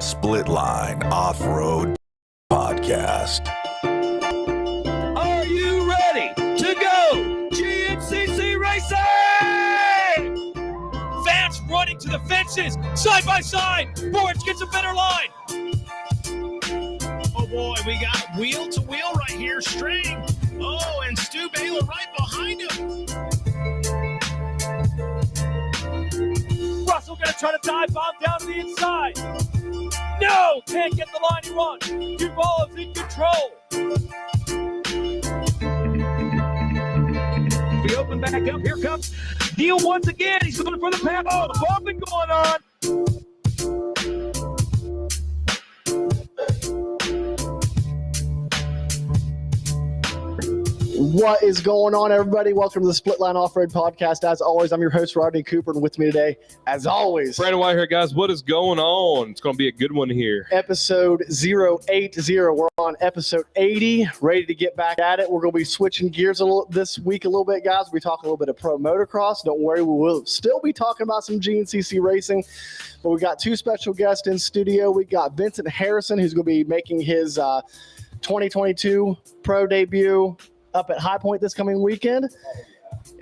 Split Line Off-Road Podcast. Are you ready to go GNCC racing? Fans running to the fences, side by side. Boards gets a better line. Oh boy, we got wheel to wheel right here, string. Oh, and Stu Baylor right behind him. Russell gonna try to dive bomb down to the inside. No, can't get the line he wants. Duvall is in control. We open back up. Here comes Neal once again. He's going for the pass. Oh, bumping going on. What is going on, everybody? Welcome to the Split Line Off-Road Podcast. As always, I'm your host, Rodney Cooper, and with me today, as always, Brandon White here, guys. What is going on? It's going to be a good one here. Episode 080. We're on episode 80, ready to get back at it. We're going to be switching gears this week a little bit, guys. We talk a little bit of pro motocross. Don't worry, we will still be talking about some GNCC racing, but we got two special guests in studio. We got Vincent Harrison, who's going to be making his 2022 pro debut up at HighPoint this coming weekend.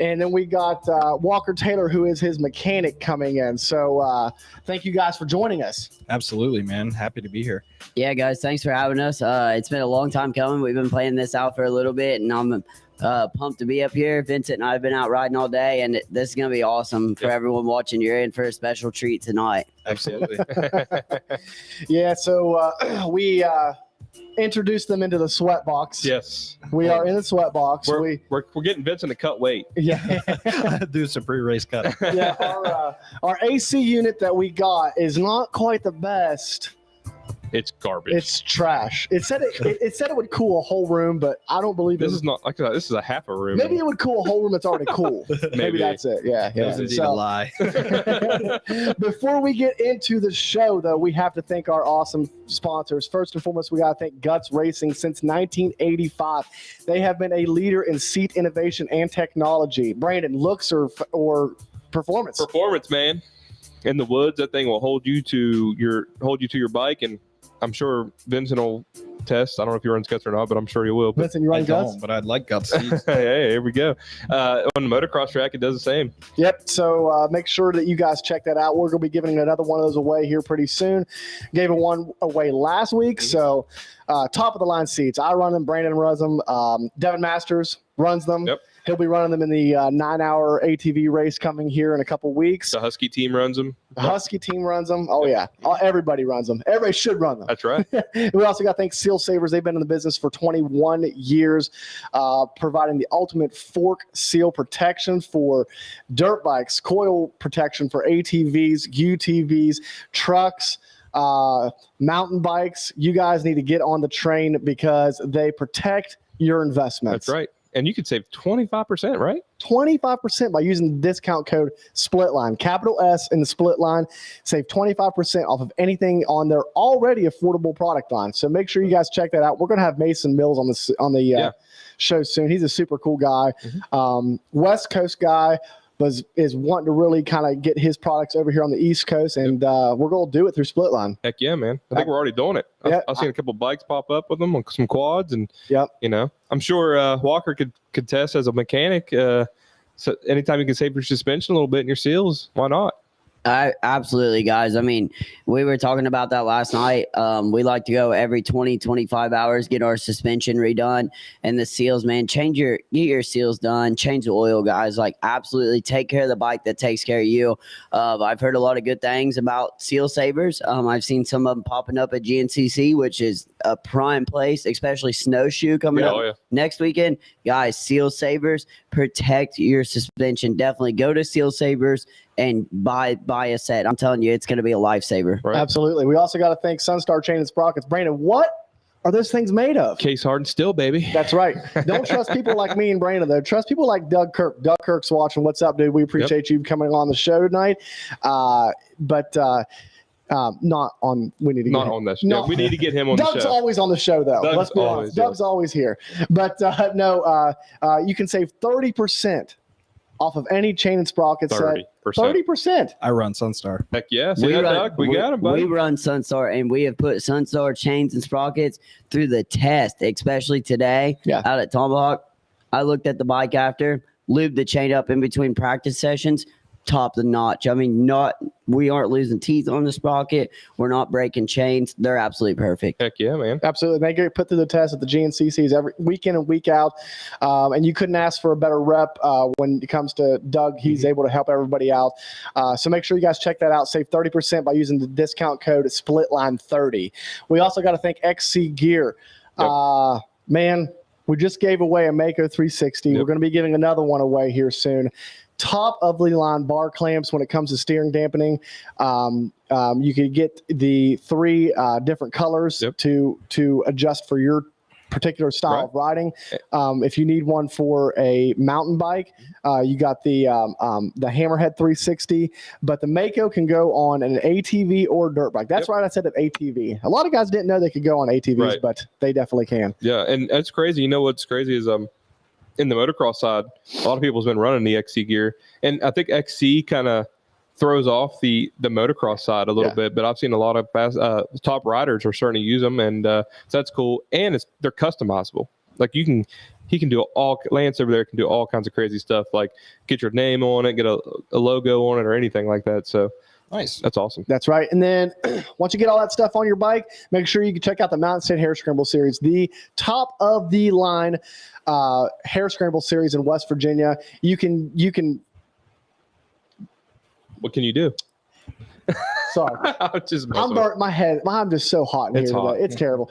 And then we got Walker Taylor, who is his mechanic, coming in. So thank you guys for joining us. Absolutely, man. Happy to be here. Yeah, guys, thanks for having us. It's been a long time coming. We've been playing this out for a little bit, and I'm pumped to be up here. Vincent and I have been out riding all day, and this is going to be awesome for everyone watching. You're in for a special treat tonight. Absolutely. Yeah, so we introduced them into the sweat box. Yes. We are in the sweat box. We're getting Vincent to cut weight. Yeah. Do some pre-race cut. Yeah, our AC unit that we got is not quite the best. It's garbage. It's trash. It said it would cool a whole room, but I don't believe This is not like this is a half a room. Maybe it would cool a whole room that's already cool. Maybe that's it. Yeah. That was indeed a lie. Before we get into the show, though, we have to thank our awesome sponsors. First and foremost, we got to thank Guts Racing. Since 1985, they have been a leader in seat innovation and technology. Brandon, looks or performance? Performance, man. In the woods, that thing will hold you to your bike, and I'm sure Vincent will test. I don't know if he runs Guts or not, but I'm sure he will. Vincent, you run Guts? But I'd like Guts seats. Hey, here we go. On the motocross track, it does the same. Yep. So make sure that you guys check that out. We're going to be giving another one of those away here pretty soon. Gave one away last week. So top of the line seats. I run them. Brandon runs them. Devin Masters runs them. Yep. He'll be running them in the 9-hour ATV race coming here in a couple weeks. The Husky team runs them. The Husky team runs them. Oh, yeah. Everybody runs them. Everybody should run them. That's right. We also got to thank Seal Savers. They've been in the business for 21 years, providing the ultimate fork seal protection for dirt bikes, coil protection for ATVs, UTVs, trucks, mountain bikes. You guys need to get on the train because they protect your investments. That's right. And you could save 25%, right? 25% by using the discount code SPLITLINE, capital S in the split line. Save 25% off of anything on their already affordable product line. So make sure you guys check that out. We're going to have Mason Mills on the show soon. He's a super cool guy. Mm-hmm. West Coast guy. Is wanting to really kind of get his products over here on the East Coast, and we're going to do it through Split Line. Heck yeah, man. I think we're already doing it. I've seen a couple of bikes pop up with them on some quads, and I'm sure Walker could test as a mechanic. So anytime you can save your suspension a little bit in your seals, why not? Absolutely, guys. I mean, we were talking about that last night. We like to go every 20, 25 hours, get our suspension redone, and the seals, man, get your seals done, change the oil, guys. Like, absolutely take care of the bike that takes care of you. I've heard a lot of good things about Seal Savers. I've seen some of them popping up at GNCC, which is a prime place, especially Snowshoe coming up next weekend. Guys, Seal Savers, protect your suspension. Definitely go to Seal Savers and buy a set. I'm telling you, it's going to be a lifesaver. Right. Absolutely. We also got to thank Sunstar Chain and Sprockets. Brandon, what are those things made of? Case hardened steel, baby. That's right. Don't trust people like me and Brandon, though. Trust people like Doug Kirk. Doug Kirk's watching. What's up, dude? We appreciate you coming on the show tonight. Not on. We need to not on that show. We need to get him on the show. Doug's always on the show, though. Let's be honest. Doug's always here. But you can save 30% off of any chain and sprocket set. 30%. I run Sunstar. Heck yeah. See that, Doug? We got him, buddy. We run Sunstar, and we have put Sunstar chains and sprockets through the test, especially today out at Tomahawk. I looked at the bike after, lubed the chain up in between practice sessions, top the notch. I mean, we aren't losing teeth on the sprocket. We're not breaking chains. They're absolutely perfect. Heck yeah, man. Absolutely. They get put through the test at the GNCCs every week in and week out. And you couldn't ask for a better rep when it comes to Doug. He's able to help everybody out. So make sure you guys check that out. Save 30% by using the discount code SPLITLINE30. We also got to thank XC Gear. Yep. Man, we just gave away a Mako 360. Yep. We're going to be giving another one away here soon. Top of the line bar clamps when it comes to steering dampening. You can get the 3 different colors to adjust for your particular style of riding. If you need one for a mountain bike, you got the Hammerhead 360, but the Mako can go on an ATV or dirt bike. That's right. I said an ATV. A lot of guys didn't know they could go on ATVs, but they definitely can. Yeah, and that's crazy. You know what's crazy is in the motocross side, a lot of people's been running the XC gear, and I think XC kind of throws off the motocross side a little bit. But I've seen a lot of top riders are starting to use them, and so that's cool. And they're customizable. Like he can do Lance over there can do all kinds of crazy stuff, like get your name on it, get a logo on it, or anything like that. So. Nice. That's awesome. That's right. And then once you get all that stuff on your bike, make sure you can check out the Mountain State Hare Scramble Series, the top of the line Hare Scramble Series in West Virginia. You can. What can you do? Sorry, I'm burnt my head. I'm just so hot in here today. It's terrible.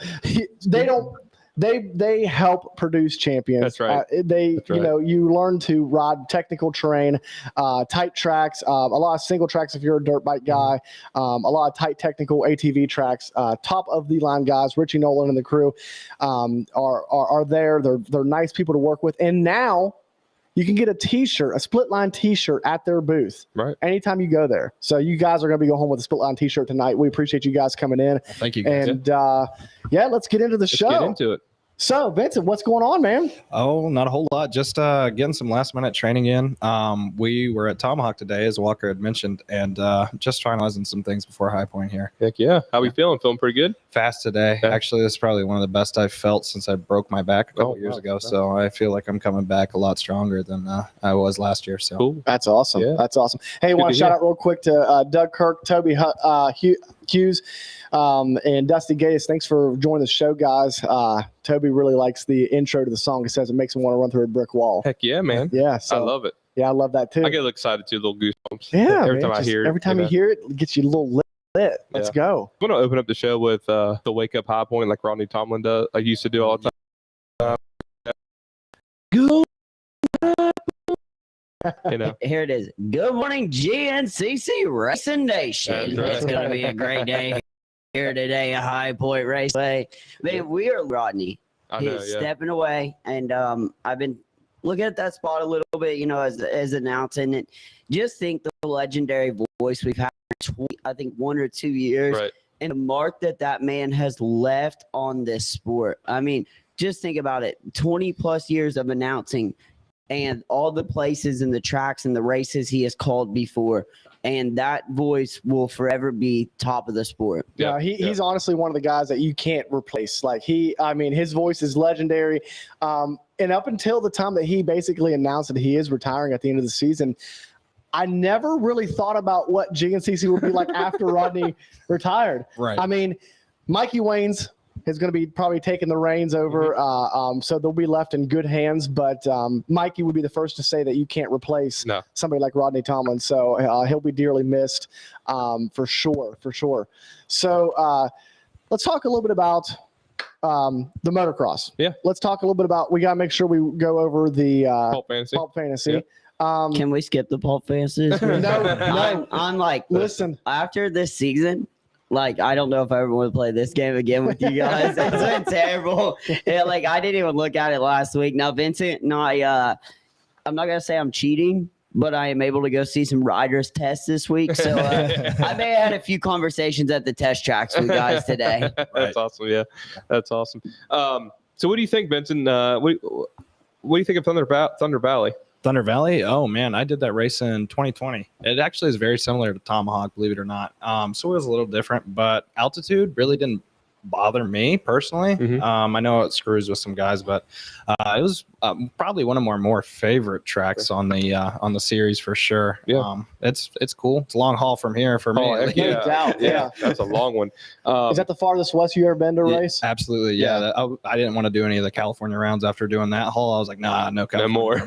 They help produce champions. That's right. You know, you learn to ride technical terrain, tight tracks, a lot of single tracks if you're a dirt bike guy, a lot of tight technical ATV tracks. Top of the line guys, Richie Nolan and the crew are there. They're nice people to work with. And now you can get a T-shirt, a Split Line T-shirt at their booth. Right. Anytime you go there. So you guys are going to go home with a Split Line T-shirt tonight. We appreciate you guys coming in. Thank you, guys. And let's get into the show. Let's get into it. So, Vincent, what's going on, man? Oh, not a whole lot. Just getting some last-minute training in. We were at Tomahawk today, as Walker had mentioned, and just finalizing some things before HighPoint here. Heck yeah. How we feeling? Feeling pretty good? Fast today. Yeah. Actually, this is probably one of the best I've felt since I broke my back a couple years ago. So I feel like I'm coming back a lot stronger than I was last year. So cool. That's awesome. Yeah. That's awesome. Hey, I want to shout out real quick to Doug Kirk, Toby Hughes, and Dusty Gayes. Thanks for joining the show, guys. Toby really likes the intro to the song. He says it makes him want to run through a brick wall. Heck yeah, man. Yeah, so, I love it. Yeah, I love that too. I get a little excited too, little goosebumps. Yeah, every time I hear it. Every time you hear it, it gets you a little lit. Let's go. I'm going to open up the show with the Wake Up High Point like Rodney Tomlin does. I used to do all the time. Go. You know. Here it is. Good morning, GNCC Racing Nation. That's right. It's going to be a great day here today at HighPoint Raceway. Man, we are Rodney. He's stepping away, and I've been looking at that spot a little bit, you know, as announcing it. Just think the legendary voice we've had for I think 1 or 2 years, Right. and the mark that man has left on this sport. I mean, just think about it. 20 plus years of announcing and all the places and the tracks and the races he has called before. And that voice will forever be top of the sport. Yeah, he's honestly one of the guys that you can't replace. Like his voice is legendary. And up until the time that he basically announced that he is retiring at the end of the season, I never really thought about what GNCC would be like after Rodney retired. Right. I mean, Mikey Waynes is going to be probably taking the reins over. So they'll be left in good hands. But Mikey would be the first to say that you can't replace somebody like Rodney Tomlin. So he'll be dearly missed for sure. So let's talk a little bit about the motocross. Yeah. Let's talk a little bit about, we got to make sure we go over the Pulp Fantasy. Yeah. Can we skip the Pulp Fantasy? No. I'm like, listen, after this season, like, I don't know if I ever want to play this game again with you guys. It's been terrible. Yeah, like, I didn't even look at it last week. Now, Vincent and I'm not going to say I'm cheating, but I am able to go see some riders tests this week. So I may have had a few conversations at the test tracks with guys today. That's awesome. Yeah, that's awesome. So what do you think, Vincent? What do you think of Thunder Valley? Thunder Valley. Oh man, I did that race in 2020. It actually is very similar to Tomahawk, believe it or not. So it was a little different, but altitude really didn't bother me personally. I know it screws with some guys, but it was probably one of my more favorite tracks on the series for sure. It's cool. It's a long haul from here for me. Yeah, that's a long one. Is that the farthest west you ever been to race? Absolutely, I didn't want to do any of the California rounds after doing that haul. I was like, nah, no more.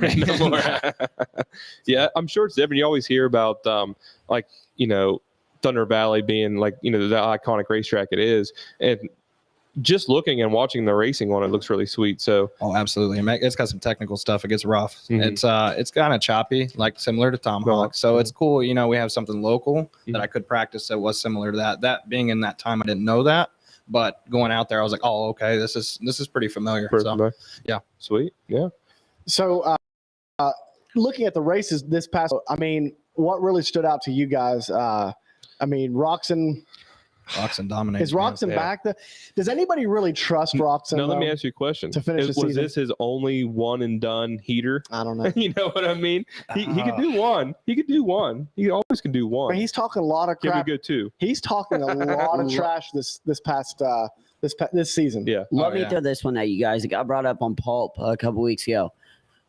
Yeah, I'm sure it's different. You always hear about Thunder Valley being the iconic racetrack it is, and just looking and watching the racing on it looks really sweet. So absolutely, it's got some technical stuff. It gets rough. It's kind of choppy, like similar to Tomahawk. So it's cool. We have something local that I could practice that was similar to that. That being in that time, I didn't know that, but going out there, I was like, oh, okay, this is pretty familiar. Yeah, sweet. Yeah. So looking at the races this past, what really stood out to you guys? Roczen dominated. Is Roczen back? Does anybody really trust Roczen? No, let me ask you a question. To finish the season, was this his only one and done heater? I don't know. You know what I mean? He could do one. He could do one. He always can do one. But he's talking a lot of crap. Give me good too. He's talking a lot of trash this season. Yeah. Let me throw this one at you guys. It got brought up on Pulp a couple weeks ago.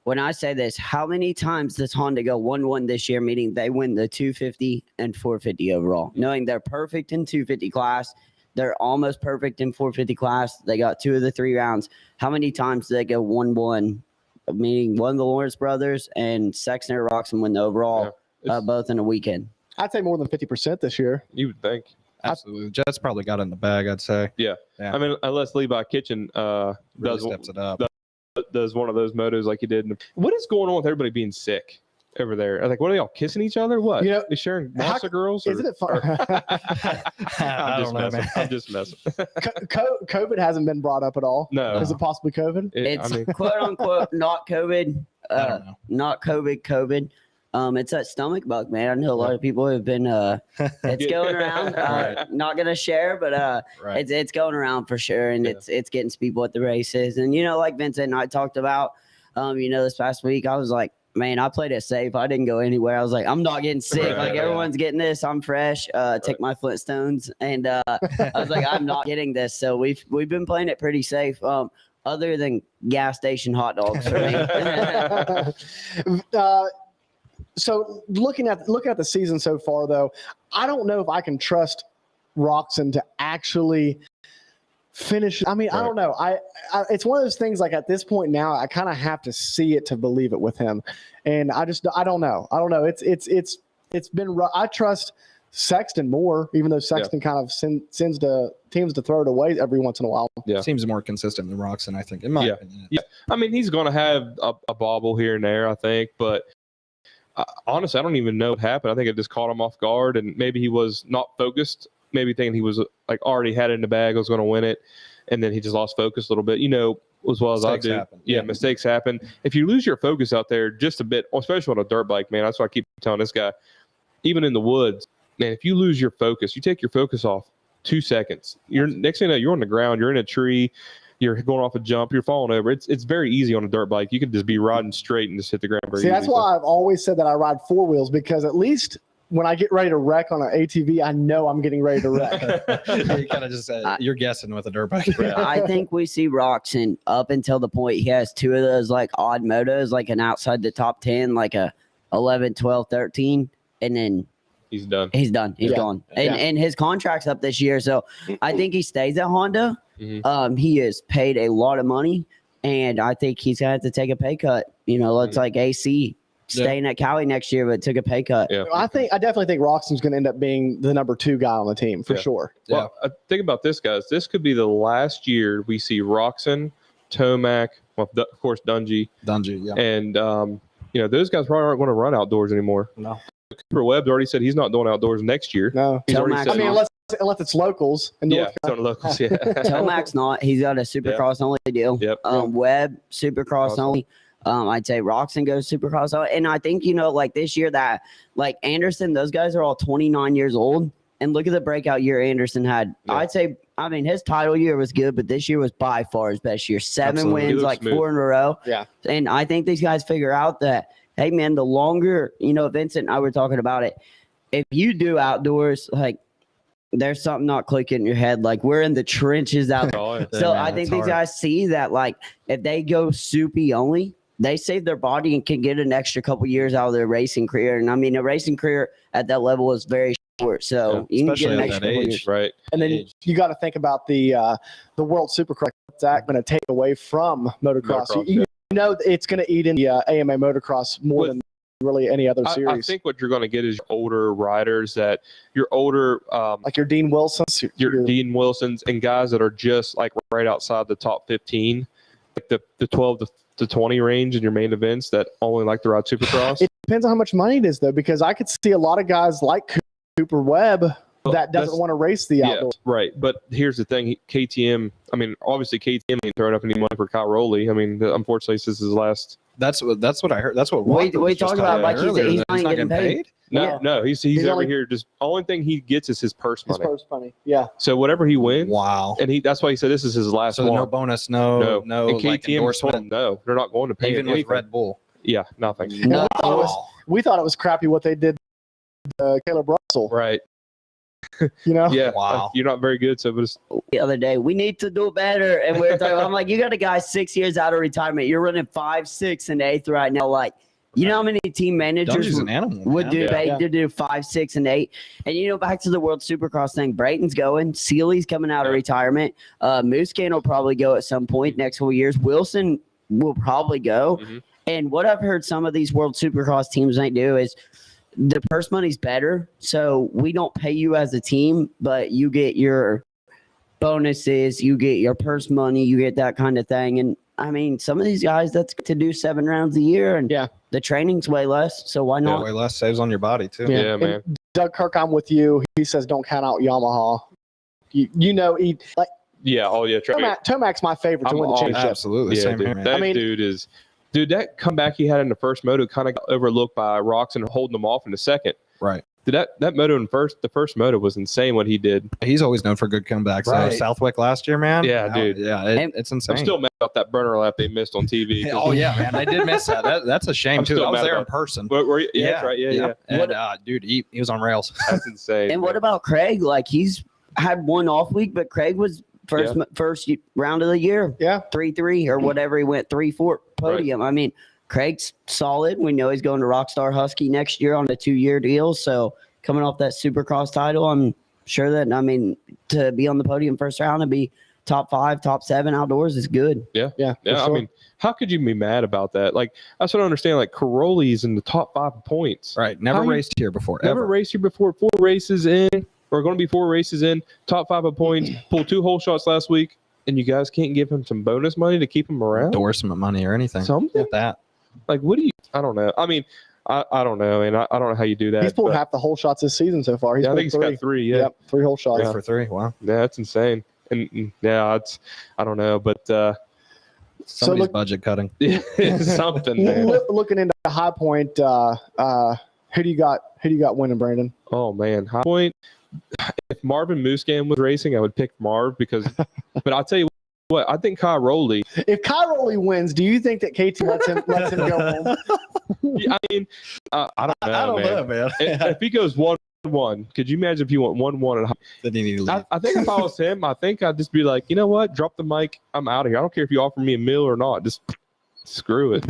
When I say this, how many times does Honda go 1-1 this year, meaning they win the 250 and 450 overall, knowing they're perfect in 250 class, they're almost perfect in 450 class. They got 2 of the 3 rounds. How many times do they go 1-1, meaning one of the Lawrence brothers and Sexton or Roczen win the overall, both in a weekend? I'd say more than 50% this year. You would think. Absolutely. Jets probably got it in the bag, I'd say. Yeah. Unless Levi Kitchen really steps it up. Does one of those motos like he did. What is going on with everybody being sick over there? What are they all kissing each other? What? They sharing monster girls? Isn't it fun? I'm just messing. COVID hasn't been brought up at all. No. Is it possibly COVID? It's quote unquote not COVID. Not COVID. It's that stomach bug, man. I know a lot of people have been it's going around. Not gonna share, but it's going around for sure, and it's getting to people at the races. And like Vincent and I talked about, this past week, I was like, man, I played it safe. I didn't go anywhere. I was like, I'm not getting sick. Everyone's getting this. I'm fresh. Take my Flintstones, and I was like, I'm not getting this. So we've been playing it pretty safe. Other than gas station hot dogs for me. So looking at the season so far, though, I don't know if I can trust Roczen to actually finish. I don't know. I it's one of those things, like at this point now, I kind of have to see it to believe it with him, and I don't know. It's been rough. I trust Sexton more, even though Sexton kind of sends to teams to throw it away every once in a while. Yeah, seems more consistent than Roczen, I think. In my opinion. Yeah. He's going to have a bobble here and there, I think, but. Honestly, I don't even know what happened. I think it just caught him off guard, and maybe he was not focused. Maybe thinking he was already had it in the bag, was going to win it, and then he just lost focus a little bit. As well as mistakes I do. Happen. Yeah, mistakes happen. If you lose your focus out there just a bit, especially on a dirt bike, man, that's why I keep telling this guy, even in the woods, man, if you lose your focus, you take your focus off 2 seconds. Next thing you know, you're on the ground, you're in a tree. You're going off a jump. You're falling over. It's very easy on a dirt bike. You can just be riding straight and just hit the ground. See, that's why I've always said that I ride 4 wheels, because at least when I get ready to wreck on an ATV, I know I'm getting ready to wreck. You kind of just you're guessing with a dirt bike. I think we see Roczen up until the point he has 2 of those odd motos, like an outside the top 10, like a 11, 12, 13, and then he's done. He's gone. And his contract's up this year, so I think he stays at Honda. Mm-hmm. He has paid a lot of money, and I think he's gonna have to take a pay cut. It's like AC staying at Cali next year, but took a pay cut. Yeah. I definitely think Roxon's gonna end up being the number 2 guy on the team for sure. Well, think about this, guys. This could be the last year we see Roczen, Tomac, of course Dungey, and those guys probably aren't going to run outdoors anymore. No. Cooper Webb's already said he's not doing outdoors next year. No, unless it's locals. It's on locals. Yeah, Tomac's not. He's got a Supercross only deal. Yep. Webb Supercross only. I'd say Roczen goes Supercross only. And I think this year that Anderson, those guys are all 29 years old. And look at the breakout year Anderson had. Yeah. I'd say, his title year was good, but this year was by far his best year. 7 wins, 4 in a row. Yeah. And I think these guys figure out that hey man, the longer, Vincent and I were talking about it. If you do outdoors, like there's something not clicking in your head. Like we're in the trenches out there. So I think these guys see that, like, if they go soupy only, they save their body and can get an extra couple years out of their racing career. And I mean, a racing career at that level is very short. So you can get an extra couple years. Right. And then you got to think about the World Supercross. What's that going to take away from motocross? You know, it's going to eat in the AMA Motocross more than really any other series. I think what you're going to get is older riders that you're older, like your Dean Wilsons, your Dean Wilsons, and guys that are just like right outside the top 15, like the 12 to 20 range in your main events that only like to ride Supercross. It depends on how much money it is, though, because I could see a lot of guys like Cooper Webb that doesn't want to race the outdoors. Right. But here's the thing. KTM, I mean, obviously KTM ain't throwing up any money for Kyle Rowley. I mean, unfortunately, this is his last. That's what I heard. That's what we talking about. Like he's not getting paid. No, he's over here. Just only thing he gets is his purse money. His purse money, yeah. So whatever he wins, and that's why he said this is his last one. No bonus, no. And KTM endorsement. No, they're not going to pay even with Red Bull. Yeah, nothing. No. We thought it was crappy what they did to Caleb Russell. Right. Yeah. Wow. You're not very good. So the other day, we need to do better. And we're talking, I'm like, you got a guy 6 years out of retirement. You're running 5, 6, and 8th right now. Like, you know how many team managers would do to do 5, 6, and 8? And back to the World Supercross thing. Brayton's going. Seeley's coming out of retirement. Muscan will probably go at some point next couple years. Wilson will probably go. Mm-hmm. And what I've heard some of these World Supercross teams might do is the purse money's better. So we don't pay you as a team, but you get your bonuses, you get your purse money, you get that kind of thing. And I mean, some of these guys, that's to do 7 rounds a year, and the training's way less. So why not? Way less, saves on your body too. Yeah, man. And Doug Kirk, I'm with you. He says don't count out Yamaha. Tomac's my favorite to win the championship. Absolutely, same here, man. That comeback he had in the first moto kind of got overlooked by Roxon holding them off in the second. Right. That moto in the first moto was insane what he did. He's always known for good comebacks. Right. So Southwick last year, man. Yeah, dude. Yeah, it's insane. I'm still mad about that burner lap they missed on TV. Man, they did miss that. That's a shame too. I was there in person. Were you? Yeah, that's right. Yeah. And dude, he was on rails. That's insane. And what about Craig? Like he's had one off week, but Craig was first round of the year. Yeah, 3-3 or whatever. He went 3-4 podium. Right. I mean, Craig's solid. We know he's going to Rockstar Husky next year on a 2-year deal. So coming off that Supercross title, I'm sure that, to be on the podium first round and be top 5, top 7 outdoors is good. Yeah. Sure. I mean, how could you be mad about that? Like, that's what I understand. Like, Caroli's in the top 5 points. Right. Never raced here before. Never raced here before. 4 races in. We're going to be 4 races in. Top 5 of points. Pulled 2 whole shots last week. And you guys can't give him some bonus money to keep him around? Endorsement money or anything. Something? Like that. Like, what do you – I don't know. I mean – I don't know, and I don't know how you do that. He's pulled half the whole shots this season so far. I think he's got 3. Yeah, yep, 3 whole shots. 3 for 3. Wow. Yeah, that's insane. And it's I don't know, but somebody's budget cutting. Something. Man. Looking into HighPoint, who do you got winning, Brandon? Oh man, HighPoint. If Marvin Muscan was racing, I would pick Marv because. But I'll tell you what, I think Kyle Rowley. If Kyle Rowley wins, do you think that KT lets him go home? I mean, I don't know, man. If he goes 1-1, could you imagine if he went 1-1? Then you need to leave. I think if I was him, I think I'd just be like, you know what? Drop the mic. I'm out of here. I don't care if you offer me $1 million or not. Just screw it.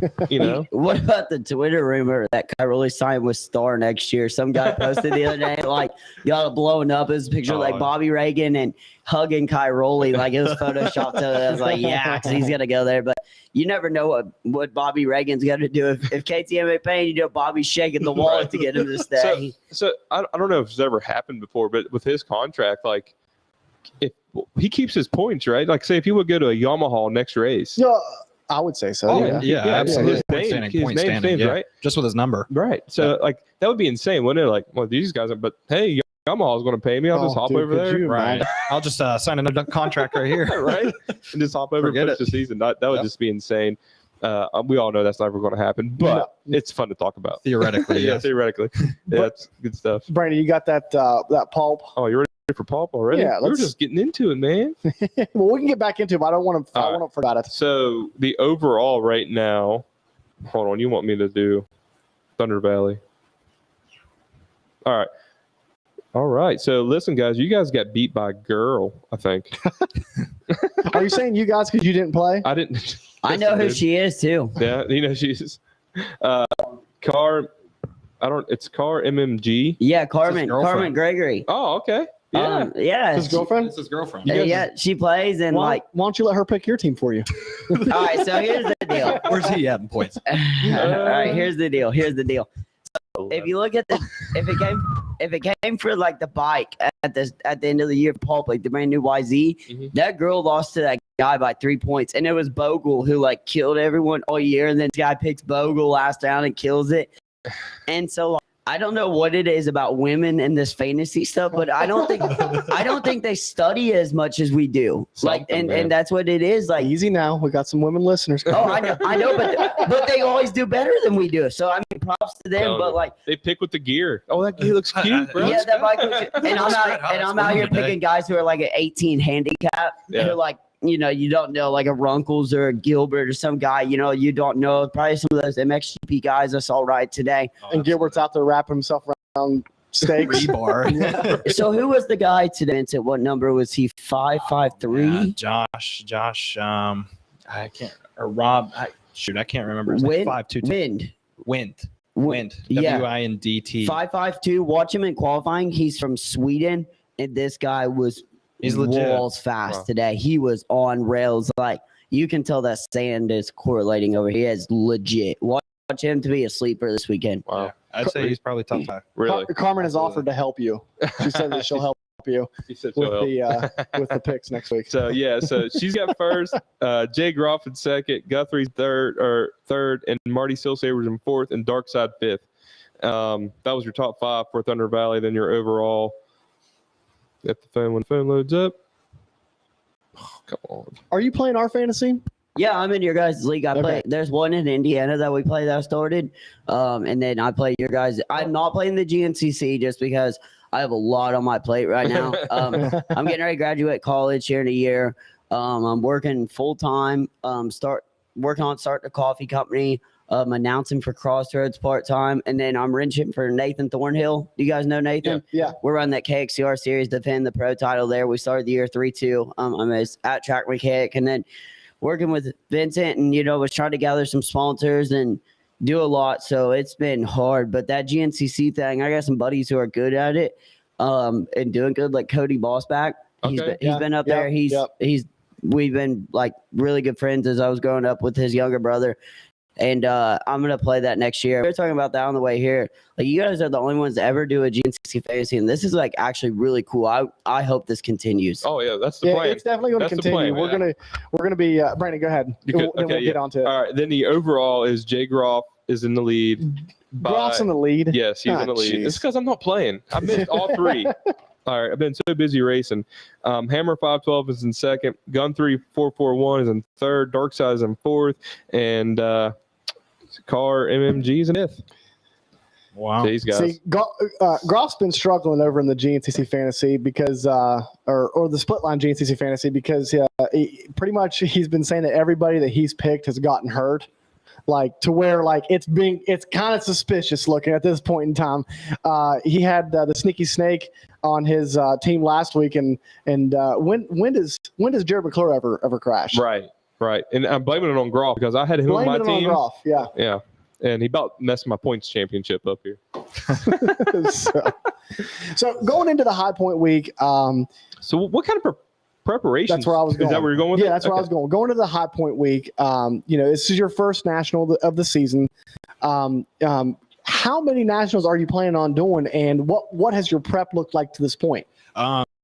What about the Twitter rumor that Kyroli signed with Star next year? Some guy posted the other day, like, got it blowing up. It was a picture of like Bobby Reagan and hugging Kyroli. Like, it was photoshopped. I was like, yeah, because he's going to go there. But you never know what Bobby Reagan's going to do. If KTM ain't paying, Bobby's shaking the wallet to get him to stay. So I don't know if it's ever happened before, but with his contract, like, if he keeps his points, right? Like, say if he would go to a Yamaha next race. Yeah. I would say so. Yeah, absolutely. His name stands, right? Just with his number. Right. So, like, that would be insane, wouldn't it? Like, well, these guys are, but hey, Yamaha's going to pay me. I'll just hop over there. Right. I'll just sign another contract right here. Right. And just hop over and finish the season. That would just be insane. We all know that's never going to happen, but it's fun to talk about. Theoretically, yeah, theoretically. Yeah, that's good stuff. Brandon, you got that pulp? Oh, you're ready for pulp already? Yeah, we're just getting into it, man. Well, we can get back into it, but I want to forget it. So the overall right now, hold on, you want me to do Thunder Valley. All right. So listen, guys, you guys got beat by a girl, I think. Are you saying you guys because you didn't play? I didn't. I know who she is too. Yeah, she's Car. It's Car MMG. Yeah, Carmen Gregory. Oh, okay. Yeah. Yeah. His girlfriend? It's his girlfriend. Yeah, she plays and why don't you let her pick your team for you? All right, so here's the deal. Where's he at in points? All right, here's the deal. So if you look at if it came for like the bike at the end of the year, Paul, like the brand new YZ, that girl lost to that guy by 3 points, and it was Bogle who like killed everyone all year, and then this guy picks Bogle last down and kills it, and so. I don't know what it is about women and this fantasy stuff, but I don't think they study as much as we do. And that's what it is. Like easy now, we got some women listeners. Oh, I know, but they always do better than we do. So I mean, props to them. But like they pick with the gear. Oh, that gear looks cute, bro. Yeah, that bike looks cute. And I'm out here picking guys who are like an 18 handicap. Yeah. Who are like. You don't know like a Runkles or a Gilbert or some guy, you don't know. Probably some of those MXGP guys I saw right today. And Gilbert's out there wrapping himself around steaks. Rebar. So who was the guy today? Vincent, what number was he? 553? Josh. I can't. Or Rob. I can't remember. His name. 522. Wind. Yeah. WINDT. 552. Watch him in qualifying. He's from Sweden, and this guy was. He's legit. Walls fast today. He was on rails. Like you can tell that sand is correlating over here. He is legit. Watch him to be a sleeper this weekend. Wow. Yeah, I'd say he's probably top 5. Really? Carmen has offered to help you. She said that she'll help you with the picks next week. So she's got first, Jay Groff in second, Guthrie's third, and Marty Silsavers in fourth, and Darkside fifth. That was your top 5 for Thunder Valley. Then your overall. When the phone loads up. Oh, come on. Are you playing our fantasy? Yeah, I'm in your guys' league. There's one in Indiana that we play that started. And then I play your guys. I'm not playing the GNCC just because I have a lot on my plate right now. I'm getting ready to graduate college here in a year. I'm working full time. Working on starting a coffee company. Announcing for Crossroads part-time, and then I'm wrenching for Nathan Thornhill. Do you guys know Nathan? Yeah. We're running that KXCR series, defend the pro title there. We started the year 3-2. I'm at track mechanic, and then working with Vincent, and was trying to gather some sponsors and do a lot. So it's been hard, but that GNCC thing, I got some buddies who are good at it, and doing good, like Cody Bossback. He's been up there. We've been like really good friends as I was growing up with his younger brother. And I'm going to play that next year. We were talking about that on the way here. Like, you guys are the only ones to ever do a GNCC fantasy, and this is, like, actually really cool. I hope this continues. Oh, yeah, that's the plan. It's definitely going to continue. We're gonna be Brandon, go ahead. Then we'll get on to it. All right, then the overall is Jay Groff is in the lead. Groff's in the lead? Yes, he's in the lead. It's because I'm not playing. I missed all 3. All right, I've been so busy racing. Hammer 512 is in second. Gun 3441 is in third. Darkside is in fourth. And Car MMG is in fifth. Wow. These guys. See, Groff's been struggling over in the GNCC fantasy because, or the split line GNCC fantasy because pretty much he's been saying that everybody that he's picked has gotten hurt. Like to where like it's kind of suspicious looking at this point in time. He had the Sneaky Snake on his team last week, and when does Jared McClure ever crash? Right, and I'm blaming it on Groff because I had him on my team. On Groff, yeah, and he about messed my points championship up here. so going into the HighPoint week. So what kind of preparation? That's where I was going. Is that where you're going with? Yeah, that's where I was going. Going to the HighPoint week. This is your first national of the season. How many nationals are you planning on doing, and what has your prep looked like to this point?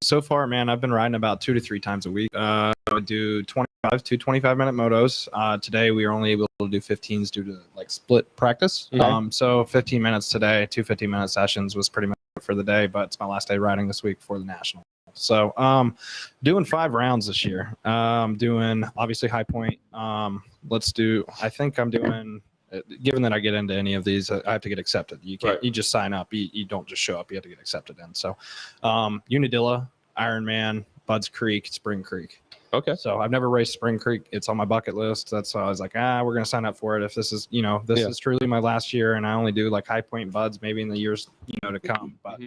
So far, man, I've been riding about 2 to 3 times a week. I do 25 to 25-minute motos. Today, we are only able to do 15s due to like split practice. Okay. So 15 minutes today, 2 15-minute sessions was pretty much for the day, but it's my last day riding this week for the national. So doing 5 rounds this year. Doing obviously HighPoint. I think I'm doing, given that I get into any of these, I have to get accepted. You can't, You just sign up. You don't just show up. You have to get accepted in. So Unadilla, Ironman, Budds Creek, Spring Creek. Okay. So I've never raced Spring Creek. It's on my bucket list. That's why I was like, we're going to sign up for it. If this is, this is truly my last year, and I only do like HighPoint buds maybe in the years, to come. But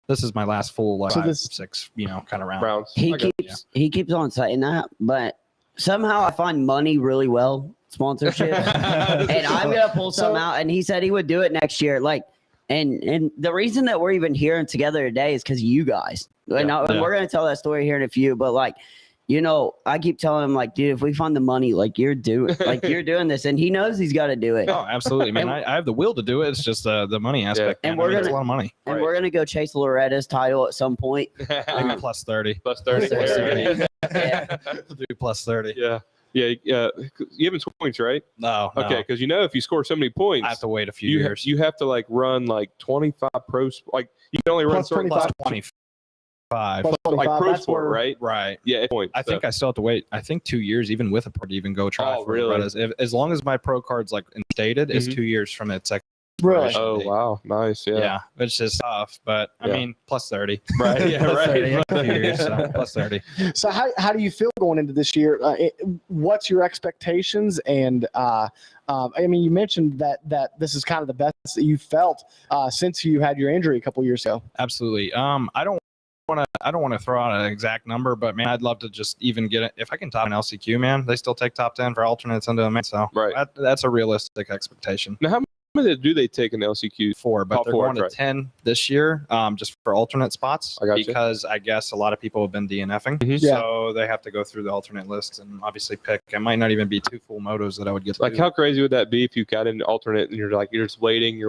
this is my last full like 6, kind of rounds. He keeps on saying that, but somehow I find money really well, sponsorship, and I'm gonna pull some out. And he said he would do it next year. Like, and the reason that we're even here together today is because of you guys. We're gonna tell that story here in a few, but like, I keep telling him like, dude, if we find the money, like you're doing this, and he knows he's got to do it. Oh, absolutely, man. I have the will to do it. It's just the money aspect. And it's a lot of money. And we're gonna go chase Loretta's title at some point. Maybe plus 30. Plus 30. Yeah. Do plus 30. Yeah. Yeah, you haven't points, right? No. Okay, because if you score so many points, I have to wait a few years. You have to like run like 25 pros. Like you can only run 25. Like pro sport, right? Right. Yeah. Points, I think I still have to wait. I think 2 years, even with a pro, to even go try. Oh, really? As long as my pro card's like instated, it's 2 years from its second. Really? Oh wow, nice. Yeah. It's just tough, but I mean, plus 30. Right. Yeah. Right. 30, years, so plus 30. So how do you feel going into this year? What's your expectations? And I mean, you mentioned that this is kind of the best that you felt since you had your injury a couple years ago. Absolutely. I don't want to throw out an exact number, but man, I'd love to just even get it. If I can top an LCQ, man, they still take top 10 for alternates into a main. So that's a realistic expectation. Now, how many do they take in LCQ? 4, but they're going to 10 this year, just for alternate spots. Because I guess a lot of people have been DNFing, so they have to go through the alternate list and obviously pick. It might not even be 2 full motos that I would get. Like, how crazy would that be if you got into alternate and you're just waiting,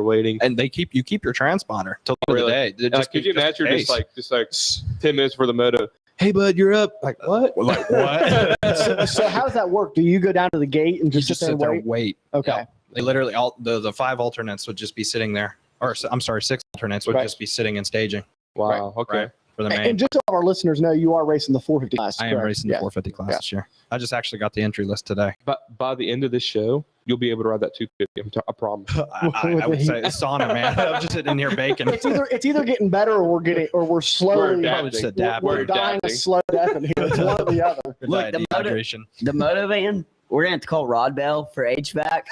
and they keep your transponder till the end of the day. Could you imagine just like 10 minutes for the moto? Hey, bud, you're up. Like, what? Like, what? So how does that work? Do you go down to the gate and just sit there and wait? Okay. Yeah. They literally, the 5 alternates would just be sitting there. Or, I'm sorry, 6 alternates would just be sitting and staging. Wow. Okay. Right, for the main. And just so our listeners know, you are racing the 450 class. I am racing the 450 class this year. I just actually got the entry list today. But by the end of this show, you'll be able to ride that 250. I promise. I would say it's sauna, man. I'm just sitting in here baking. It's either getting better or we're slowly adapting. We're dying a slow death in here. It's one or the other. Look, the moto van. We're going to have to call Rod Bell for HVAC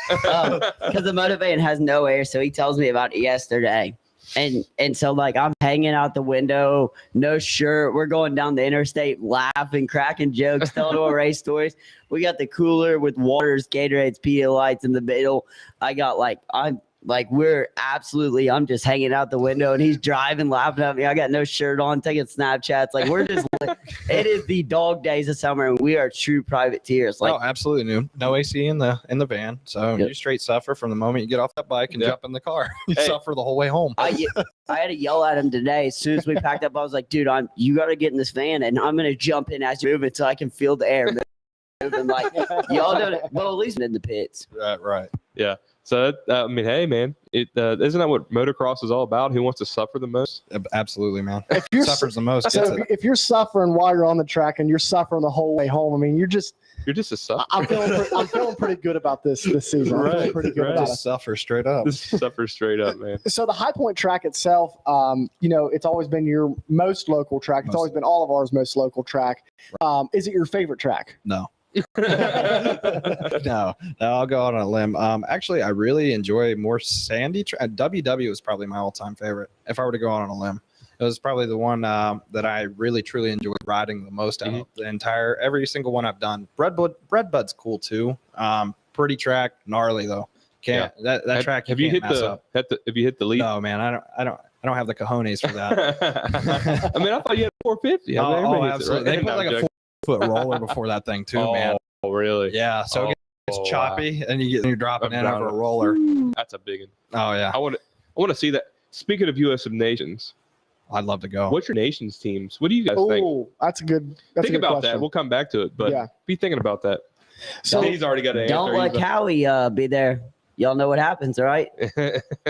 because the moto van has no air. So he tells me about it yesterday. And so, like, I'm hanging out the window, no shirt. We're going down the interstate laughing, cracking jokes, telling little race stories. We got the cooler with waters, Gatorades, Pedialytes in the middle. I'm just hanging out the window and he's driving, laughing at me. I got no shirt on, taking Snapchats. Like, we're just, it is the dog days of summer and we are true privateers. Like, absolutely. No AC in the van. So you straight suffer from the moment you get off that bike and jump in the car. You suffer the whole way home. I had to yell at him today. As soon as we packed up, I was like, dude, you got to get in this van and I'm going to jump in as you move it so I can feel the air moving. Like, y'all doing it. Well, at least in the pits. Right. Yeah. So, I mean, hey, man, isn't that what motocross is all about? Who wants to suffer the most? Absolutely, man. Who suffers the most. If you're suffering while you're on the track and you're suffering the whole way home, I mean, you're just a suffer. I'm feeling pretty good about this season. I'm feeling pretty good about it. Suffer straight up. Just suffer straight up, man. So the HighPoint track itself, it's always been your most local track. It's always been all of ours most local track. Is it your favorite track? No. No, I'll go out on a limb. Actually, I really enjoy more sandy. WW is probably my all-time favorite. If I were to go out on a limb, it was probably the one that I really truly enjoyed riding the most out of every single one I've done. Redbud's cool too. Pretty track, gnarly though. That track. Have you hit the lead? No, man. I don't have the cojones for that. I mean, I thought you had 450. Absolutely. They put like a 4-foot roller before that thing too, man. Oh, really? Yeah. So it's choppy, and you're dropping in over a roller. That's a big one. Oh yeah. I want to see that. Speaking of U.S. Nations, I'd love to go. What's your nation's teams? What do you guys think? Oh, that's a good. Think about that. We'll come back to it, but be thinking about that. So he's already got an answer. Don't let Cowie be there. Y'all know what happens, right?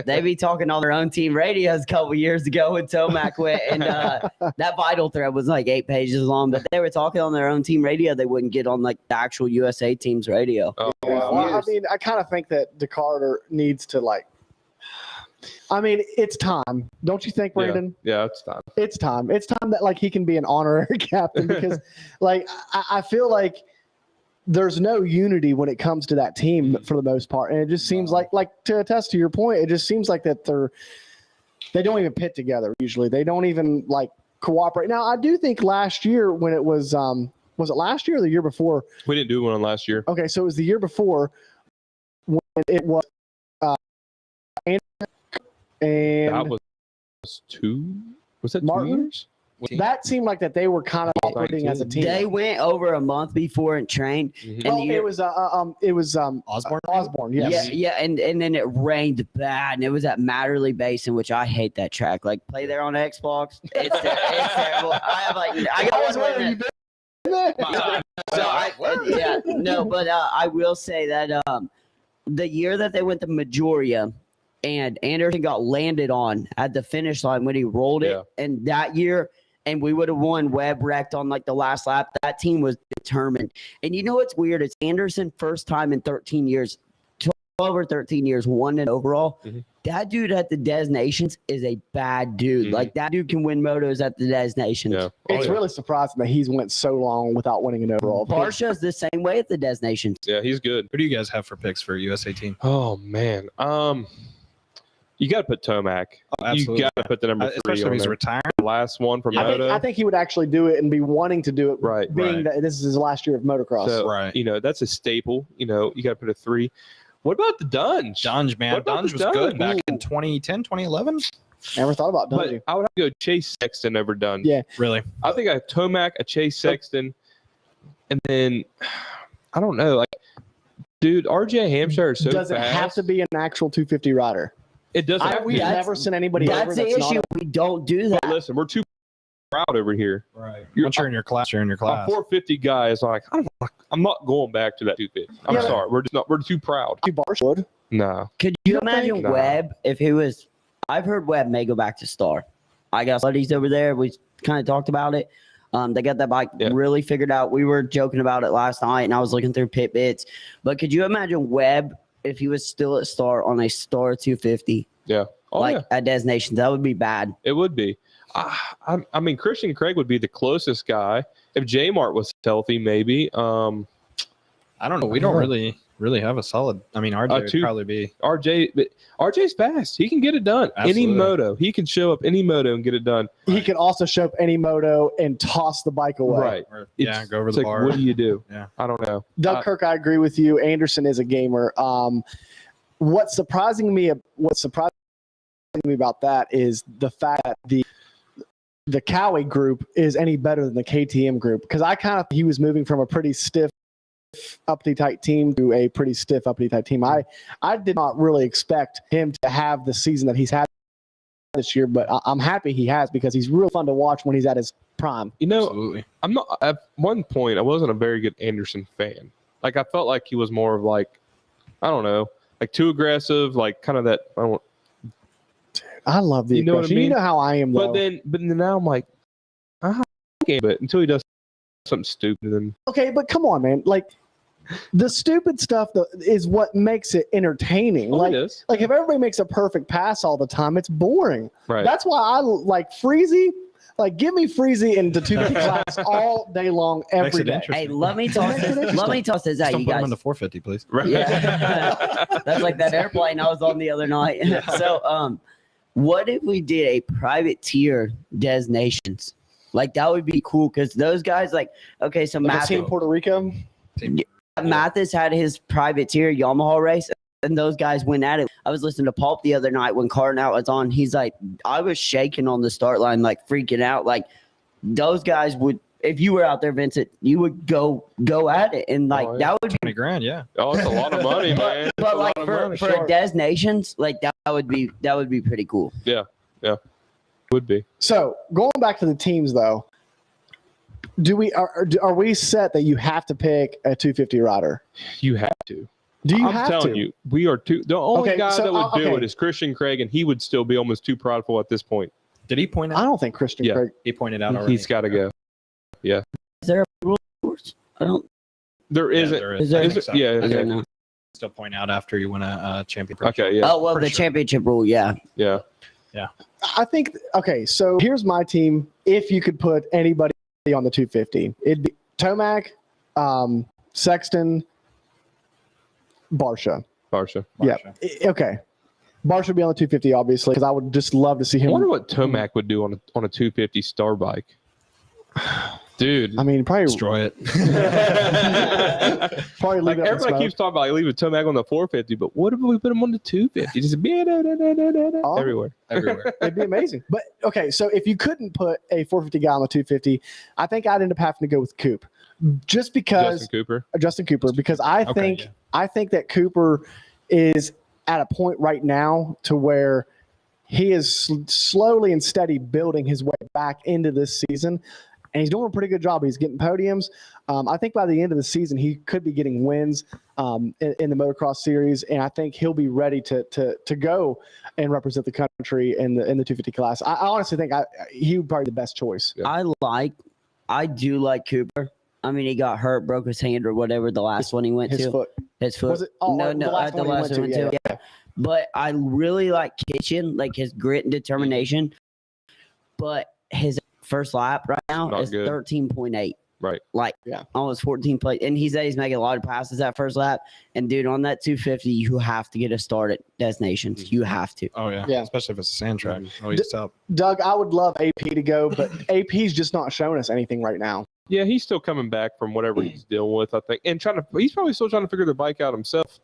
They be talking on their own team radios a couple years ago when Tomac went, and that vital thread was like 8 pages long. But they were talking on their own team radio. They wouldn't get on like the actual USA team's radio. Oh, wow. Well, I mean, I kind of think that DeCarter needs to I mean, it's time. Don't you think, Brandon? Yeah, it's time. It's time. It's time that like he can be an honorary captain because like I feel like there's no unity when it comes to that team for the most part. And it just seems like to attest to your point, it just seems like that they don't even pit together usually. They don't even like cooperate. Now, I do think last year when it was it last year or the year before? We didn't do one on last year. Okay, so it was the year before when it was and that was 2. Was that Martin? 2 years? That seemed like that they were kind of operating as a team. They went over a month before and trained. Mhm. And It was Osborne. Osborne, yes. Yeah, and then it rained bad, and it was at Matterley Basin, which I hate that track. Like, play there on Xbox. It's terrible. I got one with I will say that the year that they went to Majoria and Anderson got landed on at the finish line when he rolled it, and that year, and we would have won. Webb wrecked on like the last lap. That team was determined. And you know what's weird? It's Anderson first time in 13 years, 12 or 13 years, won an overall. Mm-hmm. That dude at the Des Nations is a bad dude. Mm-hmm. Like, that dude can win motos at the Des Nations. Yeah. It's really surprising that he's went so long without winning an overall. Barsha's the same way at the Des Nations. Yeah, he's good. Who do you guys have for picks for USA team? Oh man, you got to put Tomac. Oh, you got to put the number 3 especially on if he's there. retired. The last one from I Moto. think he would actually do it and be wanting to do it, Right, being that this is his last year of motocross. So, Right. that's a staple. You got to put a 3. What about the Dunge? Dunge, man. What about Dunge was the good Dunge? back in 2010, 2011. Never thought about But Dungy. I would have to go Chase Sexton over Dunge. Yeah. Really? I think I have Tomac, a Chase Sexton, and then I don't know. Like, dude, RJ Hampshire is so Does it fast. have to be an actual 250 rider? It doesn't. We've never sent anybody over That's the that's not issue. We don't do that. But listen, we're too proud over here. Right. You're- Once you're in your class, you're in your A class. 450 guy is like, I'm not going back to that 250. I'm Yeah. sorry. We're too proud. Barsha would. No. Could you don't imagine think? No. Webb if he was? I've heard Webb may go back to Star. I got buddies over there. We kind of talked about it. They got that bike really figured out. We were joking about it last night, and I was looking through pit bits. But could you imagine Webb if he was still at Star on a Star 250? Yeah. Oh, yeah. At Des Nations? That would be bad. It would be. I mean, Christian Craig would be the closest guy. If J Mart was healthy, maybe. I don't know. We don't really have a solid. I mean, RJ would probably be. RJ's fast. He can get it done. Absolutely. Any moto. He can show up any moto and get it done. He can also show up any moto and toss the bike away. Right. Or, It's- go over It's the like, bar. what do you do? Yeah. I don't know. Doug Kirk, I agree with you. Anderson is a gamer. What's surprising me about that is the fact that the Cowie group is any better than the KTM group, because I kind of he was moving from a pretty stiff uppity tight team to a pretty stiff uppity tight team. I did not really expect him to have the season that he's had this year, but I'm happy he has, because he's real fun to watch when he's at his prime. Absolutely. I'm not at one point I wasn't a very good Anderson fan. Like, I felt like he was more of like, I don't know, like too aggressive, like kind of that. I love the You know what I aggression. mean? You know how I am, though. But then now I'm like, I like it until he does something stupid. And Okay, but come on, man. Like, the stupid stuff is what makes it entertaining. it is. Like if everybody makes a perfect pass all the time, it's boring. Right. That's why I like Freezy. Like, give me Freezy into 250 class all day long, Makes every it day. interesting. Hey, let me toss this. Let me toss this out, Don't you put him guys. in the 450, please. Right. Yeah. That's like that airplane I was on the other night. So, what if we did a private tier Des Nations? Like, that would be cool, because those guys, like, okay, so Like, Mathis, Team Puerto Rico. Mathis had his private tier Yamaha race, and those guys went at it. I was listening to Pulp the other night when Carnell was on. He's like, I was shaking on the start line, like freaking out. Like, those guys would, if you were out there, Vincent, you would go at it, and like that would be. 20 grand, yeah. Oh, it's a lot of money, man. But It's a like lot of money. for a Des Nations, like that would be pretty cool. Would be. So going back to the teams, though, are we set that you have to pick a 250 rider? You have to. Do you I'm have telling to? you, we are too. The only Okay, guy so, that would do okay. it is Christian Craig, and he would still be almost too prideful at this point. Did he point I out? don't think Christian Yeah. Craig. He pointed out already. He's got to go. Is there a rule? I don't. There isn't. there Is there- Is it- yeah. I Okay. don't know. still point out after you win a championship. Okay, yeah. Oh, well, the championship rule, yeah. Yeah. I think, okay, so here's my team. If you could put anybody on the 250, it'd be Tomac, Sexton, Barsha. Yeah. Okay. Barsha would be on the 250, obviously, because I would just love to see him. I wonder what Tomac would do on a 250 star bike. Dude, I mean, probably destroy it. Probably leave like it up in everybody smoke. keeps talking about like, leaving Tomac on the 450, but what if we put him on the 250? Just everywhere. It'd be amazing. But okay, so if you couldn't put a 450 guy on the 250, I think I'd end up having to go with Coop, just because Justin Cooper, because I think that Cooper is at a point right now to where he is slowly and steady building his way back into this season. And he's doing a pretty good job. He's getting podiums. I think by the end of the season, he could be getting wins in the motocross series. And I think he'll be ready to go and represent the country in the 250 class. I honestly think he would probably be the best choice. Yeah. I do like Cooper. I mean, he got hurt, broke his hand or whatever. The last one he went His to. foot. His foot. Was it? Oh, no, the last one he went to. Yeah. But I really like Kitchen, like his grit and determination. But his first lap right now is 13.8. Right. Like, almost 14 plays. And he said he's making a lot of passes that first lap. And, dude, on that 250, you have to get a start at destinations. You have to. Oh, yeah. Especially if it's a sand track. Doug, I would love AP to go, but AP's just not showing us anything right now. Yeah, he's still coming back from whatever he's dealing with, I think. And he's probably still trying to figure the bike out himself.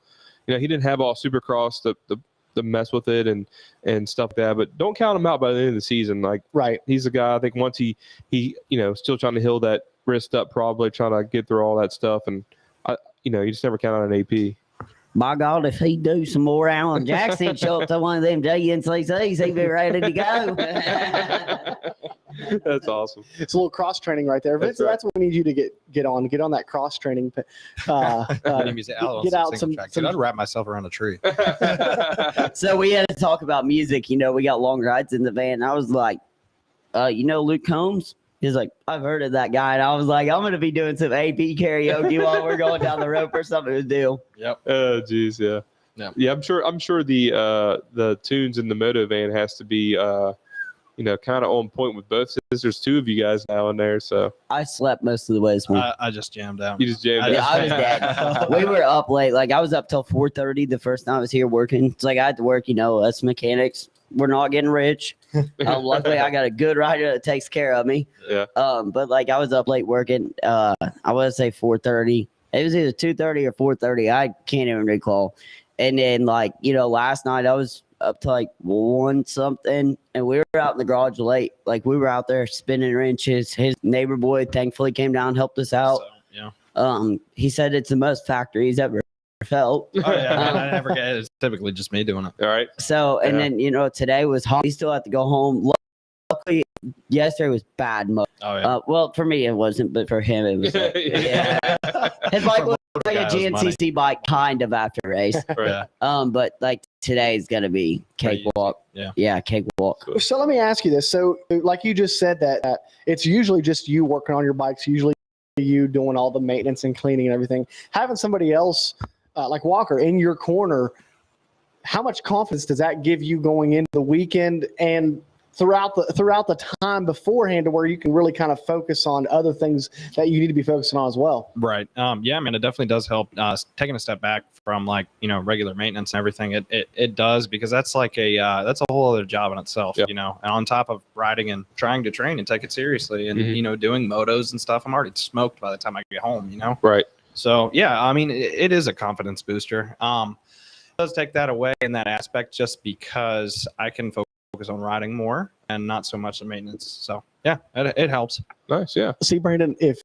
You know, he didn't have all Supercross to mess with it and stuff like that. But don't count him out by the end of the season. Like, he's a guy, I think once he still trying to heal that wrist up, probably trying to get through all that stuff. And, you just never count on an AP. My God, if he do some more Alan Jackson, show up to one of them GNCCs, he'd be ready to go. That's awesome. It's a little cross training right there. Vince, that's what we need you to get on that cross training. Get out some. I'd wrap myself around a tree. So we had to talk about music. We got long rides in the van. I was like, Luke Combs? He's like, I've heard of that guy. And I was like, I'm going to be doing some AP karaoke while we're going down the road for something to do. Yep. Oh, geez, yeah. Yeah, I'm sure the tunes in the moto van has to be kind of on point with both. Since there's two of you guys now in there, so I slept most of the way this morning. I just jammed out. You just jammed out. Yeah, I was dead. We were up late. Like I was up till 4:30 the first night I was here working. It's like I had to work. Us mechanics, we're not getting rich. Luckily, I got a good rider that takes care of me. Yeah. But like I was up late working. I want to say 4:30. It was either 2:30 or 4:30. I can't even recall. And then last night I was up to like 1 something, and we were out in the garage late. Like we were out there spinning wrenches. His neighbor boy thankfully came down and helped us out. So, yeah. He said it's the most factory he's ever felt. Oh yeah, I never get it. It's typically just me doing it. All right. So and then today was hot. We still have to go home. Luckily, yesterday was bad mode. Oh yeah. Well, for me it wasn't, but for him it was. Yeah. His bike was like a GNCC bike, kind of after race. Yeah. But like today's gonna be cakewalk. Yeah, cakewalk. Cool. So let me ask you this. So like you just said that it's usually just you working on your bikes, usually you doing all the maintenance and cleaning and everything. Having somebody else like Walker in your corner, how much confidence does that give you going into the weekend and throughout the time beforehand, to where you can really kind of focus on other things that you need to be focusing on as well? Right. Yeah, man, it definitely does help. Taking a step back from regular maintenance and everything, it does, because that's like that's a whole other job in itself. Yep. And on top of riding and trying to train and take it seriously and doing motos and stuff, I'm already smoked by the time I get home. Right. So yeah, I mean, it is a confidence booster. It does take that away in that aspect, just because I can focus on riding more and not so much the maintenance. So yeah, it helps. Nice. Yeah. See, Brandon, if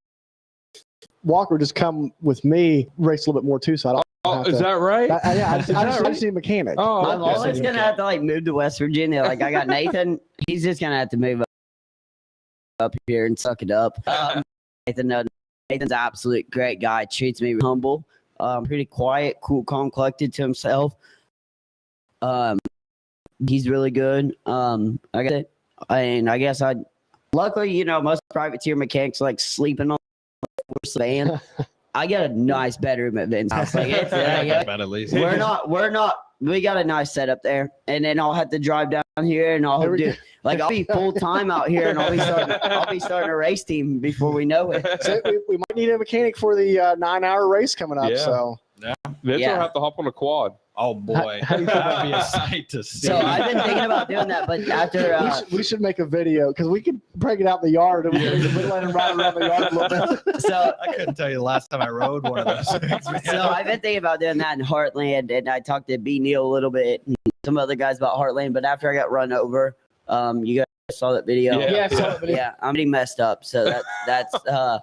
Walker just come with me, race a little bit more too, so I don't. Is that right? I just need a mechanic. Oh, I'm always gonna have to move to West Virginia. Like I got Nathan, he's just gonna have to move up here and suck it up. Nathan's an absolute great guy. Treats me humble. Pretty quiet, cool, calm, collected to himself. He's really good. I guess luckily, most privateer mechanics like sleeping on the van. I got a nice bedroom at Vince's house. Like, it's, At least. we got a nice setup there. And then I'll have to drive down here and I'll be full time out here and I'll be starting a race team before we know it. So we might need a mechanic for the 9-hour race coming up. Yeah. So Vince will have to hop on a quad. Oh boy, that'd be a sight to see. So I've been thinking about doing that, but after we should make a video because we could break it out in the yard and we let him ride around the yard a little bit. So I couldn't tell you the last time I rode one of those things. Man. So I've been thinking about doing that in Heartland, and I talked to B Neal a little bit, and some other guys about Heartland. But after I got run over, you guys saw that video. Yeah, I saw that video. Yeah, I'm getting messed up, so that's a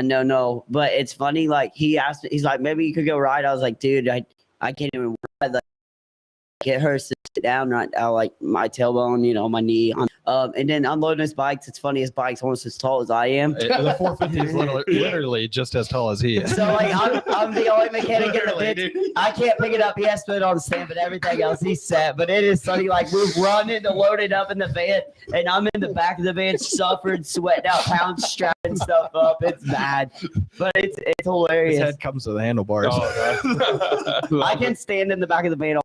no. But it's funny, like he asked me, he's like, maybe you could go ride. I was like, dude, I can't even ride. Like, get her to sit down right now, like my tailbone, my knee. And then unloading his bikes. It's funny, his bike's almost as tall as I am. The 450 is literally just as tall as he is. So like I'm the only mechanic in the pit. I can't pick it up. He has to put it on the stand, but everything else he's set. But it is funny, like we're running to load it up in the van, and I'm in the back of the van, suffering, sweating out, pounds, strapping stuff up. It's bad, but it's hilarious. His head comes with the handlebars. I can stand in the back of the van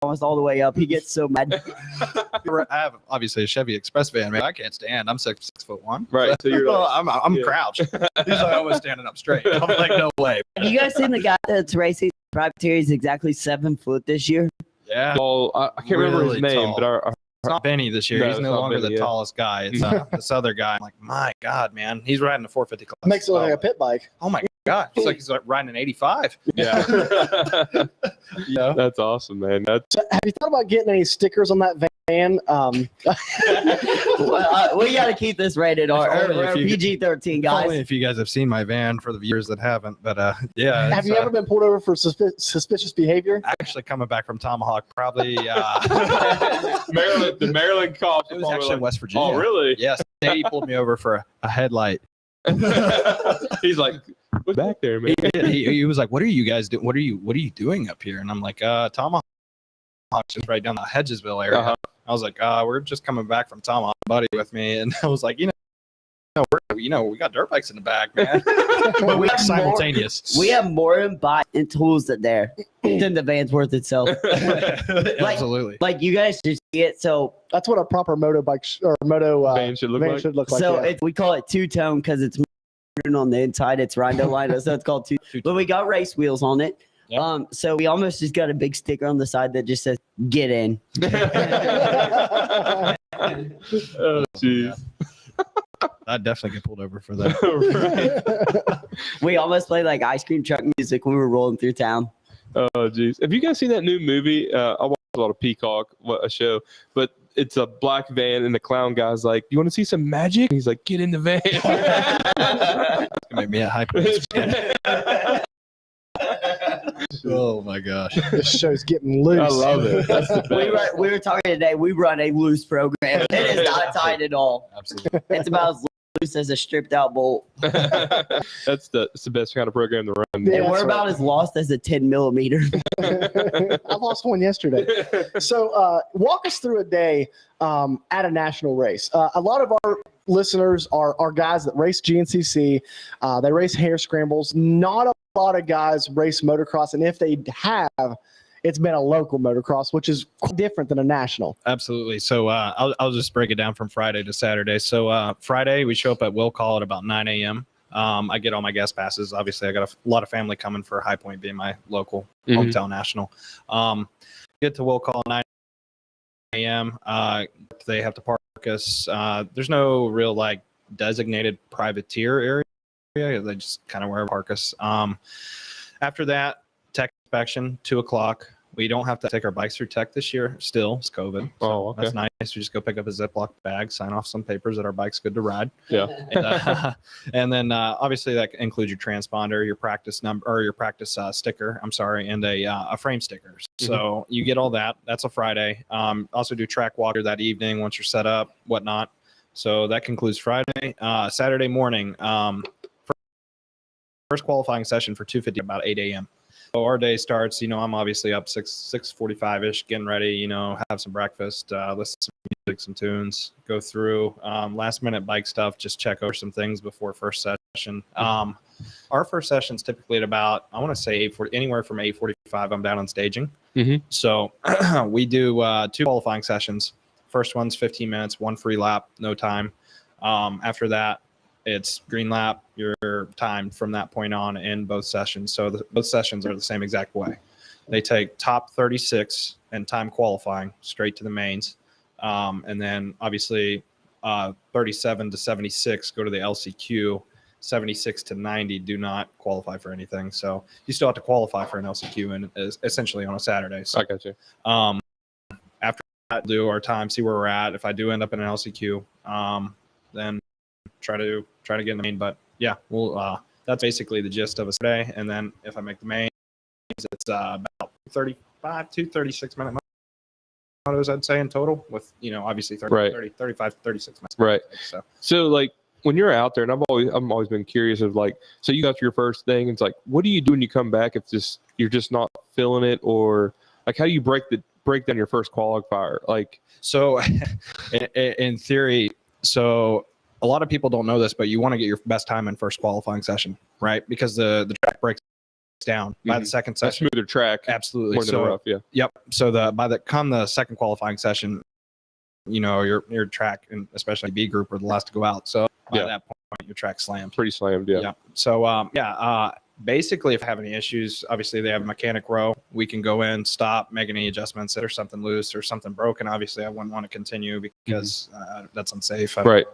almost all the way up. He gets so mad. I have obviously a Chevy Express van, man. I can't stand. I'm 6'1". Right. So you're I'm crouched. Usually I was standing up straight. I'm like, no way. Have you guys seen the guy that's racing privateer? He's exactly 7 foot this year. Yeah. Well, I can't remember his name, tall. but it's not Benny this year. No, He's no longer the tallest guy. It's this other guy. I'm like, my God, man. He's riding a 450 class. Makes it look like a pit bike. Oh my God. It's like he's riding an 85. Yeah. That's awesome, man. So have you thought about getting any stickers on that van? Well, we got to keep this rated R, PG-13, guys. Only if you guys have seen my van, for the viewers that haven't. But yeah. Have you ever been pulled over for suspicious behavior? Actually coming back from Tomahawk, probably Maryland. The Maryland cops. It was actually in West Virginia. Oh, really? Yes. He pulled me over for a headlight. He's like, what's back there, man? He was like, what are you guys doing? What are you doing up here? And I'm like, Tomahawk, just right down the Hedgesville area. Uh-huh. I was like, we're just coming back from Tomahawk, buddy with me. And I was like, we got dirt bikes in the back, man. But we have simultaneous. We have more in bike and tools there than the van's worth itself. Absolutely. Like you guys just see it. So that's what a proper moto bike or moto van should look like. So we call it two-tone because it's on the inside. It's Rhino Lino, so it's called two. But we got race wheels on it. Yep. So we almost just got a big sticker on the side that just says "Get in." Oh, jeez. I'd definitely get pulled over for that. We almost played like ice cream truck music when we were rolling through town. Oh, jeez. Have you guys seen that new movie? I watched a lot of Peacock, a show, but it's a black van and the clown guy's like, you want to see some magic? And he's like, get in the van. Make me a HighPoint. Oh my gosh. This show's getting loose. I love it. That's the best. We were talking today. We run a loose program. It is not tight at all. Absolutely. It's about as loose as a stripped out bolt. That's the best kind of program to run. Yeah, and we're about as lost as a 10 millimeter. I lost one yesterday. So walk us through a day at a national race. A lot of our listeners are guys that race GNCC. They race hare scrambles. Not a lot of guys race motocross, and if they have, it's been a local motocross, which is different than a national. Absolutely. So I'll just break it down from Friday to Saturday. So Friday we show up at Will Call at about 9 a.m. I get all my guest passes. Obviously, I got a lot of family coming for HighPoint being my local hometown national. Get to Will Call 9 a.m. They have to park us. There's no real like designated privateer area. They just kind of wherever park us. After that, tech inspection, 2:00. We don't have to take our bikes through tech this year. Still, it's COVID. So that's nice. We just go pick up a Ziploc bag, sign off some papers that our bike's good to ride. Yeah. And then obviously that includes your transponder, your practice number, or your practice sticker. I'm sorry, and a frame sticker. So you get all that. That's a Friday. Also do track walker that evening once you're set up, whatnot. So that concludes Friday. Saturday morning. First qualifying session for 250 about 8 a.m. So our day starts, I'm obviously up 6:45-ish, getting ready, have some breakfast, listen to some music, some tunes, go through last minute bike stuff, just check over some things before first session. session. Our first session is typically at about, I want to say 8:40, anywhere from 8:45. I'm down on staging. So we do 2 qualifying sessions. First one's 15 minutes, 1 free lap, no time. After that, it's green lap, your time from that point on in both sessions. So both sessions are the same exact way. They take top 36 and time qualifying straight to the mains. And then obviously 37 to 76 go to the LCQ. 76 to 90 do not qualify for anything. So you still have to qualify for an LCQ and essentially on a Saturday. So, I got you. After that, do our time, see where we're at. If I do end up in an LCQ, then try to get in the main. But yeah, we'll that's basically the gist of a Saturday. And then if I make the main, it's about 35 to 36 minute motos, I'd say in total, with obviously 30, 35 to 36 minutes. Right. So like, when you're out there, and I've always been curious of like, so you got your first thing, it's like, what do you do when you come back if you're just not feeling it, or like how do you break down your first qualifier? Like, so in theory, so a lot of people don't know this, but you want to get your best time in first qualifying session, right? Because the track breaks down by the second session. A smoother track, absolutely. More than rough, yeah. Yep. So come the second qualifying session, your track, and especially B group, are the last to go out. So by that point, your track slammed. Pretty slammed, yeah. So basically, if I have any issues, obviously they have a mechanic row. We can go in, stop, make any adjustments. If there's something loose or something broken, obviously I wouldn't want to continue because that's unsafe. Right.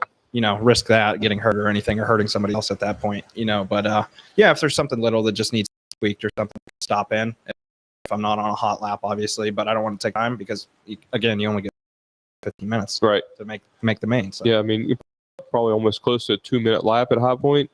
Risk that getting hurt or anything, or hurting somebody else at that point. But if there's something little that just needs tweaked or something, stop in. If I'm not on a hot lap, obviously, but I don't want to take time because again, you only get 15 minutes to make the main. So. Yeah, I mean, you're probably almost close to a 2-minute lap at HighPoint.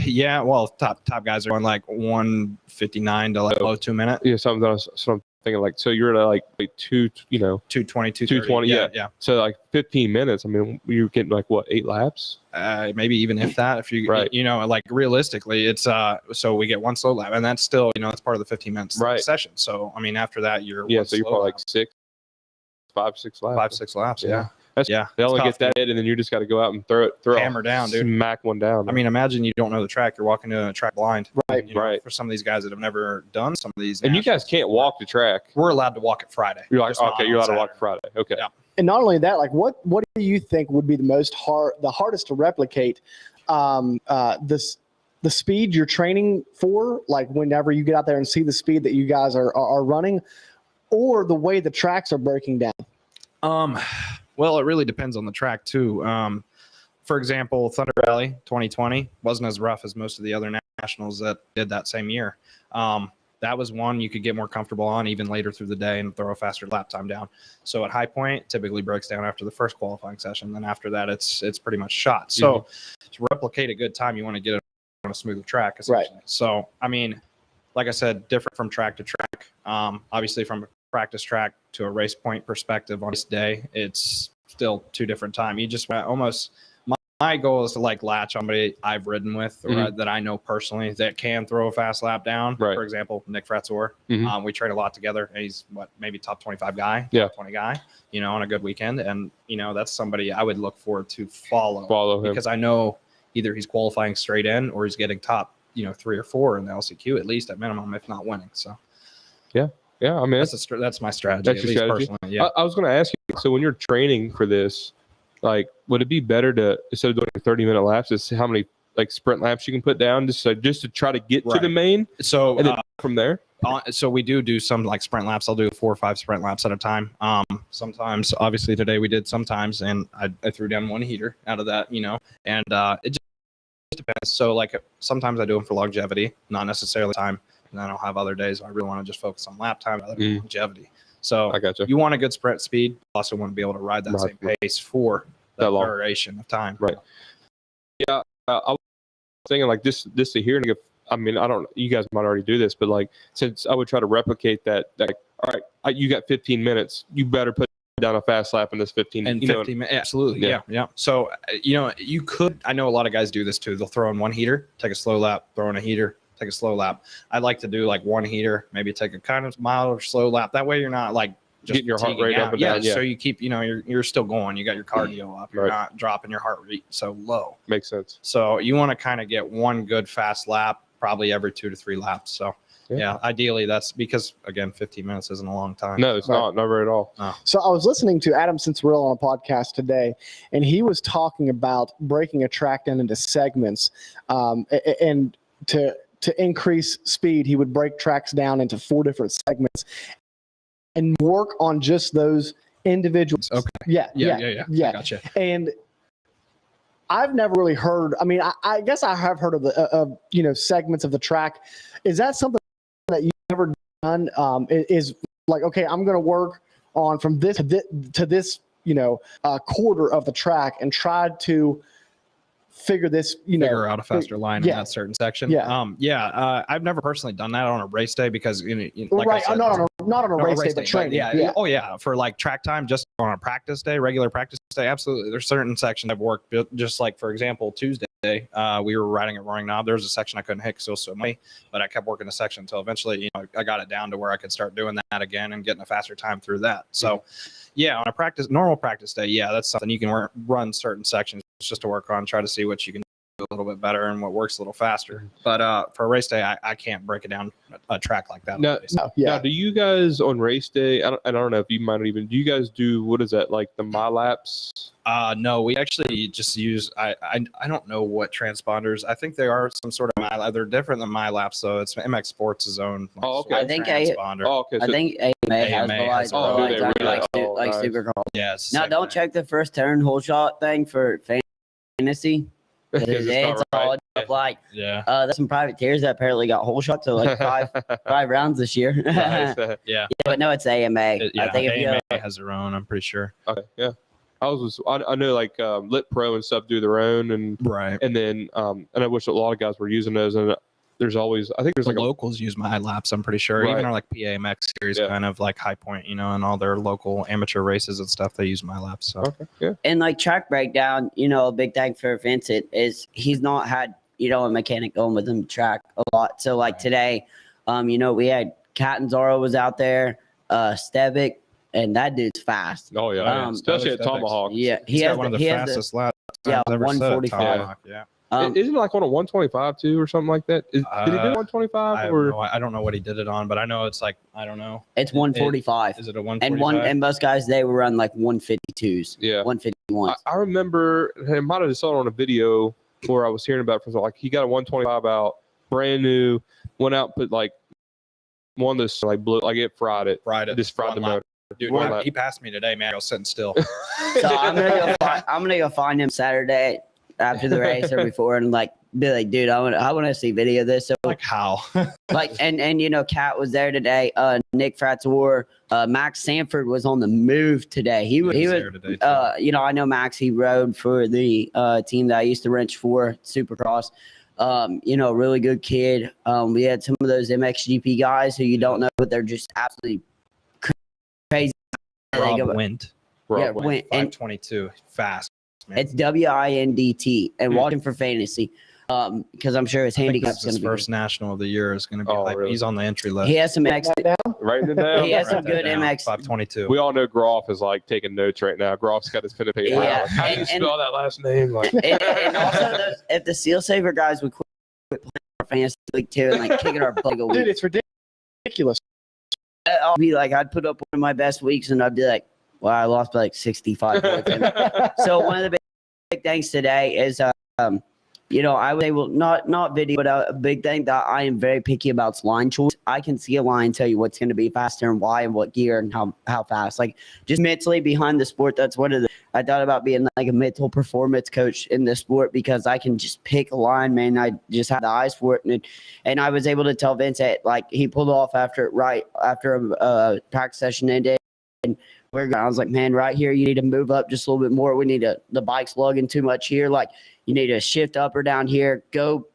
Yeah, well, top guys are going like 1:59 to like below 2 minutes. Yeah, so I'm thinking like, so you're at like 2:20, 2:20, yeah. So like 15 minutes. I mean, you're getting like what, 8 laps? Maybe even if that. If you like realistically, it's so we get 1 slow lap, and that's still that's part of the 15 minutes session. So I mean, after that, you're so you're probably like 5, 6 laps. 5, 6 laps. Yeah. They only get that hit, and then you just got to go out and throw hammer down, dude. Smack one down. I mean, imagine you don't know the track. You're walking to a track blind. Right. For some of these guys that have never done some of these. And you guys can't walk the track. We're allowed to walk it Friday. You're like, okay, you're allowed to walk it Friday. Okay. Yeah. And not only that, like what do you think would be the hardest to replicate? The speed you're training for, like whenever you get out there and see the speed that you guys are running, or the way the tracks are breaking down? Well, it really depends on the track too. For example, Thunder Valley 2020 wasn't as rough as most of the other nationals that did that same year. That was one you could get more comfortable on even later through the day and throw a faster lap time down. So at HighPoint, it typically breaks down after the first qualifying session. Then after that, it's pretty much shot. So to replicate a good time, you want to get it on a smoother track, essentially. Right. So, I mean, like I said, different from track to track. Obviously, from a practice track to a race point perspective on this day, it's still 2 different time. You just almost, my goal is to like latch on somebody I've ridden with or that I know personally that can throw a fast lap down. Right. For example, Nick Fratzor. We train a lot together. He's maybe top 25 guy, top 20 guy, on a good weekend. And, that's somebody I would look forward to follow him, because I know either he's qualifying straight in or he's getting top, 3 or 4 in the LCQ, at least at minimum, if not winning. So, yeah, I mean, that's my strategy. That's your strategy. Personally. Yeah. I was going to ask you, so when you're training for this, like, would it be better to, instead of doing 30-minute laps, to see how many like sprint laps you can put down, just to try to get to the main? So and then from there. So we do some like sprint laps. I'll do 4 or 5 sprint laps at a time. Sometimes, obviously today we did sometimes, and I threw down 1 heater out of that, and it just depends. So like sometimes I do them for longevity, not necessarily time. And then I'll have other days where I really want to just focus on lap time, other than longevity. So I gotcha. You want a good sprint speed. You also want to be able to ride that same pace for that duration of time. Right. Yeah. I was thinking like this to hear. I mean, you guys might already do this, but like, since I would try to replicate that, all right, you got 15 minutes. You better put down a fast lap in this 15 and 15 minutes. Absolutely. Yeah. So, you could, I know a lot of guys do this too. They'll throw in 1 heater, take a slow lap, throw in a heater, take a slow lap. I'd like to do like 1 heater, maybe take a kind of mild or slow lap. That way you're not like getting your heart fatiguing rate out. up and down. Yeah, so you keep, you're still going. You got your cardio up. You're not dropping your heart rate so low. Makes sense. So you want to kind of get one good fast lap probably every 2 to 3 laps. So yeah, ideally that's because, again, 15 minutes isn't a long time. No, it's not very at all. No. So I was listening to Adam Cincerello on a podcast today, and he was talking about breaking a track down into segments, and to increase speed, he would break tracks down into 4 different segments and work on just those individuals. Okay. Yeah. I gotcha. And I've never really heard. I mean, I guess I have heard of segments of the track. Is that something that you've ever done? Is like, okay, I'm going to work on from this to this, quarter of the track and try to figure this, figure out a faster line in that certain section. I've never personally done that on a race day because like I said, not on a race day, but training. Oh yeah, for like track time, just on a practice day, regular practice day, absolutely. There's certain sections I've worked, just like for example Tuesday, we were riding at Roaring Knob. There was a section I couldn't hit because it was so muddy, but I kept working the section until eventually I got it down to where I could start doing that again and getting a faster time through that. So yeah, on a normal practice day, that's something you can run certain sections just to work on, try to see what you can do a little bit better and what works a little faster. But for a race day, I can't break it down a track like that. Now, do you guys on race day, I don't know if you might even, do you guys do, what is that, like the MyLaps? No, we actually just use, I don't know what transponders. I think they are some sort of MyLap. They're different than MyLaps, so it's MX Sports' own. I think transponder. I think AMA has like nice. Supercross. Yes. Now don't check the first turn whole shot thing for fantasy. It's all like there's some privateers that apparently got whole shot to like five rounds this year. But no, it's AMA. I think AMA has their own. I'm pretty sure. Okay, yeah. I know like Lit Pro and stuff do their own, and then and I wish a lot of guys were using those. And there's always, I think there's like locals use MyLaps. I'm pretty sure. Even our like PAMX series, kind of like HighPoint, and all their local amateur races and stuff, they use MyLaps. So and like track breakdown, a big thing for Vincent is he's not had a mechanic going with him track a lot. So like today, we had Catanzaro was out there, Stevic. And that dude's fast. Oh yeah, especially at Tomahawk. Yeah, he has one of the fastest laps. Yeah, 145. Isn't it like on a 125 too, or something like that? Did he do 125? I don't know what he did it on, but I know it's like I don't know. It's 145. Is it a 145? And most guys they were run like 152s. Yeah, 151s. I remember I might have saw it on a video where I was hearing about it from like he got a 125 out, brand new, went out, put like one this like blew like it fried it, just fried the motor. Dude, he passed me today, man. I was sitting still. So I'm gonna go find him Saturday after the race or before, and like be like, dude, I want to see video of this. So like how? and Kat was there today. Nick Fratzor, Max Sanford was on the move today. He was there today. I know Max. He rode for the team that I used to wrench for, Supercross. Really good kid. We had some of those MXGP guys who you don't know, but they're just absolutely crazy. Rob Wint. Wint. 522. Fast. Man. It's WINDT and watching for fantasy. Because I'm sure his handicap's going to be first national of the year is going to be really? He's on the entry list. He has some MX. Writing it down. He has some good MX. 522. We all know Groff is like taking notes right now. Groff's got his pen and paper. Yeah. How do you spell that last name? Like, and also, if the Seal Saver guys would quit playing our fantasy league too and like kicking our butt a week. Dude, it's ridiculous. I'll be like, I'd put up one of my best weeks and I'd be like, well, I lost by like 65 points. So one of the big things today is, I would say, well, not video, but a big thing that I am very picky about is line choice. I can see a line, tell you what's going to be faster and why and what gear and how fast. Like just mentally behind the sport, that's one of the, I thought about being like a mental performance coach in this sport because I can just pick a line, man. I just have the eyes for it. And I was able to tell Vincent, like he pulled off after a practice session ended. And I was like, man, right here, you need to move up just a little bit more. We need the bike's lugging too much here. Like you need to shift up or down here, go,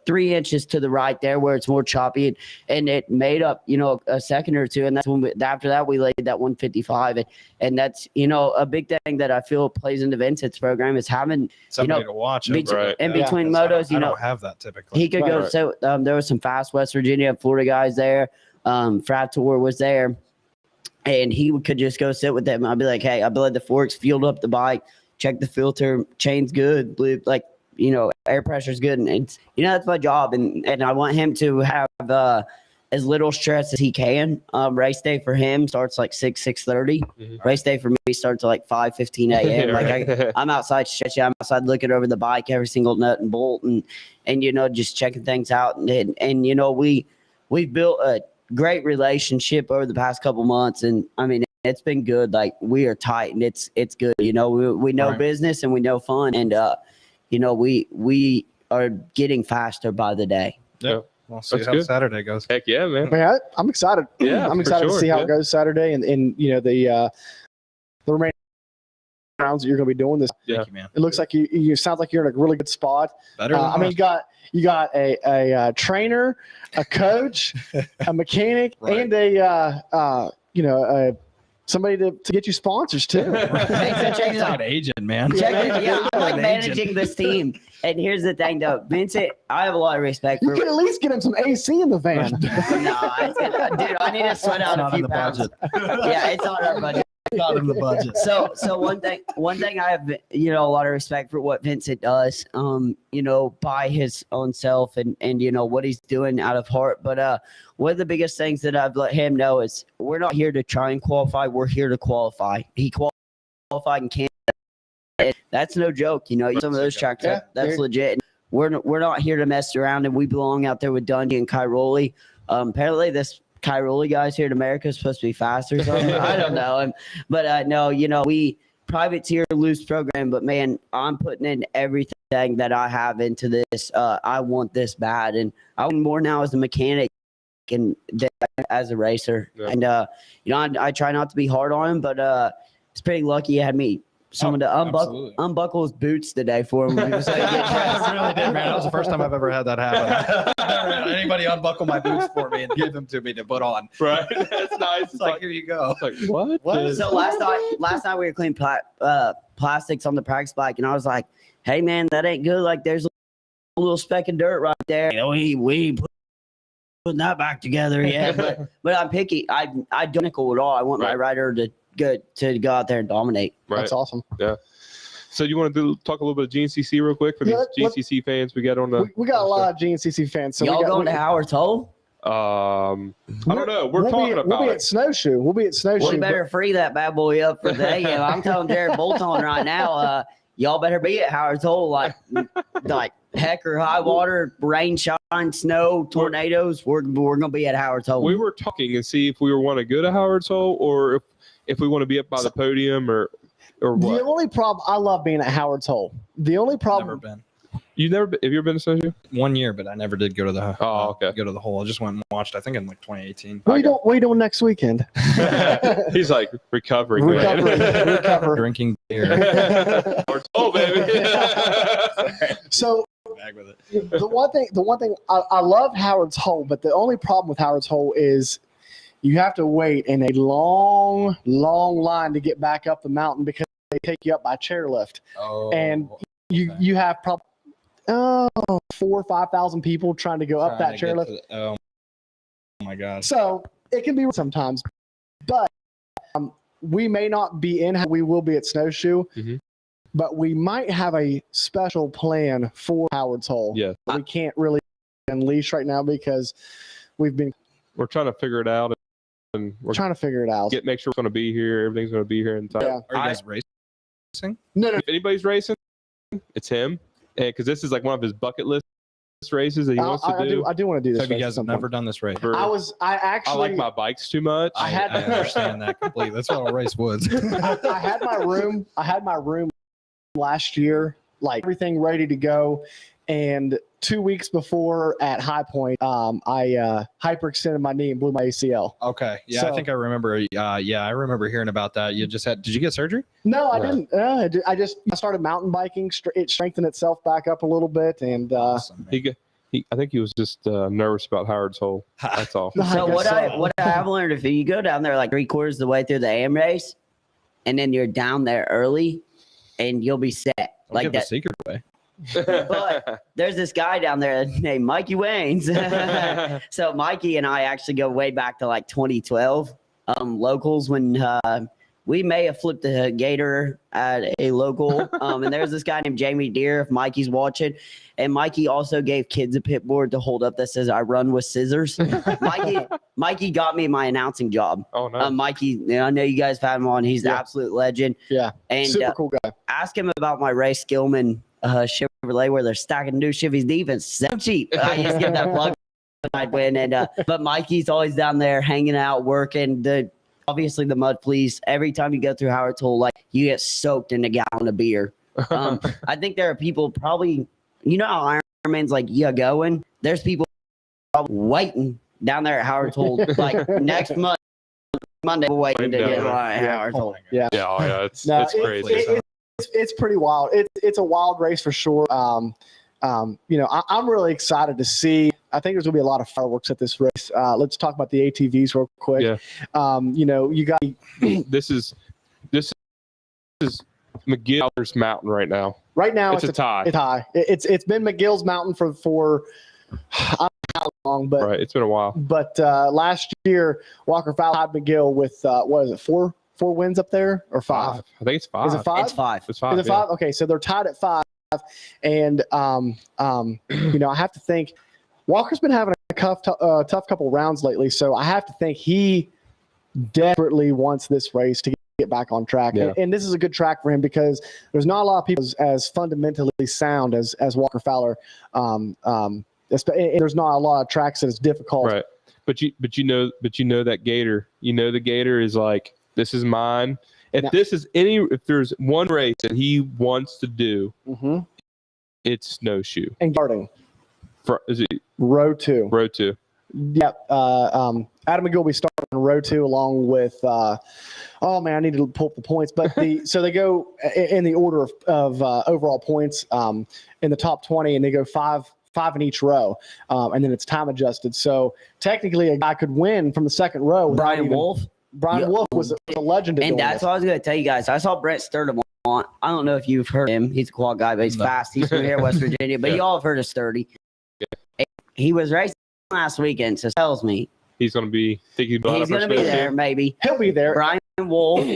3 inches to the right there where it's more choppy. And it made up, a second or two. And that's when after that, we laid that 155. And that's, a big thing that I feel plays into Vincent's program is having somebody to watch him. In between motos, I don't have that typically. He could go. So there was some fast West Virginia, Florida guys there. Frator was there. and he could just go sit with them. I'd be like, hey, I bled the forks, fueled up the bike, check the filter, chain's good, blew, like, air pressure's good. And it's, that's my job. And I want him to have as little stress as he can. Race day for him starts like 6:30. Race day for me starts at like 5:15 a.m. Like I'm outside stretching, I'm outside looking over the bike, every single nut and bolt, and just checking things out. And we've built a great relationship over the past couple months, and I mean it's been good. Like we are tight, and it's good. We know business and we know fun, and we are getting faster by the day. Yeah. We'll see how Saturday goes. Heck yeah, man. Man, I'm excited. Yeah, I'm excited to see how it goes Saturday, and the remaining rounds that you're going to be doing this. Thank you, man. It looks like you sounds like you're in a really good spot. Better than I mean, you got a trainer, a coach, a mechanic, and somebody to get you sponsors too. Check out an agent, man. I'm like managing this team. And here's the thing, though, Vincent, I have a lot of respect for. You can at least get him some AC in the van. Dude, I need to sweat out a few pounds. Yeah, it's on our budget. Not in the budget. So one thing I have, a lot of respect for what Vincent does, by his own self and what he's doing out of heart. But one of the biggest things that I've let him know is we're not here to try and qualify. We're here to qualify. He qualified in Canada. That's no joke. Some of those tracks, that's legit. We're not here to mess around, and we belong out there with Dundee and Cairoli. Apparently this Cairoli guys here in America is supposed to be faster. So I don't know. But no, we privateer loose program, but man, I'm putting in everything that I have into this. I want this bad, and I want more now as a mechanic and as a racer. Yeah. And I try not to be hard on him, but it's pretty lucky he had me. Someone to unbuckle his boots today for him. I really did, man. That was the first time I've ever had that happen. Anybody unbuckle my boots for me and give them to me to put on. Right. That's nice. It's like, here you go. It's like, what? So last night we were cleaning plastics on the practice bike, and I was like, hey, man, that ain't good. Like, there's a little speck of dirt right there. We putting that back together yet. but I'm picky. I don't nickel at all. I want my rider to go out there and dominate. Right. That's awesome. Yeah. So you want to talk a little bit of GNCC real quick for these GNCC fans we got on the. We got a lot of GNCC fans. So y'all going to Howard's Hole? I don't know. We'll be at Snowshoe. We'll be at Snowshoe. We better free that bad boy up for the day. I'm telling Jared Bolton right now. Y'all better be at Howard's Hole, like heck or high water, rain, shine, snow, tornadoes. We're gonna be at Howard's Hole. We were talking and see if we want to go to Howard's Hole or if we want to be up by the podium or what. The only problem, I love being at Howard's Hole. The only problem. Never been. You've never been, have you ever been to Snowshoe? 1 year, but I never did go to the go to the hole. I just went and watched, I think in like 2018. What are you doing next weekend? He's like recovering. Drinking beer. Oh, baby. So the one thing I love Howard's Hole, but the only problem with Howard's Hole is you have to wait in a long line to get back up the mountain because they take you up by chairlift. And you have probably 4,000 or 5,000 people trying to go up that chairlift. Oh my God! So it can be sometimes, but we may not be in. We will be at Snowshoe, but we might have a special plan for Howard's Hole. Yeah, we can't really unleash right now because we're trying to figure it out, and we're trying to figure it out. Make sure we're going to be here. Everything's going to be here in time. Yeah. Are you guys racing? No. If anybody's racing, it's him, because this is like one of his bucket list races that he wants to do. I do want to do this. Have you guys never done this race? I like my bikes too much. I understand that completely. That's what a race was. I had my room last year, like everything ready to go, and 2 weeks before at HighPoint, I hyperextended my knee and blew my ACL. Okay, yeah, I think I remember. I remember hearing about that. Did you get surgery? No, I didn't. I started mountain biking. It strengthened itself back up a little bit, and awesome, I think he was just nervous about Howard's Hole. That's all. So what I have learned, if you go down there like 3/4 of the way through the AM race, and then you're down there early, and you'll be set. Don't give the secret away. But there's this guy down there named Mikey Waynes. So Mikey and I actually go way back to like 2012. locals when we may have flipped a gator at a local. And there's this guy named Jamie Deere, if Mikey's watching. And Mikey also gave kids a pit board to hold up that says, "I run with scissors." Mikey got me my announcing job. Oh, nice. Mikey, I know you guys have had him on. He's an absolute legend. Yeah. And super cool guy. Ask him about my Ray Skillman Chevrolet where they're stacking new Chevys defense. So cheap. I just give that plug. I'd win. And but Mikey's always down there hanging out, working. Obviously the mud fleas. Every time you go through Howard Toll, like you get soaked in a gallon of beer. I think there are people probably, you know how Ironman's like going. There's people probably waiting down there at Howard Toll like next Monday waiting to get Howard Toll. Yeah. Yeah, oh, yeah, it's crazy. It's pretty wild. It's a wild race for sure. You know, I'm really excited to see. I think there's gonna be a lot of fireworks at this race. Let's talk about the ATVs real quick. Yeah. You know, you got this is McGill's Mountain right now. Right now, it's a tie. It's high. It's been McGill's Mountain for I don't know how long, but right. It's been a while. But last year, Walker Fowler had McGill with what is it, four wins up there or five? I think it's 5. Is it 5? It's 5. It's 5. Is it 5? Okay, so they're tied at 5, and you know, I have to think Walker's been having a tough couple rounds lately, so I have to think he desperately wants this race to get back on track. Yeah. And this is a good track for him because there's not a lot of people as fundamentally sound as Walker Fowler. There's not a lot of tracks that is difficult. Right. But you know that gator. You know the gator is like, this is mine. If there's one race that he wants to do, it's Snowshoe. And guarding. Is it row 2? Row 2. Yep. Adam McGill will be starting on row 2 along with oh man, I need to pull up the points. But so they go in the order of overall points in the top 20, and they go five in each row, and then it's time adjusted. So technically, a guy could win from the second row. Brian Wolf. Brian Wolf was a legend. And that's what I was going to tell you guys. I saw Brett Sturdy on. I don't know if you've heard him. He's a quad guy, but he's fast. He's from here, West Virginia. But y'all have heard of Sturdy. Yeah. He was racing last weekend, so tells me he's going to be thinking about. He's going to be there, maybe. He'll be there. Brian Wolf.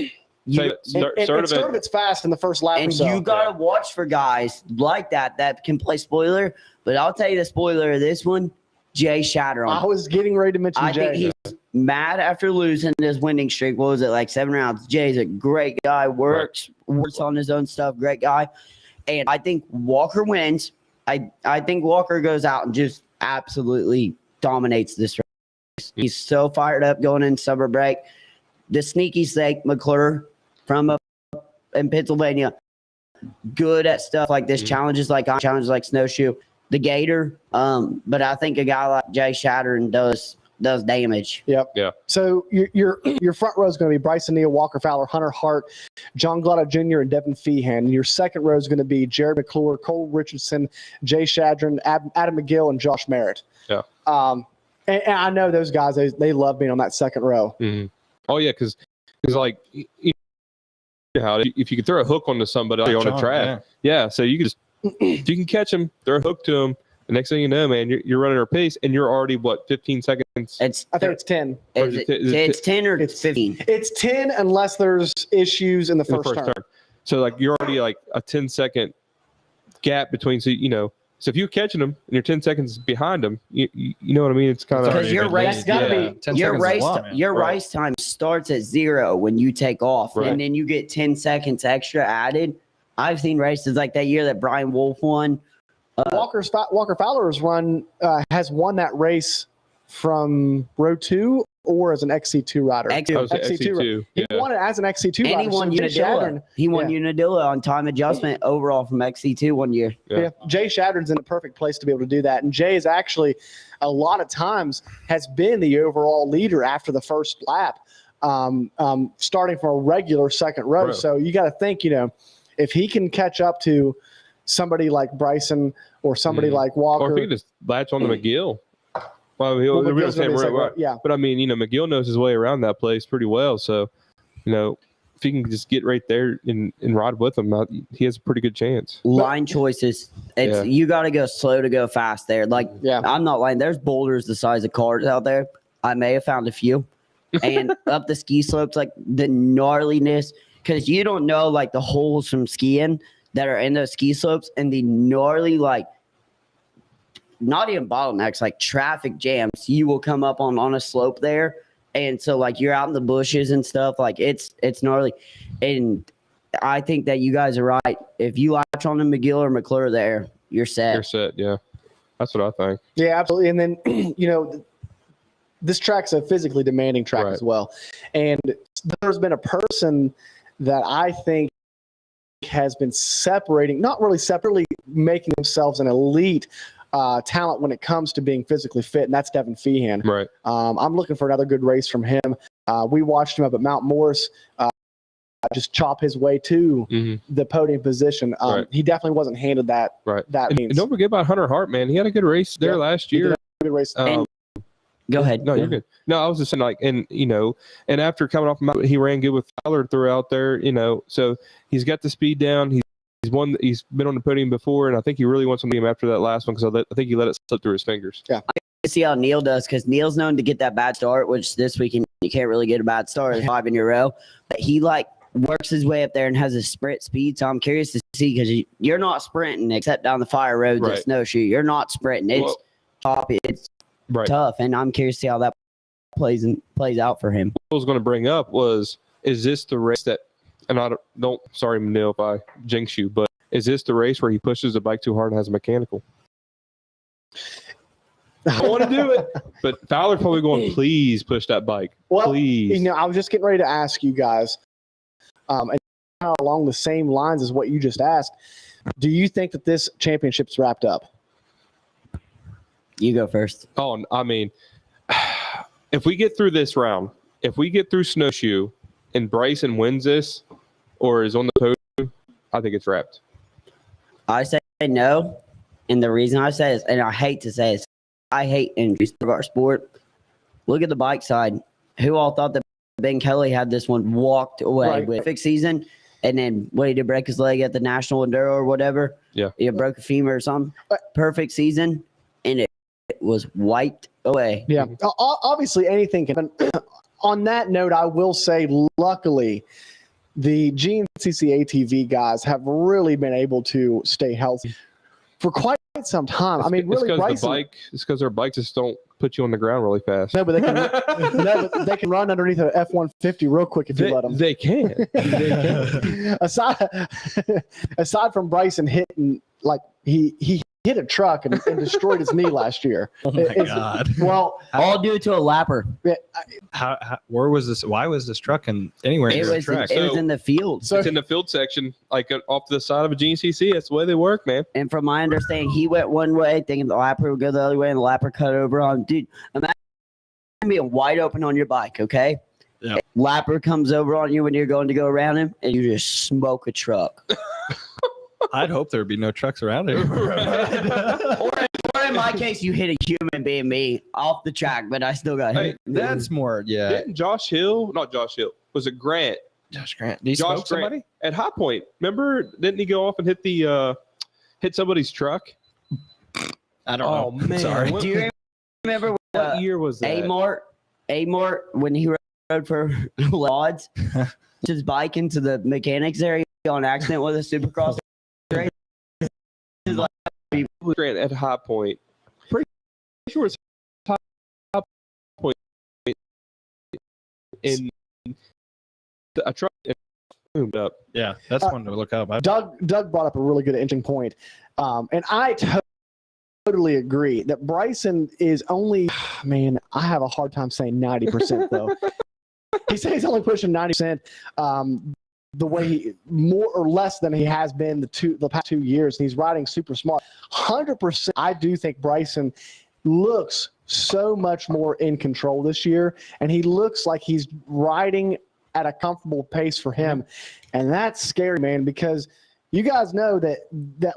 Sturtevant's fast in the first lap. And or so. you got to watch for guys like that can play spoiler. But I'll tell you the spoiler of this one, Jay Shatteron. I was getting ready to mention Jay. I think he's mad after losing his winning streak. What was it, like 7 rounds? Jay's a great guy, works on his own stuff, great guy. And I think Walker wins. I think Walker goes out and just absolutely dominates this race. He's so fired up going in summer break. The sneaky snake, McClure from up in Pennsylvania, good at stuff like this, challenges like Snowshoe. The Gator, but I think a guy like Jay Shatteron does damage. Yep. Yeah. So your front row is going to be Bryson Neal, Walker Fowler, Hunter Hart, John Glotto Jr., and Devin Feehan. And your second row is going to be Jared McClure, Cole Richardson, Jay Shatteron, Adam McGill, and Josh Merritt. Yeah. And I know those guys. They love being on that second row. Mm-hmm. Oh yeah, because like you know how if you could throw a hook onto somebody on a track, yeah. So you can just if you can catch them, throw a hook to them. The next thing you know, man, you're running a pace, and you're already 15 seconds. I think it's 10. It's 10 or it's 15. It's 10 unless there's issues in the first turn. So like you're already like a 10-second gap between. So you know, so if you're catching them and you're 10 seconds behind them, you know what I mean? It's kind of because your race your right. race time starts at 0 when you take off, and then you get 10 seconds extra added. I've seen races like that year that Brian Wolf won. Walker Fowler's run has won that race from row 2 or as an XC2 rider. XC2. He won it as an XC2 rider. And he won Unadilla. He won Unadilla on time adjustment overall from XC2 one year. Yeah. Jay Shatteron's in a perfect place to be able to do that. And Jay is actually a lot of times has been the overall leader after the first lap, starting from a regular second row. So you got to think, you know, if he can catch up to somebody like Bryson or somebody like Walker. Or if he can just latch on to McGill. Well, he'll yeah. But I mean, you know, McGill knows his way around that place pretty well. So, you know, if he can just get right there and ride with him, he has a pretty good chance. Line choices. You got to go slow to go fast there. Like, I'm not lying. There's boulders the size of cars out there. I may have found a few. and up the ski slopes, like the gnarliness, because you don't know like the holes from skiing that are in those ski slopes and the gnarly, like not even bottlenecks, like traffic jams. You will come up on a slope there. And so like you're out in the bushes and stuff, like it's gnarly. And I think that you guys are right. If you latch on to McGill or McClure there, you're set. You're set, yeah. That's what I think. Yeah, absolutely. And then, this track's a physically demanding track as well. And there's been a person that I think has been separating, not really separately, making themselves an elite talent when it comes to being physically fit, and that's Devin Feehan. Right. I'm looking for another good race from him. We watched him up at Mount Morris just chop his way to the podium position. He definitely wasn't handed that. Right. And don't forget about Hunter Hart, man. He had a good race there last year. Good race. Go ahead. No, you're good. No, I was just saying, like, and after coming off, he ran good with Fowler throughout there, so he's got the speed down. He's been on the podium before, and I think he really wants to be him after that last one because I think he let it slip through his fingers. Yeah. I see how Neil does, because Neil's known to get that bad start, which this weekend you can't really get a bad start 5 in a row. But he works his way up there and has a sprint speed. So I'm curious to see, because you're not sprinting except down the fire roads at Snowshoe. You're not sprinting. It's choppy. It's tough, and I'm curious to see how that plays out for him. What I was going to bring up is this the race that, and I don't sorry, Neil, if I jinx you, but is this the race where he pushes the bike too hard and has a mechanical? I want to do it, but Fowler's probably going, please push that bike. Well, please. I was just getting ready to ask you guys, and kind of along the same lines as what you just asked, do you think that this championship's wrapped up? You go first. Oh, I mean, if we get through this round, if we get through Snowshoe and Bryson wins this or is on the podium, I think it's wrapped. I say no, and the reason I say this, and I hate to say this, I hate injuries of our sport. Look at the bike side. Who all thought that Ben Kelly had this one walked away with a perfect season, and then waited to break his leg at the National Enduro or whatever? Yeah. He broke a femur or something. Perfect season, and it was wiped away. Yeah. Obviously, anything can. On that note, I will say, luckily, the GNCC ATV guys have really been able to stay healthy for quite some time. I mean, really, Bryson. It's because their bikes just don't put you on the ground really fast. No, but they can run underneath an F-150 real quick if you let them. They can. Aside from Bryson hitting, like he hit a truck and destroyed his knee last year. Oh my God. Well, all due to a lapper. Where was this? Why was this truck anywhere near the track? It was in the field. So it's in the field section, like off the side of a GNCC. That's the way they work, man. And from my understanding, he went one way, thinking the lapper would go the other way, and the lapper cut over on. Dude, imagine being wide open on your bike, okay? Yeah. Lapper comes over on you when you're going to go around him, and you just smoke a truck. I'd hope there would be no trucks around here. Or in my case, you hit a human being, me, off the track, but I still got hit. That's more, yeah. Didn't Josh Hill, not Josh Hill, was it Grant? Josh Grant. Did he Josh smoke somebody? Grant at HighPoint. Remember, didn't he go off and hit somebody's truck? I don't know. Oh, man. Sorry. Do you remember What year was that? Amort, when he rode for Lodge, his bike into the mechanics area on accident with a Supercross race? Grant at HighPoint. Pretty sure it's HighPoint. In a truck boomed up. Yeah, that's one to look up. Doug brought up a really good interesting point, and I totally agree that Bryson is only. Man, I have a hard time saying 90% though. He says he's only pushing 90%. The way he more or less than he has been the past 2 years. He's riding super smart. 100%. I do think Bryson looks so much more in control this year, and he looks like he's riding at a comfortable pace for him, and that's scary, man. Because you guys know that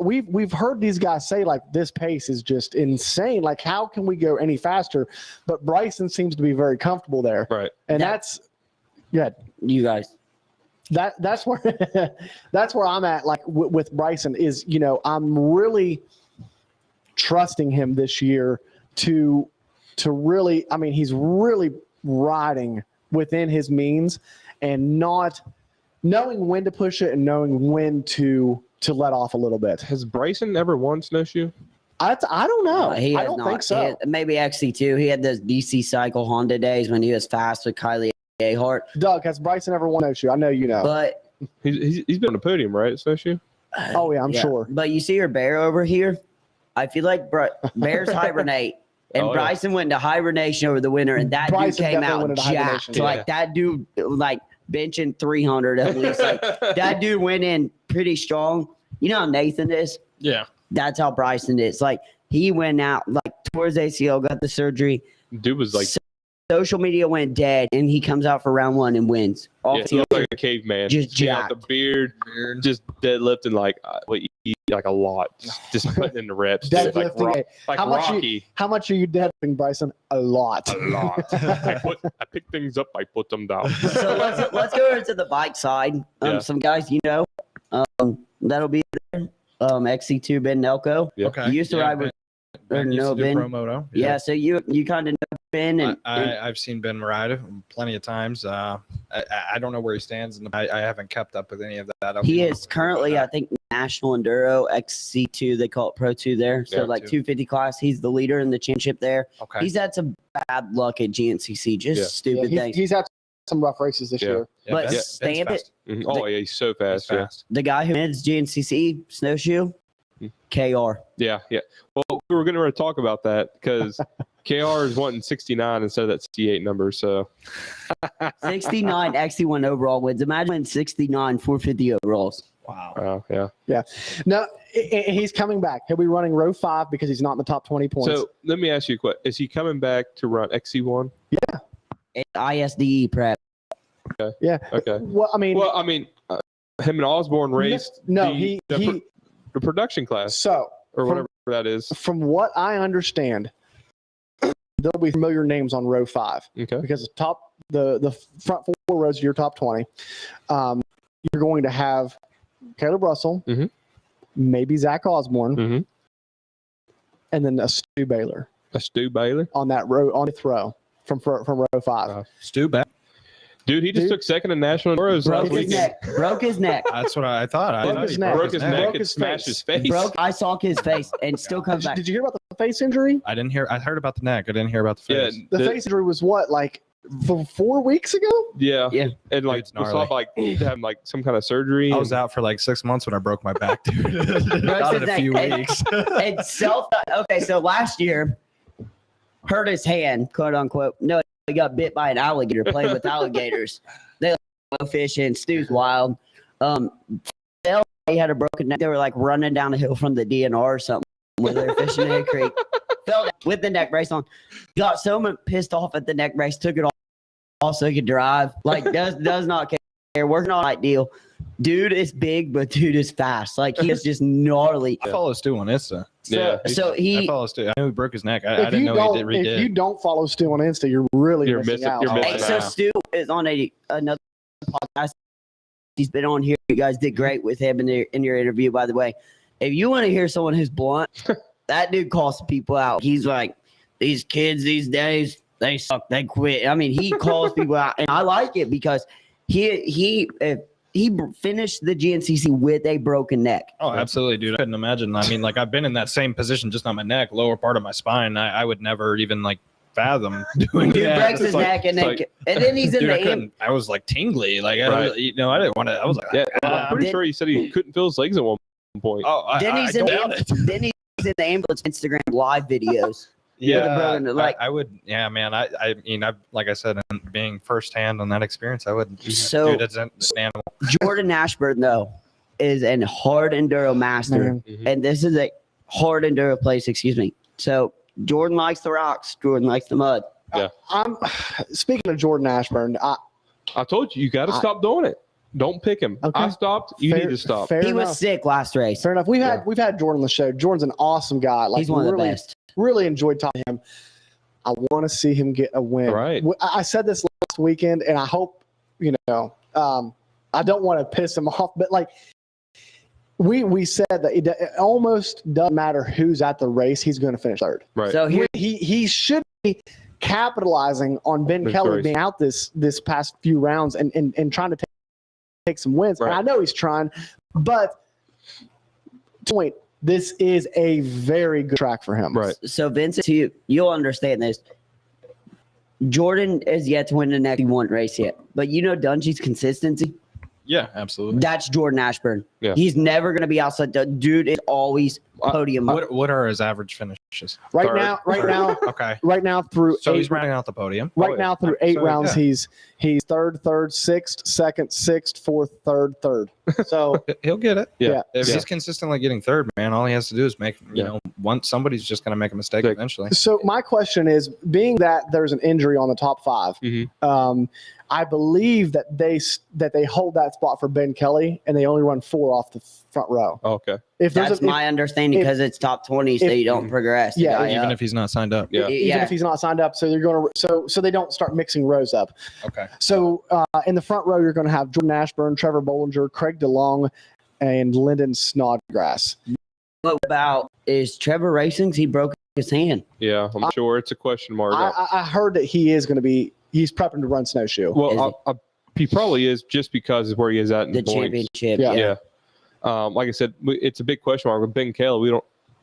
we've heard these guys say like this pace is just insane. Like how can we go any faster? But Bryson seems to be very comfortable there, right? And that's good. You guys. That's where that's where I'm at. Like with Bryson is, I'm really trusting him this year to really. I mean, he's really riding within his means and not knowing when to push it and knowing when to let off a little bit. Has Bryson ever won Snowshoe? I don't know. He I has don't not. think so. Maybe XC2. He had those DC cycle Honda days when he was fast with Kylie Ahart. Doug, has Bryson ever won Snowshoe? I know you know. But He's been on the podium, right? Snowshoe. Oh yeah, I'm sure. But you see your bear over here? I feel like bears hibernate. And Bryson went into hibernation over the winter, and that Bryson dude came definitely went out into jacked. hibernation. Like that dude, like benching 300 at least. Like that dude went in pretty strong. You know how Nathan is? Yeah. That's how Bryson is. Like he went out like towards ACL, got the surgery. Dude was like Social media went dead, and he comes out for round one and wins. he looked like a caveman. Just He had jacked. the beard, just deadlifting like what you eat like a lot, just putting in the reps, just like, Deadlifting. like How much Rocky. how much are you deadlifting, Bryson? A lot. A lot. I pick things up, I put them down. So let's go into the bike side. Yeah. Some guys that'll be there. XC2 Ben Nelco. Yeah. Okay. You used to ride with Ben used no, to do Ben. Pro Moto. Yeah, so you kind of know Ben and I've seen Ben ride plenty of times. I don't know where he stands, and I haven't kept up with any of that. he is currently, I think, National Enduro XC2. They call it Pro 2 there. So Yeah, like 2. 250 class, he's the leader in the championship there. Okay. He's had some bad luck at GNCC, just Yeah. stupid Yeah, things. he's had some rough races this Yeah. year. Yeah, but Ben's Stamp fast. it, Mhm. Oh yeah, he's so He's fast. fast. the guy who wins GNCC Snowshoe, KR. Yeah. Well, we were going to talk about that because KR is wanting 69 instead of that 68 number. So 69 XC1 overall wins. Imagine winning 69 450 overalls. Wow. yeah. No, he's coming back. He'll be running row 5 because he's not in the top 20 points. So let me ask you a question: is he coming back to run XC1? ISDE prep. yeah. Okay. Well, I mean, Him and Osborne raced. no, the production class so or whatever that is. from what I understand, there'll be familiar names on row 5 Okay. because the front 4 rows of your top 20. You're going to have Caleb Russell, Mhm. maybe Zach Osborne, Mm-hmm. and then a Stu Baylor A Stu Baylor. on that row on the throw from row 5. Stu back. Dude, he just Dude. took second in national Euros last Broke his weekend. neck. Broke his neck. That's what I thought. I Broke thought his he neck. Broke his neck Broke and his smashed face. his face. Broke. I saw his face and still comes back. Did you hear about the face injury? I didn't hear. I heard about the neck. I didn't hear about the Yeah, face. The face injury was what, like 4 weeks ago? yeah, Yeah. and like It's was gnarly. like having like some kind of surgery. I was out for like 6 months when I broke my back, dude. Not in his a few neck. weeks. And okay, so last year hurt his hand, quote unquote. No, he got bit by an alligator playing with alligators. They go fishing. Stu's wild. He had a broken neck. They were like running down a hill from the DNR or something when they were fishing in a creek. Fell down with the neck brace on. Got so pissed off at the neck brace, took it off so he could drive. Like does not care. Working on that deal. Dude is big, but dude is fast. Like he is just gnarly. I follow Stu on Insta. Yeah. So I he follow Stu. I knew he broke his neck. I If didn't you know don't, he did if you redid. don't follow Stu on Insta, you're really You're missing missing- out. you're missing Hey, out. so Stu is on another podcast. He's been on here. You guys did great with him in your interview, by the way. If you want to hear someone who's blunt, that dude calls people out. He's like, these kids these days, they suck, they quit. I mean, he calls people out, and I like it because he finished the GNCC with a broken neck. Oh, absolutely, dude. I couldn't imagine. I mean, like I've been in that same position, just on my neck, lower part of my spine. I would never even like fathom doing Dude that. breaks his It's like- neck, and then it's like- and then he's in Dude, the I couldn't. I was like tingly. Like I Right. didn't want to. I was like, Yeah, I'm pretty Then- sure he said he couldn't feel his legs at one point. oh, then I he's in don't doubt it. then he's in the ambulance Instagram live videos. Yeah, like- I would. Yeah, man. I mean, like I said, and being firsthand on that experience, I would. So- dude, it's an animal. Jordan Ashburn though is a hard enduro master, Man. Mhm. and this is a hard enduro place. Excuse me. So Jordan likes the rocks. Jordan likes the mud. I'm speaking of Jordan Ashburn. I told you, you got to stop doing it. Don't pick him. Okay. I stopped. You Fair- need to stop. Fair He enough. was sick last race. Fair enough. We've had Jordan on the show. Jordan's an awesome guy. Like He's one of the really, best. really enjoyed talking to him. I want to see him get a win. Right. I said this last weekend, and I hope I don't want to piss him off, but like we said that it almost doesn't matter who's at the race; he's going to finish third. Right. So here, He should be capitalizing on Ben Kelly being out this past few rounds and trying to take some wins. Right. And I know he's trying, but point, this is a very good track for him. Right. So Vincent, you'll understand this. Jordan is yet to win the next one race yet, but you know Dungey's consistency. Yeah, absolutely. That's Jordan Ashburn. Yeah. He's never going to be outside. The dude is always podium. What are his average finishes? Right Third. now, Okay. right now through So eight, he's rounding out the podium. right now through 8 So, rounds, yeah. he's third, sixth, second, sixth, fourth, third. So He'll get it. Yeah. If he's consistently getting third, man, all he has to do is make, somebody's just going to make a mistake eventually. So my question is, being that there's an injury on the top 5, I believe that they hold that spot for Ben Kelly, and they only run 4 off the front row. Okay. If there's That's my understanding because it's top 20, so you don't progress. the Yeah, guy Even up. if he's not signed up. Yeah. even if he's not signed up, so they're going to so they don't start mixing rows up. Okay. So in the front row, you're going to have Jordan Ashburn, Trevor Bollinger, Craig DeLong, and Lyndon Snodgrass. What about is Trevor Racing's? He broke his hand. Yeah, I'm sure it's a question mark. I heard that he is going to be. He's prepping to run Snowshoe. Well, he probably is just because of where he is at in The points. championship. Yeah. Yeah. Like I said, it's a big question mark with Ben Kelly.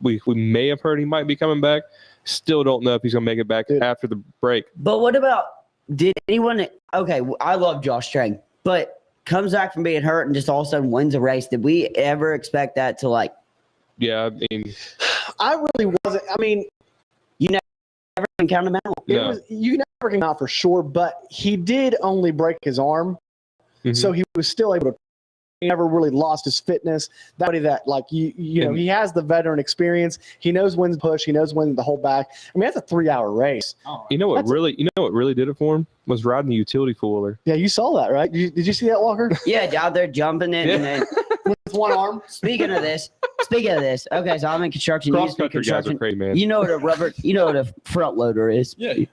We may have heard he might be coming back. Still don't know if he's gonna make it back after the break. But what about did anyone? Okay, I love Josh Strang, but comes back from being hurt and just all of a sudden wins a race. Did we ever expect that to like? Yeah, I mean, I really wasn't. I mean, You never can count him out. No. You never can out for sure, but he did only break his arm, so he was still able to. He never really lost his fitness. That like you know, he has the veteran experience. He knows when to push. He knows when to hold back. I mean, that's a 3-hour race. you know what really did it for him was riding the utility four-wheeler. Yeah, you saw that, right? Did you see that, Walker? Yeah, out there jumping it, and then With one arm. speaking of this, okay, so I'm in construction. You used to be Cross-country guys are construction. crazy, man. You know what a front loader is? Yeah.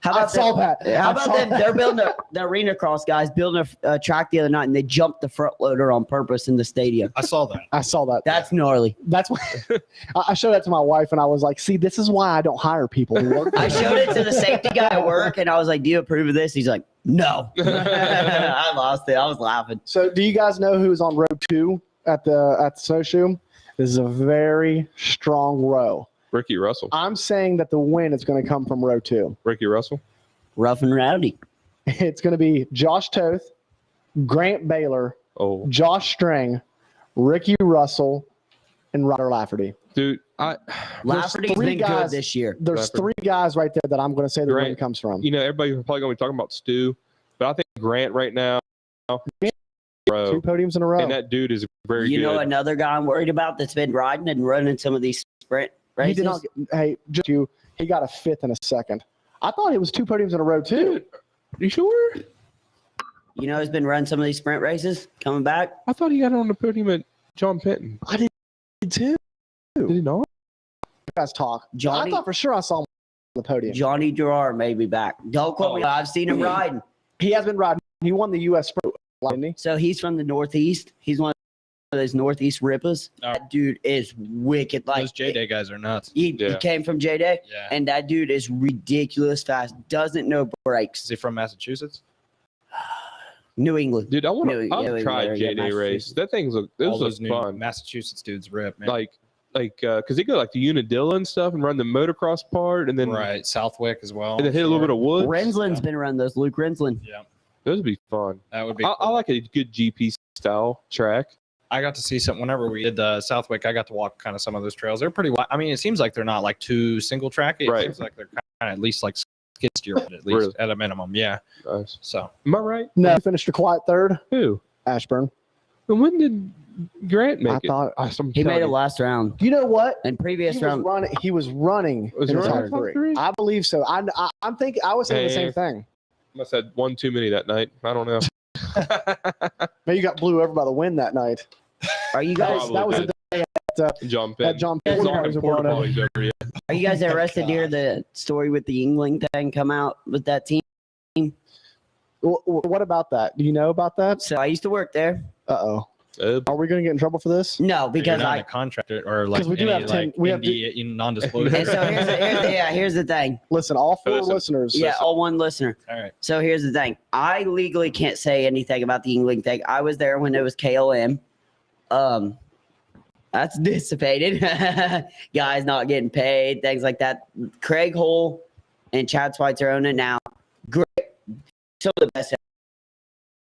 How I about saw them? that. How I about saw them? They're building the arena cross guys building a track the other night, and they jumped the front loader on purpose in the stadium. I saw that. I saw that. That's gnarly. That's why I showed that to my wife, and I was like, "See, this is why I don't hire people who work." I showed it to the safety guy at work, and I was like, "Do you approve of this?" He's like, "No." I lost it. I was laughing. So, do you guys know who's on row 2 at the Snowshoe? This is a very strong row. Ricky Russell. I'm saying that the win is going to come from row 2. Ricky Russell. Rough and rowdy. It's going to be Josh Toth, Grant Baylor, Oh, Josh Strang, Ricky Russell, and Ryder Lafferty. dude, Lafferty's three been good guys- this year. There's Lafferty. 3 guys right there that I'm going to say the win Grant. comes from. you know, everybody's probably gonna be talking about Stu, but I think Grant right now, 2 podiums in a row. and that dude is very You good. know another guy I'm worried about that's been riding and running some of these sprint He races? did not. Hey, just you. He got a 5th and a 2nd. I thought it was 2 podiums in a row too. Dude, you sure? You know, he's been running some of these sprint races coming back. I thought he got on the podium at John Penton. I did too. Did he not? You guys talk. Johnny- I thought for sure I saw him on the podium. Johnny Gerard may be back. Don't quote me. I've seen him riding. He has been riding. He won the U.S. Sprint, didn't he? So he's from the Northeast. He's one of those Northeast rippers. Oh. That dude is wicked. Like Those J-Day guys are nuts. He Yeah. came from J-Day, Yeah. and that dude is ridiculous fast. Doesn't know Is brakes. he from Massachusetts? New England. Dude, I want No, to. yeah, I'll try yeah, J-Day race. Massachusetts. That thing's All those those look new fun. Massachusetts dudes rip, man. Like, because they go like the Unadilla and stuff and run the motocross part, and then right. Southwick as well. and then hit a little bit of wood. Rensland's been running those. Luke Rensland. Yeah. Those would be fun. That would be I cool. like a good GP style track. I got to see some whenever we did the Southwick. I got to walk kind of some of those trails. They're pretty wide. I mean, it seems like they're not like too single track. It Right. seems like they're kind of at least like skid steer at least Really? at a minimum. Yeah. Nice. So Am I right? No, he finished a quiet 3rd. Who? Ashburn. And when did Grant make I it? thought- He made it last round. You know what? And previous round. He was running. Was in he the running top top 3. three? I believe so. I'm thinking. I was saying the same thing. Must have had one too many that night. I don't know. Maybe you got blew over by the wind that night. Are you guys? Probably That was did. the day John that Penn. John Yeah, Penn John was Porta running. Potties over here. Are you guys interested to hear the story with the Yingling thing come out with that team? What about that? Do you know about that? So I used to work there. Uh-oh. Are we going to get in trouble for this? No, You're because not a contractor or like we do any have 10 like we have non-disclosure. And so here's the thing. Listen, all four Listen. listeners. Yeah, all one listener. All right. So here's the thing. I legally can't say anything about the Yingling thing. I was there when it was KOM. That's dissipated. Guys not getting paid, things like that. Craig Hull and Chad Schweitzer own it now. Great. Some of the best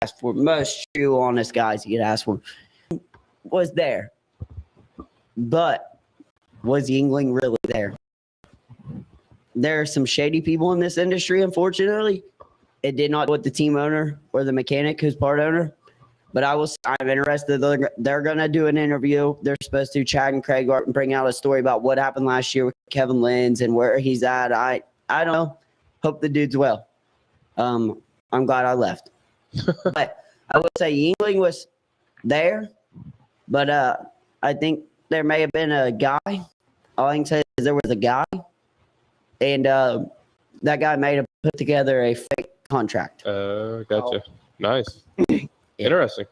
asked for. Most true, honest guys you could ask for. Was there. But was Yingling really there? There are some shady people in this industry, unfortunately. It did not with the team owner or the mechanic who's part owner. But I'm interested. They're going to do an interview. They're supposed to. Chad and Craig are bring out a story about what happened last year with Kevin Lenz and where he's at. I don't know. Hope the dude's well. I'm glad I left. But I would say Yingling was there. But I think there may have been a guy. All I can say is there was a guy. And that guy put together a fake contract. Gotcha. Oh. Nice. Interesting.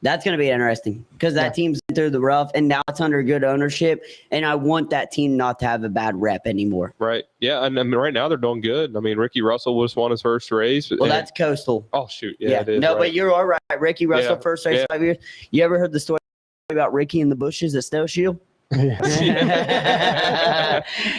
That's going to be interesting because that team's been through the rough and now it's under good ownership. And I want that team not to have a bad rep anymore. Right. Yeah. And I mean, right now they're doing good. I mean, Ricky Russell just won his first race. Well, that's Coastal. Oh, shoot. Yeah. It is, No, right. but you're all right. Ricky Russell, Yeah. first race 5 years. You ever heard the story about Ricky in the bushes at Snowshoe?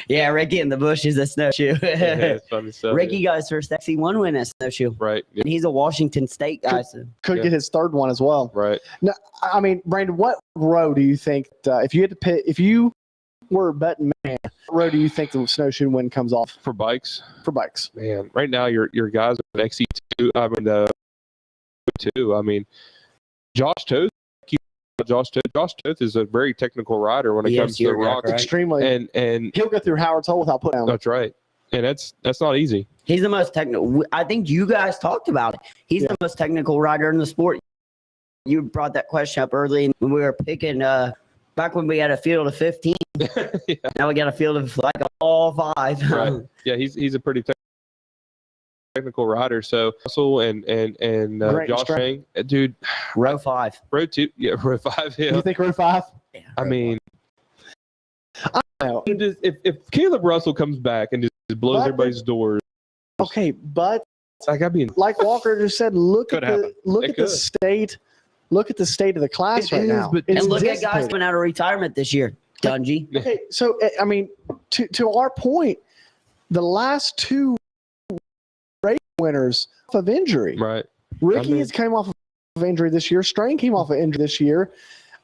Yeah, Ricky in the bushes at Snowshoe. Yeah, it's funny stuff. Ricky got his first XC1 win at Snowshoe. Right. Yeah. And he's a Washington State guy. So. Could get his third one as well. Right. Now, I mean, Brandon, what row do you think if you had to pick, if you were a betting man, what row do you think the Snowshoe win comes off For bikes, for bikes? man, right now your guys are at XC2. I mean, two. I mean, Josh Toth. Josh Toth is a very technical rider when it comes to the rocks. right? Extremely. And He'll go through Howard's Hole without putting down. that's right. And that's not easy. He's the most technical. I think you guys talked about it. He's the most technical rider in the sport. You brought that question up early when we were picking, back when we had a field of 15. Yeah. Now we got a field of like all 5. Right. Yeah, he's a pretty technical rider. So Russell and Josh Chang, dude, Row 5. row 2, yeah, row 5. Yeah. You think row 5? Yeah, I mean, I don't know. if Caleb Russell comes back and just blows But- everybody's doors, Okay, but like I mean, like Walker just said, look Could at happen. It the could. state. Look at the state of the class It right is, now. but- It's And look at guys dissipated. coming out of retirement this year. Dungy. Okay, so I mean, to our point, the last 2 race winners of injury. right. Ricky I mean- has came off of injury this year. Strain came off of injury this year.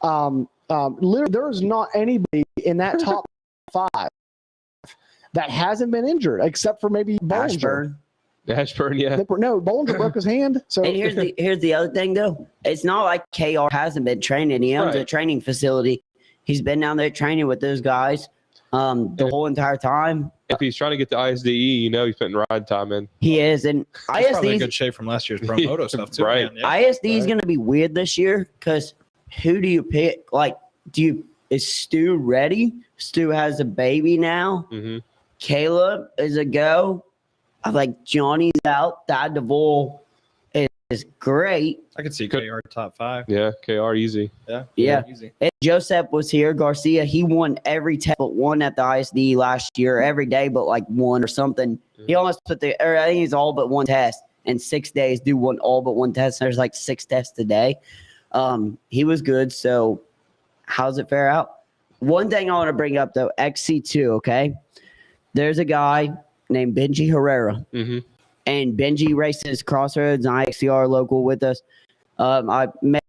Literally, there is not anybody in that top 5 that hasn't been injured, except for maybe Bollinger. Ashburn. Ashburn, yeah. No, Bollinger broke his hand. So And here's the other thing though. It's not like KR hasn't been training. He owns a Right. training facility. He's been down there training with those guys the whole entire time. If he's trying to get the ISDE, he's putting ride time in. He is. And That's probably in ISD's good shape from last year's Pro Moto stuff too. Right. Man. Yeah. ISD is going to be weird this year because who do you pick? Like, is Stu ready? Stu has a baby now. Mm-hmm. Caleb is a go. I like Johnny's out. Thad DeVol is great. I could see KR top 5. Yeah, KR easy. Yeah. Easy. And Joseph was here. Garcia, he won every test but one at the ISD last year. Every day but like one or something. He almost I think he's all but one test. In 6 days, all but one test. There's like 6 tests a day. He was good. So how's it fare out? One thing I want to bring up though, XC2, okay? There's a guy named Benji Herrera. Mm-hmm. And Benji races Crossroads and IXCR local with us. I may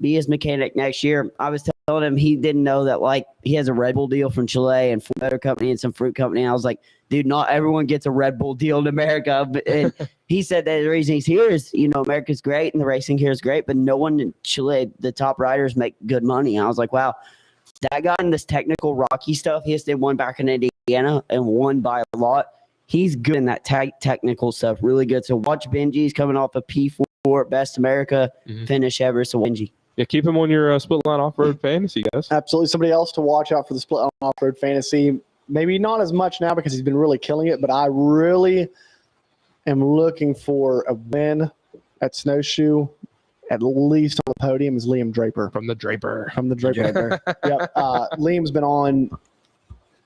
be his mechanic next year. I was telling him he didn't know that like he has a Red Bull deal from Chile and Motor Company and some fruit company. And I was like, dude, not everyone gets a Red Bull deal in America. And he said that the reason he's here is, America's great and the racing here is great, but no one in Chile, the top riders make good money. And I was like, wow, that guy in this technical rocky stuff, he did one back in Indiana and won by a lot. He's good in that technical stuff, really good. So watch Benji. He's coming off a P4 Best America finish ever. So Benji. Yeah, keep him on your split line off-road fantasy, guys. absolutely, somebody else to watch out for the split on off-road fantasy. Maybe not as much now because he's been really killing it, but I really am looking for a win at Snowshoe at least on the podium is Liam Draper. From the Draper. Yep. Liam's been on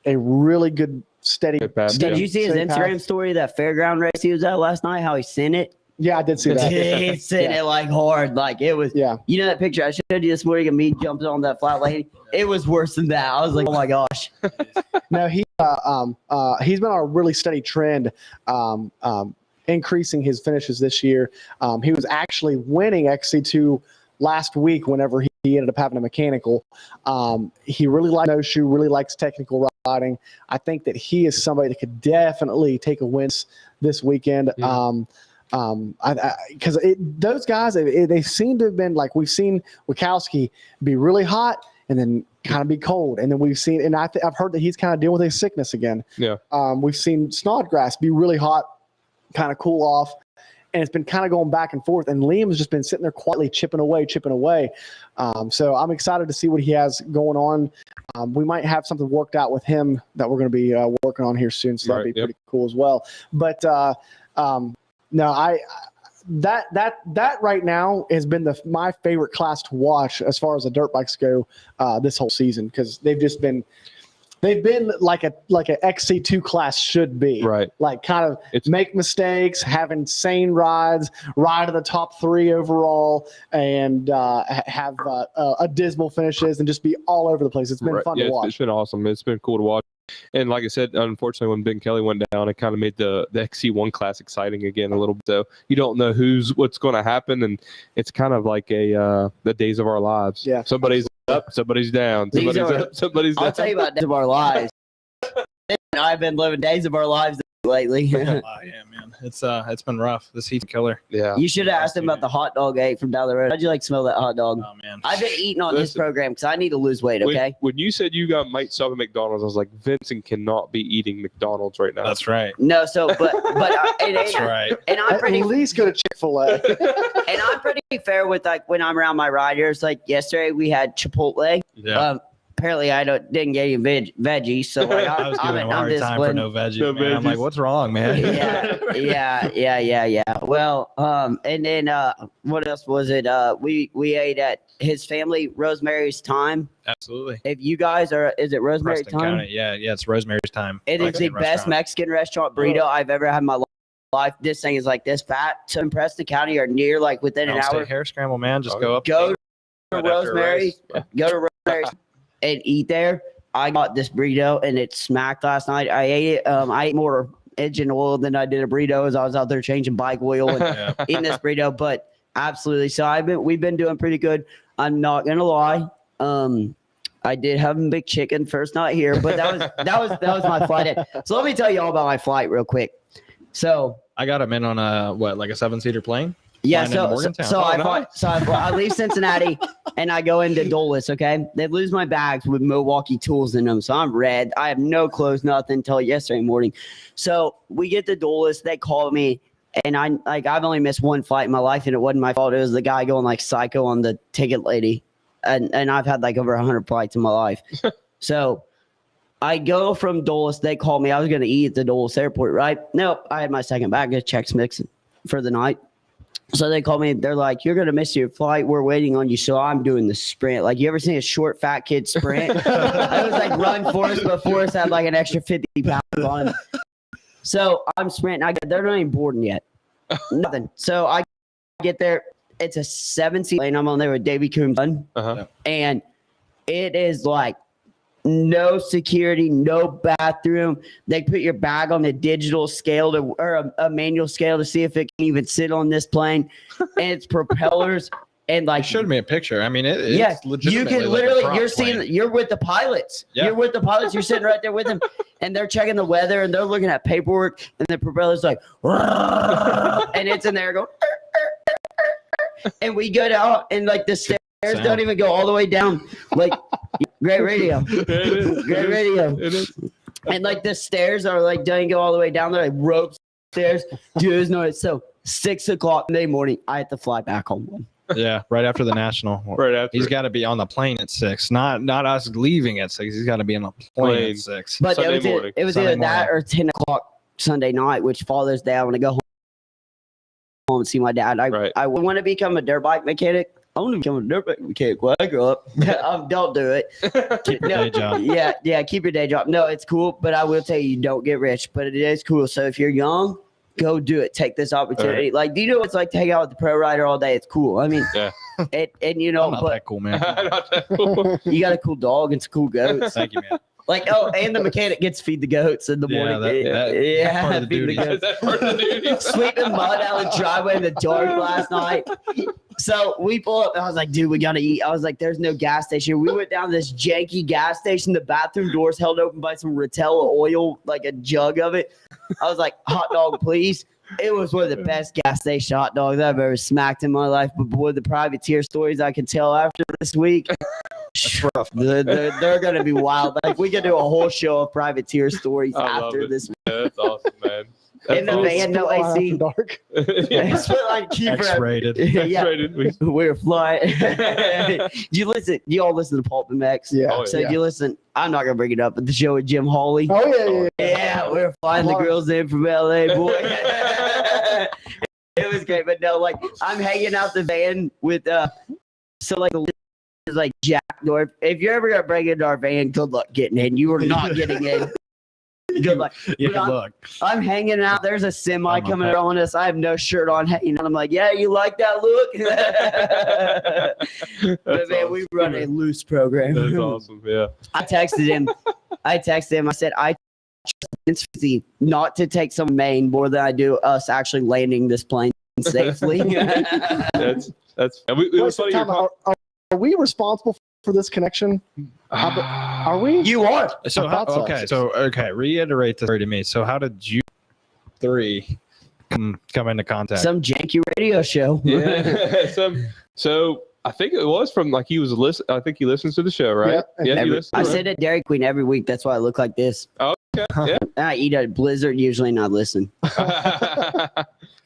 a really good, steady. Did you see his Instagram story, that fairground race he was at last night, how he sent it? Yeah, I did see that. He sent it like hard. Like it was, you know that picture I showed you this morning of me jumping on that flat lane? It was worse than that. I was like, oh my gosh. No, he's been on a really steady trend, increasing his finishes this year. He was actually winning XC2 last week whenever he ended up having a mechanical. He really likes Snowshoe, really likes technical riding. I think that he is somebody that could definitely take a win this weekend. Because those guys, they seem to have been like, we've seen Wachowski be really hot and then kind of be cold, and then we've seen, and I've heard that he's kind of dealing with his sickness again. Yeah. We've seen Snodgrass be really hot, kind of cool off, and it's been kind of going back and forth. And Liam's just been sitting there quietly chipping away. So I'm excited to see what he has going on. We might have something worked out with him that we're going to be working on here soon. So that'd be pretty cool as well. But no, that right now has been my favorite class to watch as far as the dirt bikes go this whole season, because they've been like a XC2 class should be, right? Like kind of make mistakes, have insane rides, ride to the top 3 overall, and have dismal finishes and just be all over the place. It's been fun to watch. It's been awesome. It's been cool to watch. And like I said, unfortunately, when Ben Kelly went down, it kind of made the XC1 class exciting again a little bit. So you don't know what's going to happen, and it's kind of like the days of our lives. Yeah, somebody's up, somebody's down, somebody's up, somebody's down. I'll tell you about days of our lives. I've been living days of our lives lately. Yeah, man, it's been rough. This heat's a killer. Yeah, you should have asked him about the hot dog I ate from down the road. How'd you smell that hot dog? Oh man, I've been eating on this program because I need to lose weight. Okay. When you said you might stop at McDonald's, I was like, Vincent cannot be eating McDonald's right now. That's right. No, so but that's right. And I'm pretty at least go to Chick-fil-A. And I'm pretty fair with when I'm around my riders. Like yesterday, we had Chipotle. Yeah. Apparently, I didn't get any veggies, so I was giving him a hard time for no veggies. I'm like, what's wrong, man? Yeah. Well, and then what else was it? We ate at his family, Rosemary's Time. Absolutely. If you guys is it Rosemary's Preston Time? County. Yeah, it's Rosemary's Time. It is the best Mexican restaurant burrito I've ever had in my life. This thing is like this fat. So in Preston County or near within an hour. Hair scramble, man. Just go to Rosemary. Go to Rosemary's. And eat there. I got this burrito and it smacked last night. I ate it. I ate more engine oil than I did a burrito as I was out there changing bike oil and eating this burrito. But absolutely, so we've been doing pretty good. I'm not gonna lie. I did have a big chicken first night here, but that was my flight. So let me tell you all about my flight real quick. So I got him in on a 7-seater plane. Yeah, I leave Cincinnati and I go into Dulles, okay? They lose my bags with Milwaukee tools in them, so I'm red. I have no clothes, nothing until yesterday morning. So we get to Dulles, they call me, and I've only missed one flight in my life, and it wasn't my fault. It was the guy going like psycho on the ticket lady, and I've had over 100 flights in my life. So I go from Dulles, they call me. I was going to eat at the Dulles airport, right? Nope, I had my second baggage checks mixing for the night. So they call me. They're like, "You're gonna miss your flight. We're waiting on you." So I'm doing the sprint. Like, you ever seen a short fat kid sprint? I was like, run Forrest, but Forrest had like an extra 50 pounds on him. So I'm sprinting. They're not even boarding yet. Nothing. So I get there. It's a 7-seat plane. I'm on there with Davey Coombs, and it is like no security, no bathroom. They put your bag on a digital scale or a manual scale to see if it can even sit on this plane. And it's propellers and You showed me a picture. I mean, it's you can literally you're with the pilots. Yeah. You're with the pilots. You're sitting right there with them, and they're checking the weather and they're looking at paperwork. And the propeller's like, and it's in there going, and we go down and the stairs don't even go all the way down. Great radio. Great radio. It is. And the stairs are don't go all the way down. They're rope stairs. Dude, so 6 o'clock Monday morning, I have to fly back home. Yeah, right after the national. Right after. He's got to be on the plane at 6. Not us leaving at 6. He's got to be on the plane at 6. But it was either that or 10 o'clock Sunday night, which Father's Day. I want to go home home and see my dad. I want to become a dirt bike mechanic. I want to become a dirt bike mechanic when I grow up. Don't do it. Keep your day job. Yeah, keep your day job. No, it's cool, but I will tell you, don't get rich. But it is cool. So if you're young, go do it. Take this opportunity. Like, do you know what it's like to hang out with the pro rider all day? It's cool. I mean, yeah. And you know, I'm not that cool, man. Not that cool. You got a cool dog and some cool goats. Thank you, man. Like, and the mechanic gets to feed the goats in the morning. That's part of the duty. That's part of the duty. Sweeping mud out of the driveway in the dark last night. So we pull up, and I was like, dude, we got to eat. I was like, there's no gas station. We went down to this janky gas station. The bathroom doors held open by some Rotella oil, like a jug of it. I was like, hot dog, please. It was one of the best gas station hot dogs I've ever smacked in my life. But boy, the privateer stories I can tell after this week, they're going to be wild. Like, we could do a whole show of privateer stories after this. Yeah, that's awesome, man. In the van, no AC. Dark. X-rated. X-rated. We're flying. You all listen to Pulp MX? Yeah. Oh, So you listen. I'm not gonna bring it up, but the show with Jim Hawley. Oh yeah. Yeah, we're flying the girls in from LA, boy. It was great, but no, like I'm hanging out the van with so like the is like Jack North. If you're ever gonna bring into our van, good luck getting in. You are not getting in. Good luck. I'm hanging out. There's a semi coming on us. I have no shirt on, hanging out. I'm like, yeah, you like that look? But man, we run a loose program. That's awesome. Yeah. I texted him. I said, I trust Vincent not to take some main more than I do us actually landing this plane safely. That's. It was funny. Are we responsible for this connection? Are we? You are. So reiterate this to me. So how did you three come into contact? Some janky radio show. Yeah. So I think it was from like he was I think he listens to the show, right? Yeah. I sit at Dairy Queen every week. That's why I look like this. Oh, okay. Yeah. I eat a Blizzard usually, and I listen.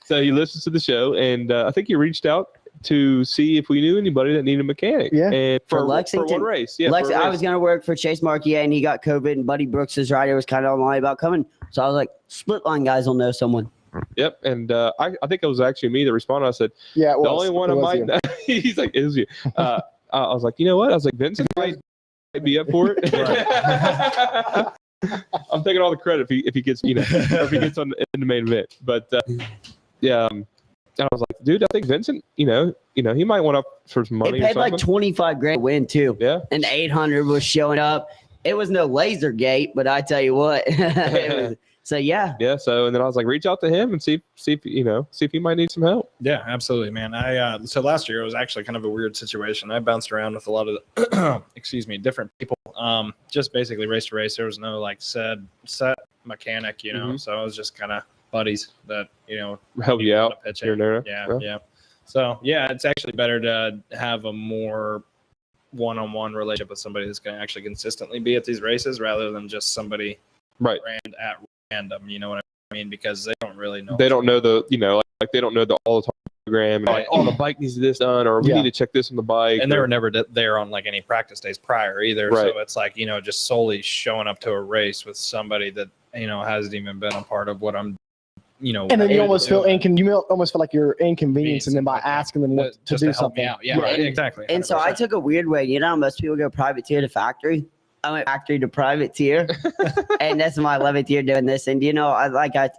So he listens to the show, and I think he reached out to see if we knew anybody that needed a mechanic. Yeah. And for Lexington. For one race. Yeah. I was going to work for Chase Marquier, and he got COVID, and Buddy Brooks's rider was kind of online about coming. So I was like, split line guys will know someone. Yep. And I think it was actually me that responded. I said, yeah, the only one I might know. He's like, it was you. I was like, you know what? I was like, Vincent might be up for it. I'm taking all the credit if he gets, if he gets in the main event. But yeah. And I was like, dude, I think Vincent, he might want up for some money. He paid like $25,000 to win too. Yeah. And 800 was showing up. It was no laser gate, but I tell you what. So yeah. Yeah. So and then I was like, reach out to him and see if he might need some help. Yeah, absolutely, man. So last year it was actually kind of a weird situation. I bounced around with a lot of different people. Just basically race to race. There was no like set mechanic, So I was just kind of buddies that help you out here and there. Yeah. So yeah, it's actually better to have a more one-on-one relationship with somebody that's going to actually consistently be at these races rather than just somebody at random. You know what I mean? Because they don't really know. They don't know the they don't know the all the time program. And the bike needs this done, or we need to check this on the bike. And they were never there on like any practice days prior either. Right. So it's like just solely showing up to a race with somebody that hasn't even been a part of what I'm. And then you almost feel like you're inconvenienced, and then by asking them to do something. Yeah, right, exactly. 100%. And so I took a weird way. Most people go privateer to factory. I went factory to privateer, and that's my 11th year doing this. And we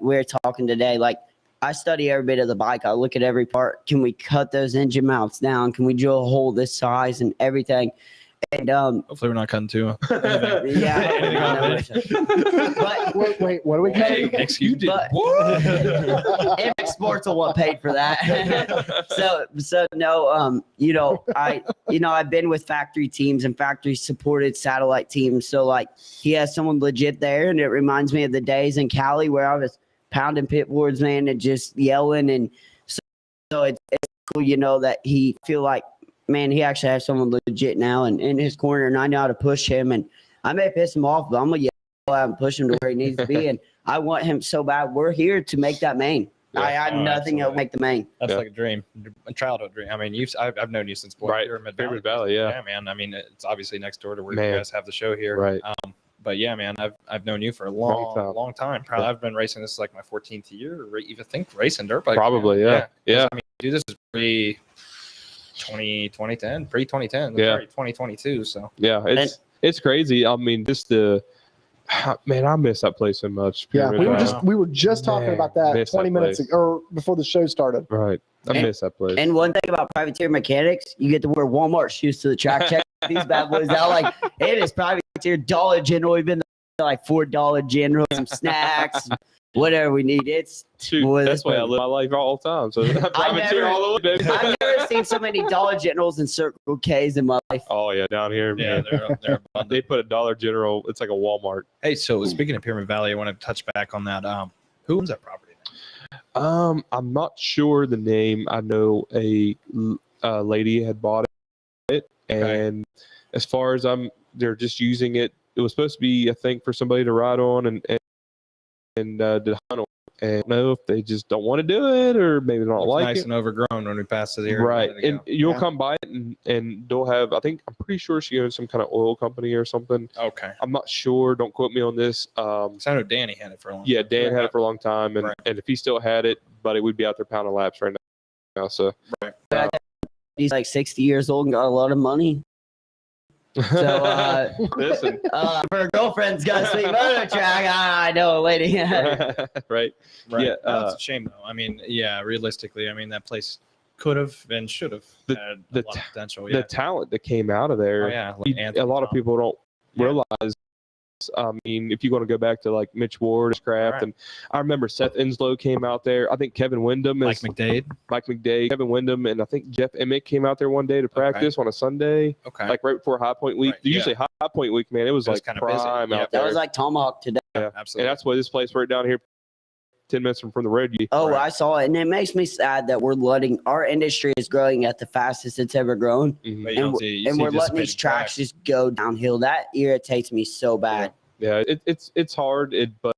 were talking today. Like I study every bit of the bike. I look at every part. Can we cut those engine mounts down? Can we drill a hole this size and everything? And hopefully we're not cutting too. Yeah. But wait, what are we cutting? Excuse me. MX Sports will want paid for that. so no, I've been with factory teams and factory supported satellite teams. So like he has someone legit there, and it reminds me of the days in Cali where I was pounding pit boards, man, and just yelling. And so it's cool, that he feel like, man, he actually has someone legit now and in his corner, and I know how to push him. And I may piss him off, but I'm going to yell at him, push him to where he needs to be. And I want him so bad. We're here to make that main. Yeah. I have nothing else to make the main. That's like a dream, a childhood dream. I mean, I've known you since Right. You're in Mid Valley. Yeah. Yeah, man. I mean, it's obviously next door to where Man. you guys have the show here. Right. But yeah, man, I've known you for a long time. Probably I've been racing. This is like my 14th year, or even think racing dirt bikes. Probably, yeah. I mean, dude, this is pre-2010, pre-2010. Yeah. 2022. So yeah, it's crazy. I mean, just man, I miss that place so much. Yeah, Pyramid we were just talking about that miss 20 that minutes place. ago, or before the show started. Right. I miss that place. And one thing about privateer mechanics, you get to wear Walmart shoes to the track. Check these bad boys out. Like, it is privateer Dollar General. We've been like $4 General, some snacks, whatever we need. It's boy, that's why I live my life all the time. So privateer all the way, baby. I've never seen so many Dollar Generals and Circle K's in my life. Oh yeah, down here. yeah, Man. they're They put a Dollar General. It's like a Walmart. Hey, so speaking of Pyramid Valley, I want to touch back on that. Who owns that property? I'm not sure the name. I know a lady had bought it, and as far as they're just using it. It was supposed to be, I think, for somebody to ride on and to hunt on. And I don't know if they just don't want to do it, or maybe don't like nice it. and overgrown when we pass it here. Right, and you'll come by it, and they'll have. I'm pretty sure she owns some kind of oil company or something. Okay, I'm not sure. Don't quote me on this. So I know Danny had it for a long time. Yeah, Dan had it for a long time, and if he still had it, buddy, we'd be out there pounding laps right now. So He's like 60 years old and got a lot of money. So listen, for a girlfriend's got a sweet motor track. I know a lady. right. Yeah, that's a shame though. I mean, yeah, realistically, I mean that place could have and should have had a lot of potential. Yeah. The talent that came out of there. Oh, yeah, A lot of people don't realize. I mean, if you want to go back to like Mitch Ward, Craft, and I remember Seth Inslow came out there. I think Kevin Wyndham, Mike McDade, Kevin Wyndham, and I think Jeff Emmett came out there one day to practice on a Sunday. Okay, like right before HighPoint week. Usually HighPoint week, man, it was like kind of prime out there. That was like Tomahawk today. Yeah, absolutely. And that's why this place right down here, 10 minutes from the road. I saw it, and it makes me sad that we're letting our industry is growing at the fastest it's ever grown, and we're letting these tracks just go downhill. That irritates me so bad. Yeah, it's hard, but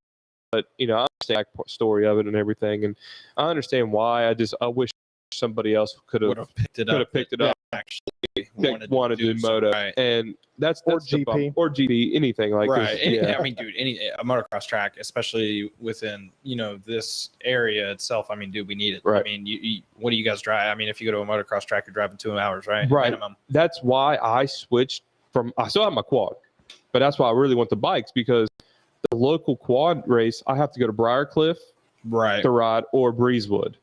you know, I understand the story of it and everything, and I understand why. I wish somebody else could have picked it up. Actually, wanted to do moto, and that's or GP or GP, anything like right. this. I mean, dude, a motocross track, especially within this area itself. I mean, dude, we need it. Right. I mean, what do you guys drive? I mean, if you go to a motocross track, you're driving 2 hours, right? Right. Minimum. That's why I switched from. I still have my quad. But that's why I really want the bikes, because the local quad race, I have to go to Briarcliff to ride, or Breezewood.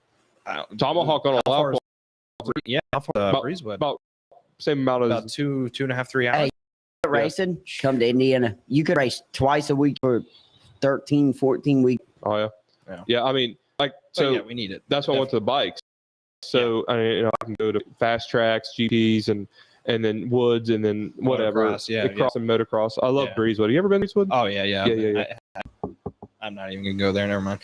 Tomahawk on a lot. How far Breezewood? About same amount of about 2.5, 3 hours. Hey, racing, come to Indiana. You could race twice a week for 13, 14 weeks. Oh yeah. I mean, like, so we need it. That's why I went to the bikes. So I can go to fast tracks, GPs, and then woods, and then whatever. Cross and motocross. I love Breezewood. Have you ever been to Breezewood? Oh yeah. I'm not even gonna go there. Never mind.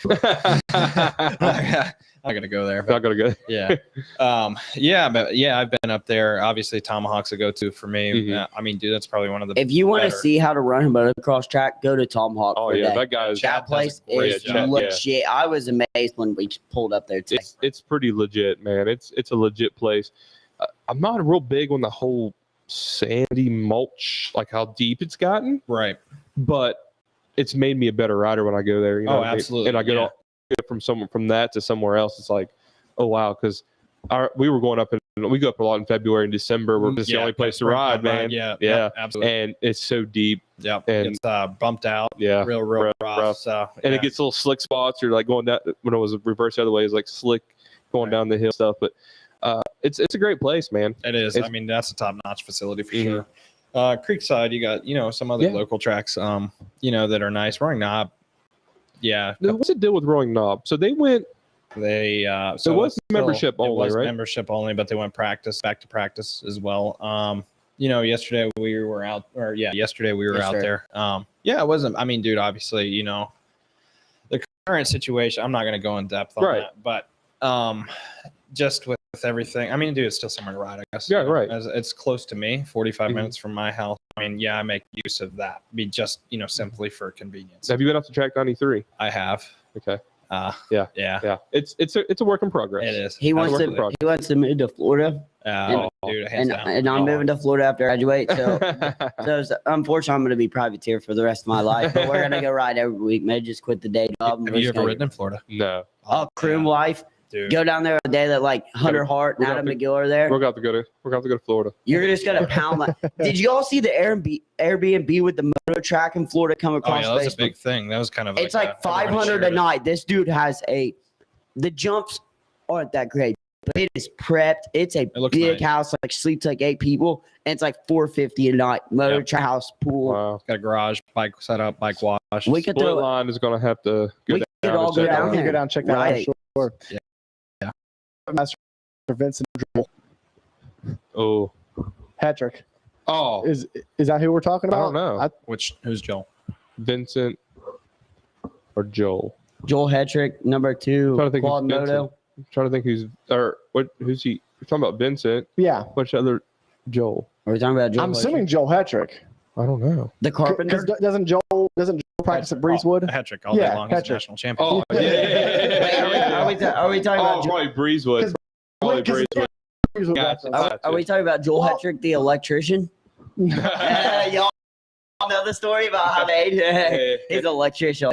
I'm not gonna go there. Not gonna go. Yeah. I've been up there. Obviously, Tomahawk's a go-to for me. I mean, dude, that's probably one of the. If you want to see how to run a motocross track, go to Tomahawk. Oh yeah, that guy's. That place is legit. I was amazed when we pulled up there today. It's pretty legit, man. It's a legit place. I'm not real big on the whole sandy mulch, like how deep it's gotten. Right. But it's made me a better rider when I go there. You know, absolutely. And I get from that to somewhere else. It's like, oh wow, because we were going up and we go up a lot in February and December. We're just the only place to ride, man. Yeah, absolutely. And it's so deep. Yeah, and it's bumped out. Yeah, real rough. So, and it gets little slick spots. You're like going down when it was reversed the other way. It's like slick going down the hill stuff, but. It's a great place, man. It is. I mean, that's a top-notch facility for sure. Creekside, you got some other local tracks, that are nice. Roaring Knob, What's the deal with Roaring Knob? So they went. So it was membership only, right? Membership only, but they went back to practice as well. Yesterday we were out, out there. It wasn't. I mean, dude, obviously, the current situation. I'm not going to go in depth on that, but just with everything, I mean, dude, it's still somewhere to ride, I guess. Yeah, right. As it's close to me, 45 minutes from my house. I mean, I make use of that. Be just, simply for convenience. Have you been up to track 93? I have. Okay. Yeah. It's a work in progress. It is. He wants to move to Florida Dude, hands down. And I'm moving to Florida after I graduate. So unfortunately, I'm going to be privateer for the rest of my life. But we're going to go ride every week. Maybe just quit the day job. Have you ever ridden in Florida? No. Oh, crew life. Dude. Go down there a day that like Hunter Hart and Adam McGill are there. We're going to go to Florida. You're just going to pound that. Did you all see the Airbnb with the moto track in Florida come across that was Facebook? a big thing. That was kind of It's like 500 a night. This dude has the jumps aren't that great, but it is prepped. It's a big nice. house, like sleeps like 8 people, and it's like $450 a night. Motor track house, pool. Wow. Got a garage, bike setup, bike wash. We could Split throw line is going to have to go we down. could all and go check down out. there. Go down and check that Right. out. Sure. Yeah. Master Vincent Oh. Hetrick. Oh. Is that who we're talking I about? don't know. Who's Joel? Vincent or Joel. Joel Hetrick, number 2, Trying to think quad who's Vincent. moto. I'm trying to think who's he? You're talking about Vincent. Yeah. Which other Joel? Are we talking about Joel? I'm Hetrick? assuming Joel Hetrick. I don't know. the carpenter. Because doesn't Joel practice at Breezewood? Hetrick all day Yeah, long. He's a Hetrick. national champion. Oh, yeah. Are we talking about? Probably Breezewood. Probably Breezewood. Gotcha. Are we talking about Joel Well- Hetrick, the electrician? Y'all know the story about how they he's an electrician.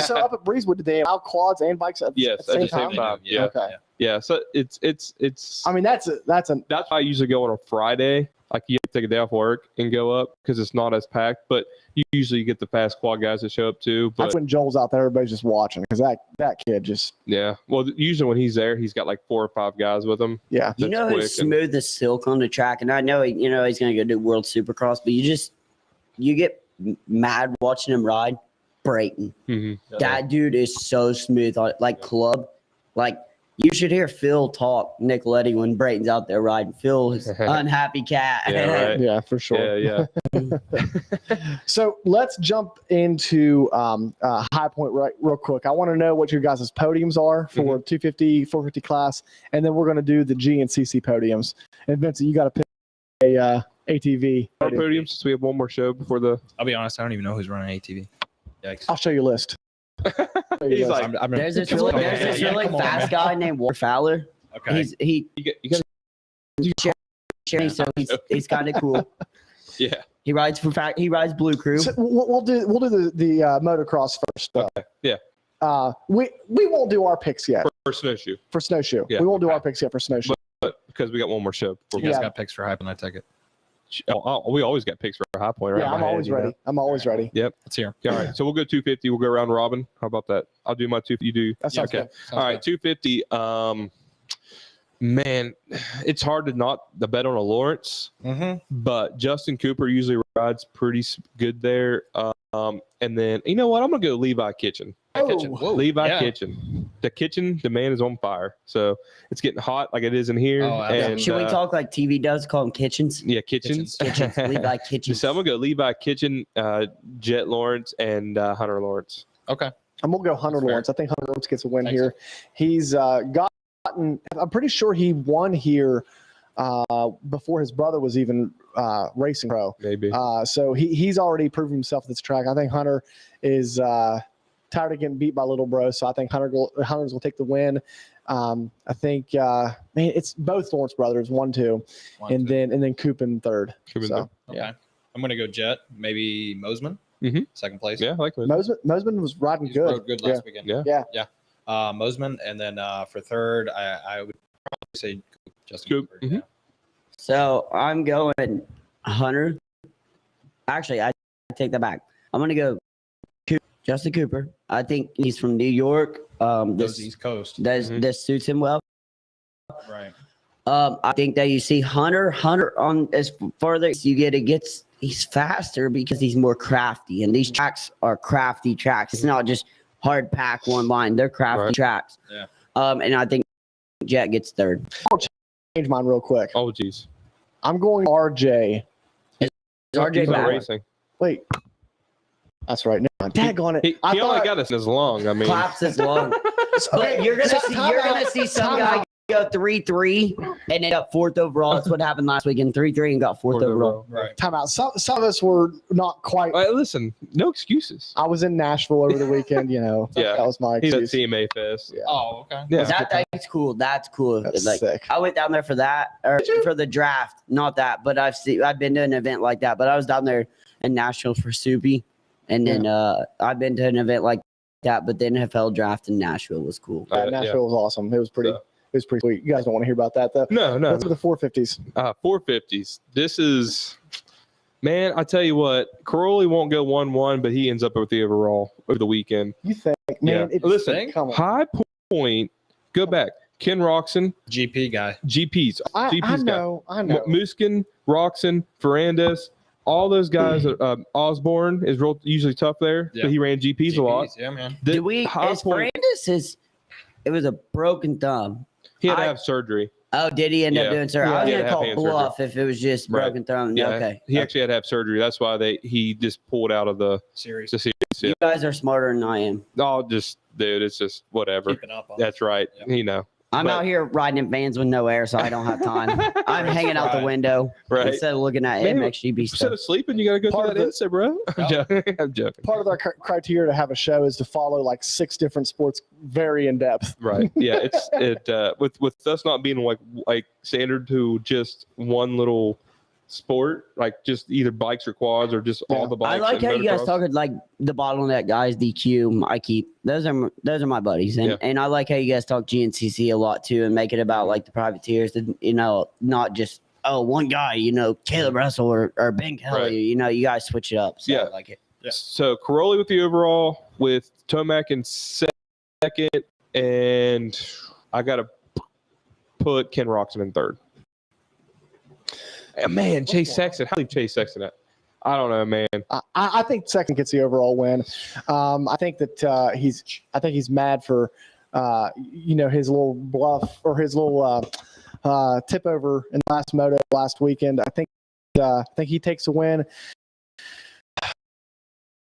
So up at Breezewood, did they allow quads and bikes at Yes, the same time? Yeah. Okay. Yeah. So it's. I mean, that's That's why I usually go on a Friday. Like you have to take a day off work and go up because it's not as packed. But you usually get the fast quad guys that show up too. But that's when Joel's out there, everybody's just watching because that kid just yeah. Well, usually when he's there, he's got like 4 or 5 guys with him. yeah. You know quick who's and- smooth as silk on the track, and I know he's gonna go do World Supercross, but you get mad watching him ride. Brayton, Mhm. that dude is so smooth on like club, like. You should hear Phil talk, Nicoletti, when Brayton's out there riding. Phil is unhappy cat. Yeah, right. Yeah, for sure. Yeah. So let's jump into High Point real quick. I want to know what your guys' podiums are for 250, 450 class, and then we're going to do the GNCC podiums. And Vincent, you got to pick a ATV Our podium. podium, since we have one more show before the. I'll be honest, I don't even know who's running ATV. Yikes. I'll show you a list. He's like, There's this really fast guy named Walter Fowler. Okay. He you got so he's kind of cool. yeah. He rides Blue Crew. So we'll do the motocross first. Though. Okay. Yeah. We won't do our picks yet For Snowshoe, for Snowshoe. Yeah. We won't do our picks yet for Snowshoe. but because we got one more show. You guys Yeah. got picks for hype, and I take it. We always got picks for High Point, right? Yeah, in I'm my head, always you know? ready. I'm always ready. Let's hear. All right. So we'll go 250. We'll go round robin. How about that? I'll do my 2. You do. That sounds okay. good. All right. 250. Man, it's hard to not the bet on a Lawrence, but Justin Cooper usually rides pretty good there. And then you know what? I'm gonna go Levi Kitchen. Levi Kitchen. The kitchen demand is on fire, so it's getting hot like it is in here. And Should we talk like TV does? Call them kitchens. Yeah, kitchens. Levi Kitchens. So I'm gonna go Levi Kitchen, Jet Lawrence, and Hunter Lawrence. Okay. I'm gonna go Hunter Lawrence. I think Hunter Lawrence gets a win Thanks. here. He's gotten. I'm pretty sure he won here before his brother was even racing pro. Maybe. So he's already proven himself at this track. I think Hunter is tired of getting beat by little bro. So I think Hunter's will take the win. I think it's both Lawrence brothers, 1-2, and then Coop in third. So, Okay. I'm gonna go Jet. Maybe Mosman. Second place. Yeah, I like it. Mosman was riding He good. rode good last weekend. Yeah. Mosman, and then for third, I would probably say Justin Coop. Cooper. Yeah. So I'm going Hunter. Actually, I take that back. I'm gonna go Justin Cooper. I think he's from New York. Goes This East Coast. this suits him well. Right. I think that you see Hunter on as further as you get, he's faster because he's more crafty, and these tracks are crafty tracks. It's not just hard pack one line; they're crafty tracks. Yeah. And I think Jet gets third. Change mine real quick. Oh, geez. I'm going RJ. RJ He's not back. racing. Wait. That's right. No, tag on it. He only got us as long. I mean, Claps as long. But you're gonna see some guy go 3-3 and end up 4th overall. That's what happened last weekend. 3-3 and got 4th overall. Right. Time out. Some of us were not quite. Listen, no excuses. I was in Nashville over the weekend. Yeah, that was my He's at excuse. CMA Fest. Yeah. Oh, okay. Yeah. That's cool. That's cool. That's Like, sick. I went down there for that or for the draft. Not that, but I've been to an event like that. But I was down there in Nashville for Soupy, and then I've been to an event like that. But the NFL draft in Nashville was cool. Nashville was awesome. It was pretty. It was pretty sweet. You guys don't want to hear about that though. No. What's with the 450s? 450s. This is, man, I tell you what, Caroli won't go 1-1, but he ends up with the overall over the weekend. You think, man? Yeah. Listen, come on. High Point, go back. Ken Roxon, GP guy. GPs. I know. Muskin, Roxon, Ferrandis, all those guys. Osborne is usually tough there, but he ran GPs a lot. Yeah, man. Did we? Brandis it was a broken thumb. He had to have surgery. Oh, did he end up doing surgery? I was going to call bluff if it was just broken thumb. Yeah. Okay. He actually had to have surgery. That's why he just pulled out of the series. You guys are smarter than I am. Oh, dude, it's just whatever. Keeping up on That's right. Yep. I'm out here riding in vans with no air, so I don't have time. I'm hanging out the window instead of looking at MXGB Instead stuff. of sleeping, you got to go through that Insta, bro. I'm joking. Part of our criteria to have a show is to follow like 6 different sports very in depth. Right. Yeah. With us not being like standard to just one little sport, like just either bikes or quads or just all the bikes. I like how you guys talk like the bottleneck guys, DQ, I keep those are my buddies, and I like how you guys talk GNCC a lot too, and make it about like the privateers, not just one guy, Caleb Russell or Ben Kelly, Right. you guys switch it up. So I like it. Yeah. So Caroli with the overall, with Tomac in second, and I got to put Ken Roxon in third. Man, Chase Sexton. How do you leave Chase Sexton at? I don't know, man. I think Sexton gets the overall win. I think that he's mad for his little bluff or his little tip over in the last moto last weekend. I think he takes the win.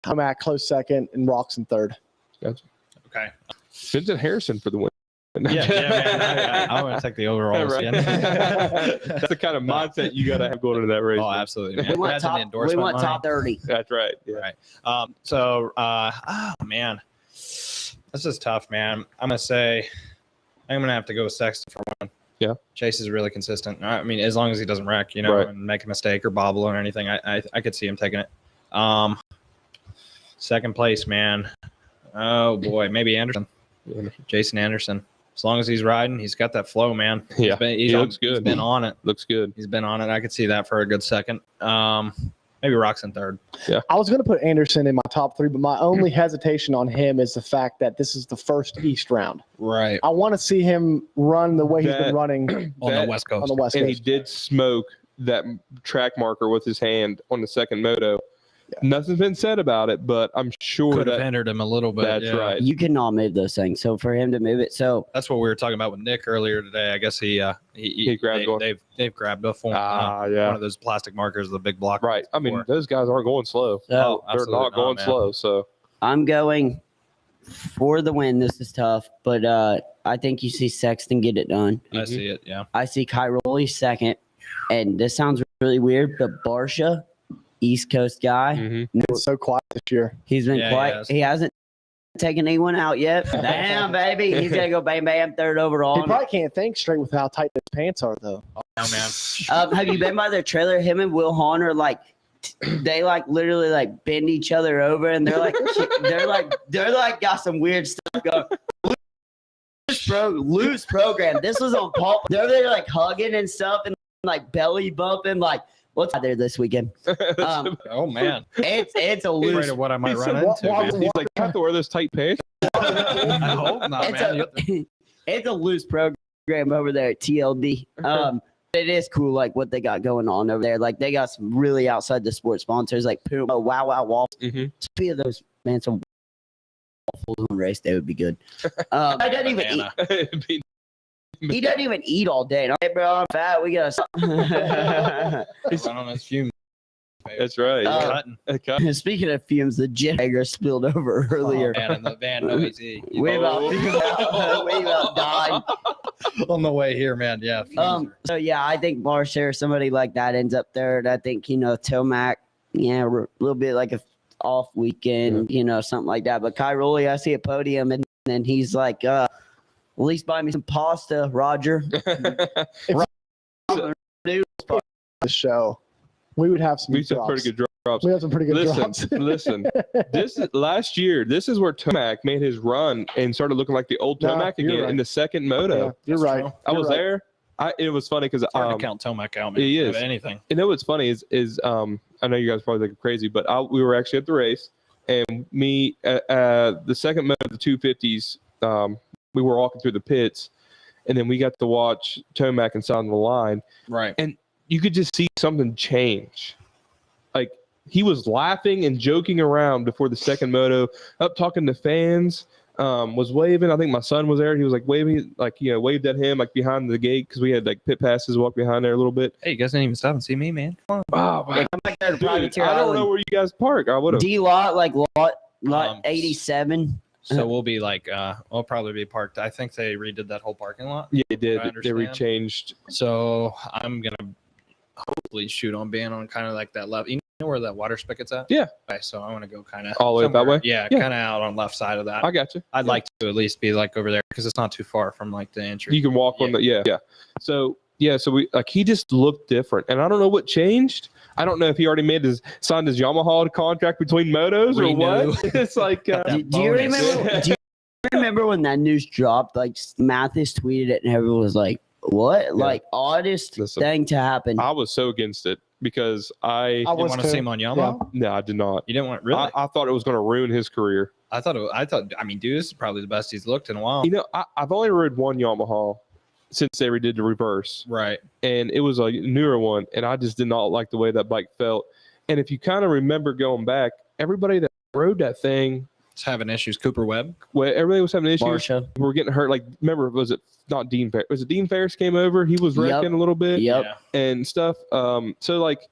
I'm at close second and Rocks in third. Gotcha. Okay. Vincent Harrison for the win. Man. I want to take the overall. Right. That's the kind of mindset you got to have going into that race. Oh, absolutely. Man. We want top 30. That's right. Yeah. Right. Man, this is tough, man. I'm gonna say I'm gonna have to go with Sexton for one. Yeah. Chase is really consistent. I mean, as long as he doesn't wreck, Right. and make a mistake or bobble or anything, I could see him taking it. Second place, man. Oh boy, maybe Anderson. Yeah. Jason Anderson. As long as he's riding, he's got that flow, man. Yeah. He looks good. He's been on it. Looks good. He's been on it. I could see that for a good second. Maybe Rock's in third. Yeah. I was going to put Anderson in my top 3, but my only hesitation on him is the fact that this is the first East round. Right. I want to see him run the way he's been running on the West Coast. On the West and Coast. he did smoke that track marker with his hand on the second moto. Yeah. Nothing's been said about it, but I'm sure could have hindered him a little bit. That's right. You cannot move those things. So for him to move it, that's what we were talking about with Nick earlier today. I guess he grabbed one. They've grabbed a form, one of those plastic markers, the big block. Right. I mean, those guys aren't going slow. So, they're not going slow. So I'm going for the win. This is tough, but I think you see Sexton get it done. I see it. Yeah. I see Cairoli second, and this sounds really weird, but Barsha, East Coast guy. It's so quiet this year. He's been quiet. He hasn't taken anyone out yet. Damn, baby. He's going to go bam, bam, third overall. He probably can't think straight with how tight his pants are, though. Oh, man. Have you been by their trailer? Him and Will Hahn are like, they like literally like bend each other over, and they're like got some weird stuff going. Loose program. This was on Paul. They're there like hugging and stuff and like belly bumping. Like, what's out there this weekend? Oh man, it's a loose. Afraid of what I might run into. He's like, I have to wear those tight pants. I hope not, man. It's a loose program over there at TLD. It is cool, like what they got going on over there. Like they got some really outside the sport sponsors, like Puma, Wow Wow Waffles. Speaking of those, man, some waffles on race day would be good. I don't even eat. He doesn't even eat all day. Hey, bro, I'm fat. We got He's on his fumes. That's right. Speaking of fumes, the jet bagger spilled over earlier. Oh, man, in the van, no easy. We about died. On the way here, man. Yeah. So yeah, I think Barshare, somebody like that ends up third. I think, Tomac, a little bit like a off weekend, something like that. But Kai Rowley, I see a podium, and then he's like, at least buy me some pasta, Roger. The show, we would have some. We some pretty good drops. We have some pretty good drops. Listen. This is last year. This is where Tomac made his run and started looking like the old Tomac again in the second moto. Yeah, you're right. I was there. It was funny because I don't count Tomac out, man. He is anything. You know what's funny is I know you guys probably think I'm crazy, but we were actually at the race, and me the second moto of the 250s, we were walking through the pits, and then we got to watch Tomac inside on the line, right? And you could just see something change. Like, he was laughing and joking around before the second moto, up talking to fans, was waving. I think my son was there. He was like waving, waved at him like behind the gate because we had like pit passes, walk behind there a little bit. Hey, you guys didn't even stop and see me, man. Come on. Oh, man. Come back there to Dude, privateer I don't Island. know where you guys park. I would have. D lot, like lot 87. So we'll be like, we'll probably be parked. I think they redid that whole parking lot. Yeah, they did. I They understand. rechanged. So I'm gonna hopefully shoot on being on kind of like that left. You know where that water spigot's at? Yeah. Okay, so I want to go kind of All the way that way? Yeah, Yeah. kind of out on left side of that. I got you. I'd like to at least be like over there because it's not too far from like the entry. You can walk on the yeah. So we he just looked different, and I don't know what changed. I don't know if he already signed his Yamaha contract between motos or what. It's like, Do you remember when that news dropped? Like Mathis tweeted it, and everyone was like, "What? Yeah. Like oddest thing to happen." I was so against it because I didn't want to see him on Yamaha. Yeah. No, I did not. You didn't want really? I thought it was going to ruin his career. I thought. I mean, dude, this is probably the best he's looked in a while. I've only rode one Yamaha since they redid the reverse. Right. And it was a newer one, and I just did not like the way that bike felt. And if you kind of remember going back, everybody that rode that thing was having issues. Cooper Webb. Well, everybody was having issues. Marsha. We were getting hurt. Like, remember, was it not Dean Ferris? Was it Dean Ferris came over? He was wrecking a little bit. Yep. And stuff. So like,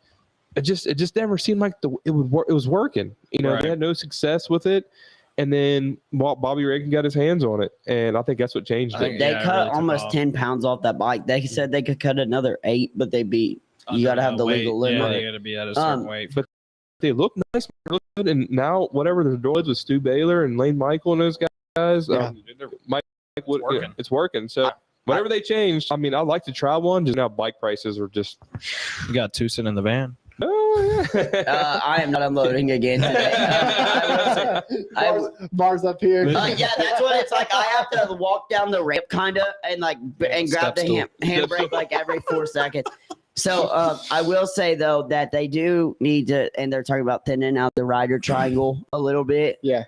it just never seemed like it was working. They had no success with it. And then Bobby Reagan got his hands on it, and I think that's what changed it. They cut almost 10 pounds off that bike. They said they could cut another 8, but they beat. You got to have the legal limit. Yeah, you got to be at a certain weight. But they look nice, they look good, and now whatever they're doing with Stu Baylor and Lane Michael and those guys, it's working. So whatever they changed, I mean, I'd like to try one. Just now, bike prices are just. You got two sitting in the van. Oh, yeah. I am not unloading again today. Bars up here. Yeah, that's what it's like. I have to walk down the ramp kind of and grab the handbrake like every 4 seconds. So I will say, though, that they do need to, and they're talking about thinning out the rider triangle a little bit. Yeah.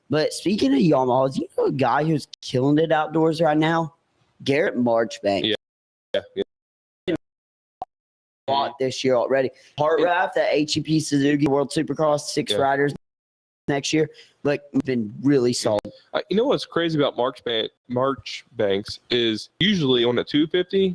But speaking of Yamahas, you know a guy who's killing it outdoors right now? Garrett Marchbank. Yeah. This year already. Heart Raft at HEP Suzuki World Supercross, 6 riders next year. Been really solid. You know what's crazy about Marchbanks is usually on the 250,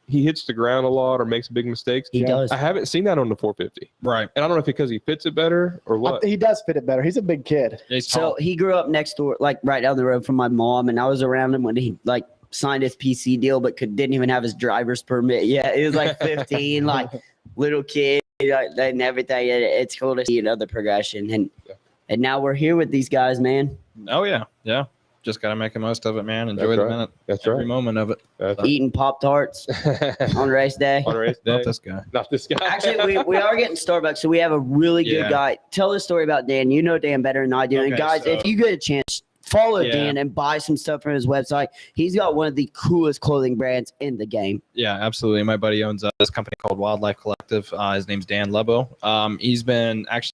he hits the ground a lot or makes big mistakes. He does. I haven't seen that on the 450. Right. And I don't know if because he fits it better or what. He does fit it better. He's a big kid. So he grew up next door, like right down the road from my mom, and I was around him when he signed his PC deal, but didn't even have his driver's permit yet. He was like 15, little kid, and everything. It's cool to see another progression, and now we're here with these guys, man. Oh yeah. Just got to make the most of it, man. Enjoy the minute. That's every moment of it. Eating Pop-Tarts on race day. Not this guy. Not this guy. Actually, we are getting Starbucks, so we have a really good guy. Tell the story about Dan. You know Dan better than I do. And guys, if you get a chance, follow Dan and buy some stuff from his website. He's got one of the coolest clothing brands in the game. Yeah, absolutely. My buddy owns this company called Wildlife Collective. His name's Dan Lebo. He's been actually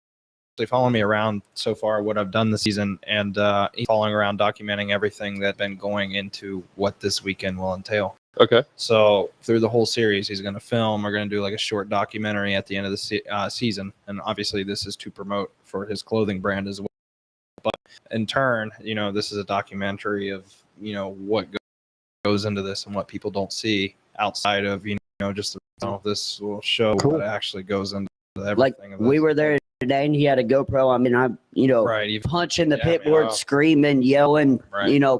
following me around so far what I've done this season, and he's following around documenting everything that's been going into what this weekend will entail. Okay. So through the whole series, he's going to film. We're going to do like a short documentary at the end of the season, and obviously this is to promote for his clothing brand as well. But in turn, this is a documentary of what goes into this and what people don't see outside of just this will show what actually goes into Like we were there today, and he had a GoPro. I mean, right, punching the pit board, screaming, yelling,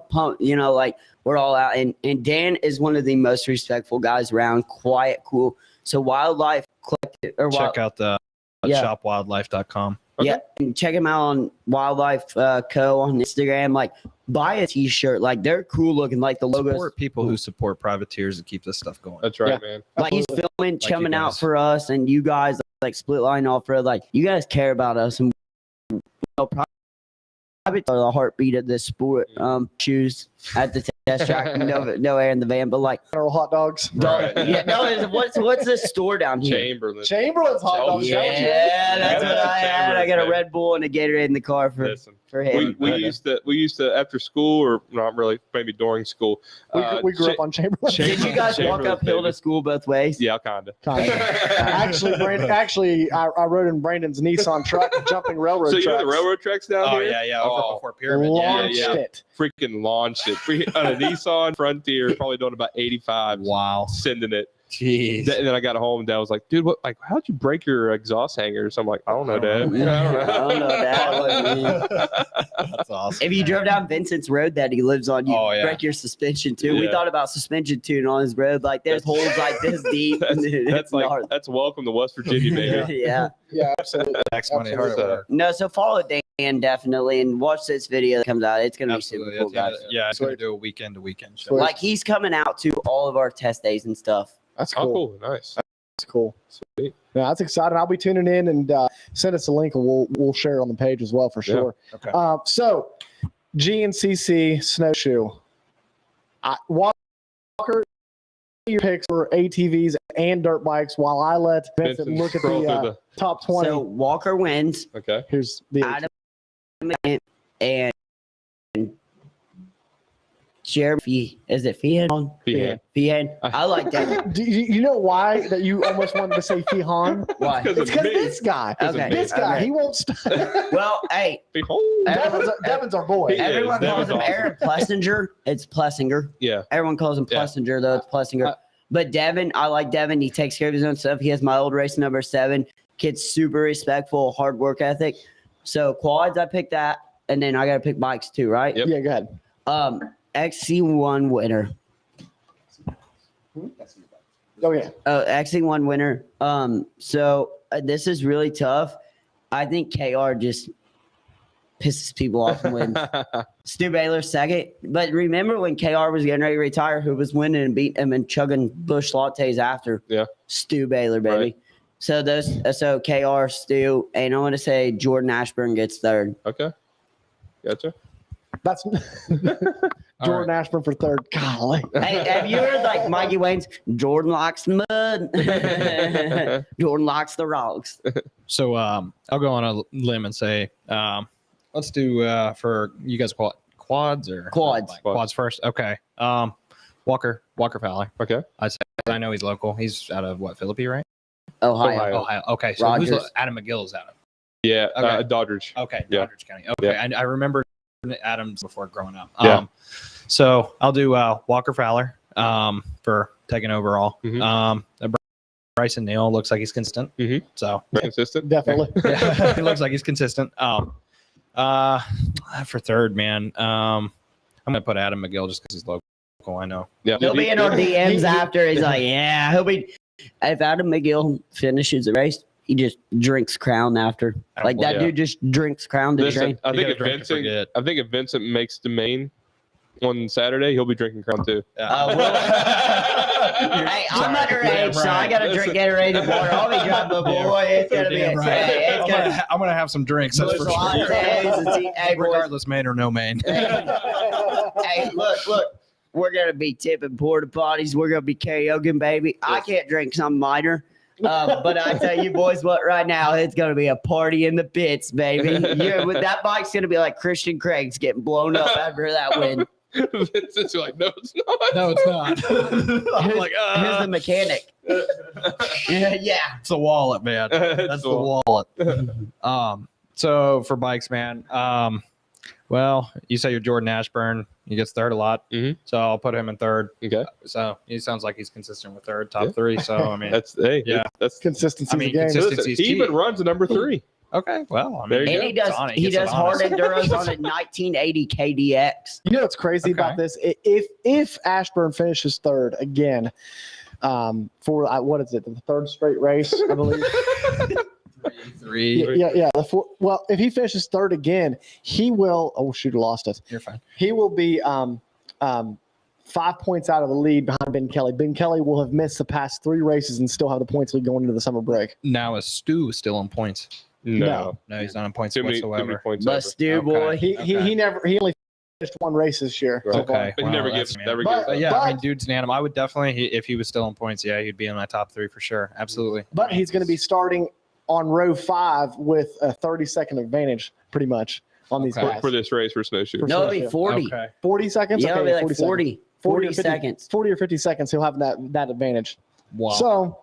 pump, like we're all out. And Dan is one of the most respectful guys around, quiet, cool. So Wildlife Collective, check out the shopwildlife.com. Okay. Yeah, and check him out on Wildlife Co. on Instagram. Like, buy a T-shirt. Like, they're cool looking. Like the logos. Support people who support privateers to keep this stuff going. That's right, man. Like he's filming, coming out for us, and you guys like Split Line Off-Road. Like, you guys care about us, and private are the heartbeat of this sport. Shoes at the test track, no air in the van, but like hot dogs. Right. What's this store down here? Chamberlain's hot dogs. Yeah, that's what I had. I got a Red Bull and a Gatorade in the car for him. We used to after school, or not really, maybe during school. We grew up on Chamberlain. Did you guys walk uphill to school both ways? Yeah, kind of. Actually, I rode in Brandon's Nissan truck, jumping railroad tracks. So you know the railroad tracks down here? Yeah. Over before Pyramid. Launched it. Freaking launched it. On a Nissan Frontier, probably doing about 85. Wow. Sending it. Jeez. And then I got home and Dad was like, dude, what? Like, how'd you break your exhaust hangers? I'm like, I don't know, Dad. I don't know, Dad. That's awesome. If you drove down Vincent's road that he lives on, you break your suspension too. We thought about suspension tuning on his road. Like, there's holes like this deep. That's welcome to West Virginia, baby. Yeah, absolutely. No, so follow Dan definitely and watch this video that comes out. It's gonna be super cool, guys. Yeah, it's gonna do a weekend to weekend show. Like, he's coming out to all of our test days and stuff. That's cool. Oh, cool. Nice. That's cool. Sweet. Yeah, that's exciting. I'll be tuning in, and send us a link, and we'll share it on the page as well for sure. Okay. So GNCC Snowshoe. Walker, your picks for ATVs and dirt bikes, while I let Vincent look at the top 20. So Walker wins. Okay. Here's the Adam and Jeremy, is it Fihan? Fihan. I like that. Do you know why that you almost wanted to say Fihan? Why? It's because this guy. Okay. This guy, he won't stop. Well, hey. Devin's our boy. Everyone calls him Aaron Plessinger. It's Plessinger. Yeah. Everyone calls him Plessinger, though. It's Plessinger. But Devin, I like Devin. He takes care of his own stuff. He has my old race number 7. Kid's super respectful, hard work ethic. So quads, I picked that. And then I got to pick bikes too, right? Yep. Yeah, go ahead. XC1 winner. Oh, yeah. XC1 winner. So this is really tough. I think KR just pisses people off and wins. Stu Baylor second. But remember when KR was getting ready to retire, who was winning and beating him and chugging Busch lattes after? Yeah. Stu Baylor, baby. Right. So KR, Stu, and I want to say Jordan Ashburn gets third. Okay. Gotcha. That's Jordan Ashburn for third. Golly. Hey, have you heard like Mikey Wayne's Jordan likes the mud? Jordan likes the rocks. So I'll go on a limb and say let's do for you guys quads or quads first. Okay. Walker Fowler. Okay. I know he's local. He's out of Philippi, right? Ohio. Okay. So who's Adam McGill is out of? Yeah. Okay. Doddridge. Okay. Yeah. Doddridge County. Okay. Yeah. I remember Adams before growing up. Yeah. So I'll do Walker Fowler for taking overall. Mm-hmm. Bryson Neal looks like he's consistent. Mm-hmm. So consistent, definitely. He looks like he's consistent. For third, man, I'm gonna put Adam McGill just because he's local. I know. Yeah, he'll be in our DMs after. He's like, yeah, he'll be. If Adam McGill finishes the race, he just drinks Crown after. Like that dude just drinks Crown to train. I think if Vincent makes the main on Saturday, he'll be drinking Crown too. Hey, I'm underage, so I gotta drink Gatorade and water. I'll be driving the boy. It's gonna be I'm gonna have some drinks. That's for sure. Regardless, main or no main. Hey, look. We're gonna be tipping porta potties. We're gonna be karaoke, baby. I can't drink, 'cause I'm minor. But I tell you boys what, right now it's gonna be a party in the pits, baby. That bike's gonna be like Christian Craig's getting blown up after that win. Vincent's like, no, it's not. No, it's not. I'm like, who's the mechanic? Yeah, it's a wallet, man. That's the wallet. So for bikes, man, Well, you say you're Jordan Ashburn. He gets third a lot, so I'll put him in third. Okay. So he sounds like he's consistent with third, top three. So I mean, that's consistency. I mean, game. consistency. He even runs a number 3. Okay, well, I mean, And he does hard enduros on a 1980 KDX. You know what's crazy about this? If Ashburn finishes third again, for what is it, the third straight race, I believe. Three. Yeah. Well, if he finishes third again, he will. Oh shoot, I lost it. You're fine. He will be 5 points out of the lead behind Ben Kelly. Ben Kelly will have missed the past 3 races and still have the points lead going into the summer break. Now is Stu still on points? No, he's not on points too many whatsoever. points. But Stu boy, He only finished 1 race this year. Right. Okay, But he never gives. But yeah, I mean, dude's an animal. I would definitely, if he was still on points, yeah, he'd be in my top 3 for sure. Absolutely. But he's going to be starting on row 5 with a 30-second advantage, pretty much, on these guys. for this race for Snowshoe. no, it'll be 40. Okay. 40 seconds? Yeah, it'll be like 40 40 or 50 seconds. 40 or 50 seconds, he'll have that advantage. Wow. So,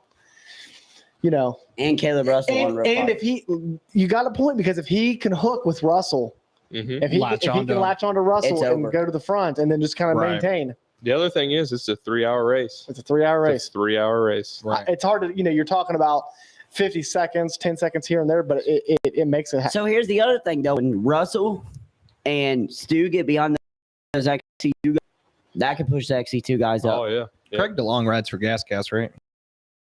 you know. And Caleb Russell on row 5. If you got a point, because if he can hook with Russell, if he can latch onto Russell and go to the front and then just kind of maintain. The other thing is, it's a 3-hour race. It's a 3-hour race. It's a 3-hour race. Right. It's hard to, you're talking about 50 seconds, 10 seconds here and there, but it makes it happen. So here's the other thing, though. When Russell and Stu get beyond those XC2 guys, that could push the XC2 guys up. Oh, yeah. Craig DeLong rides for Gas right?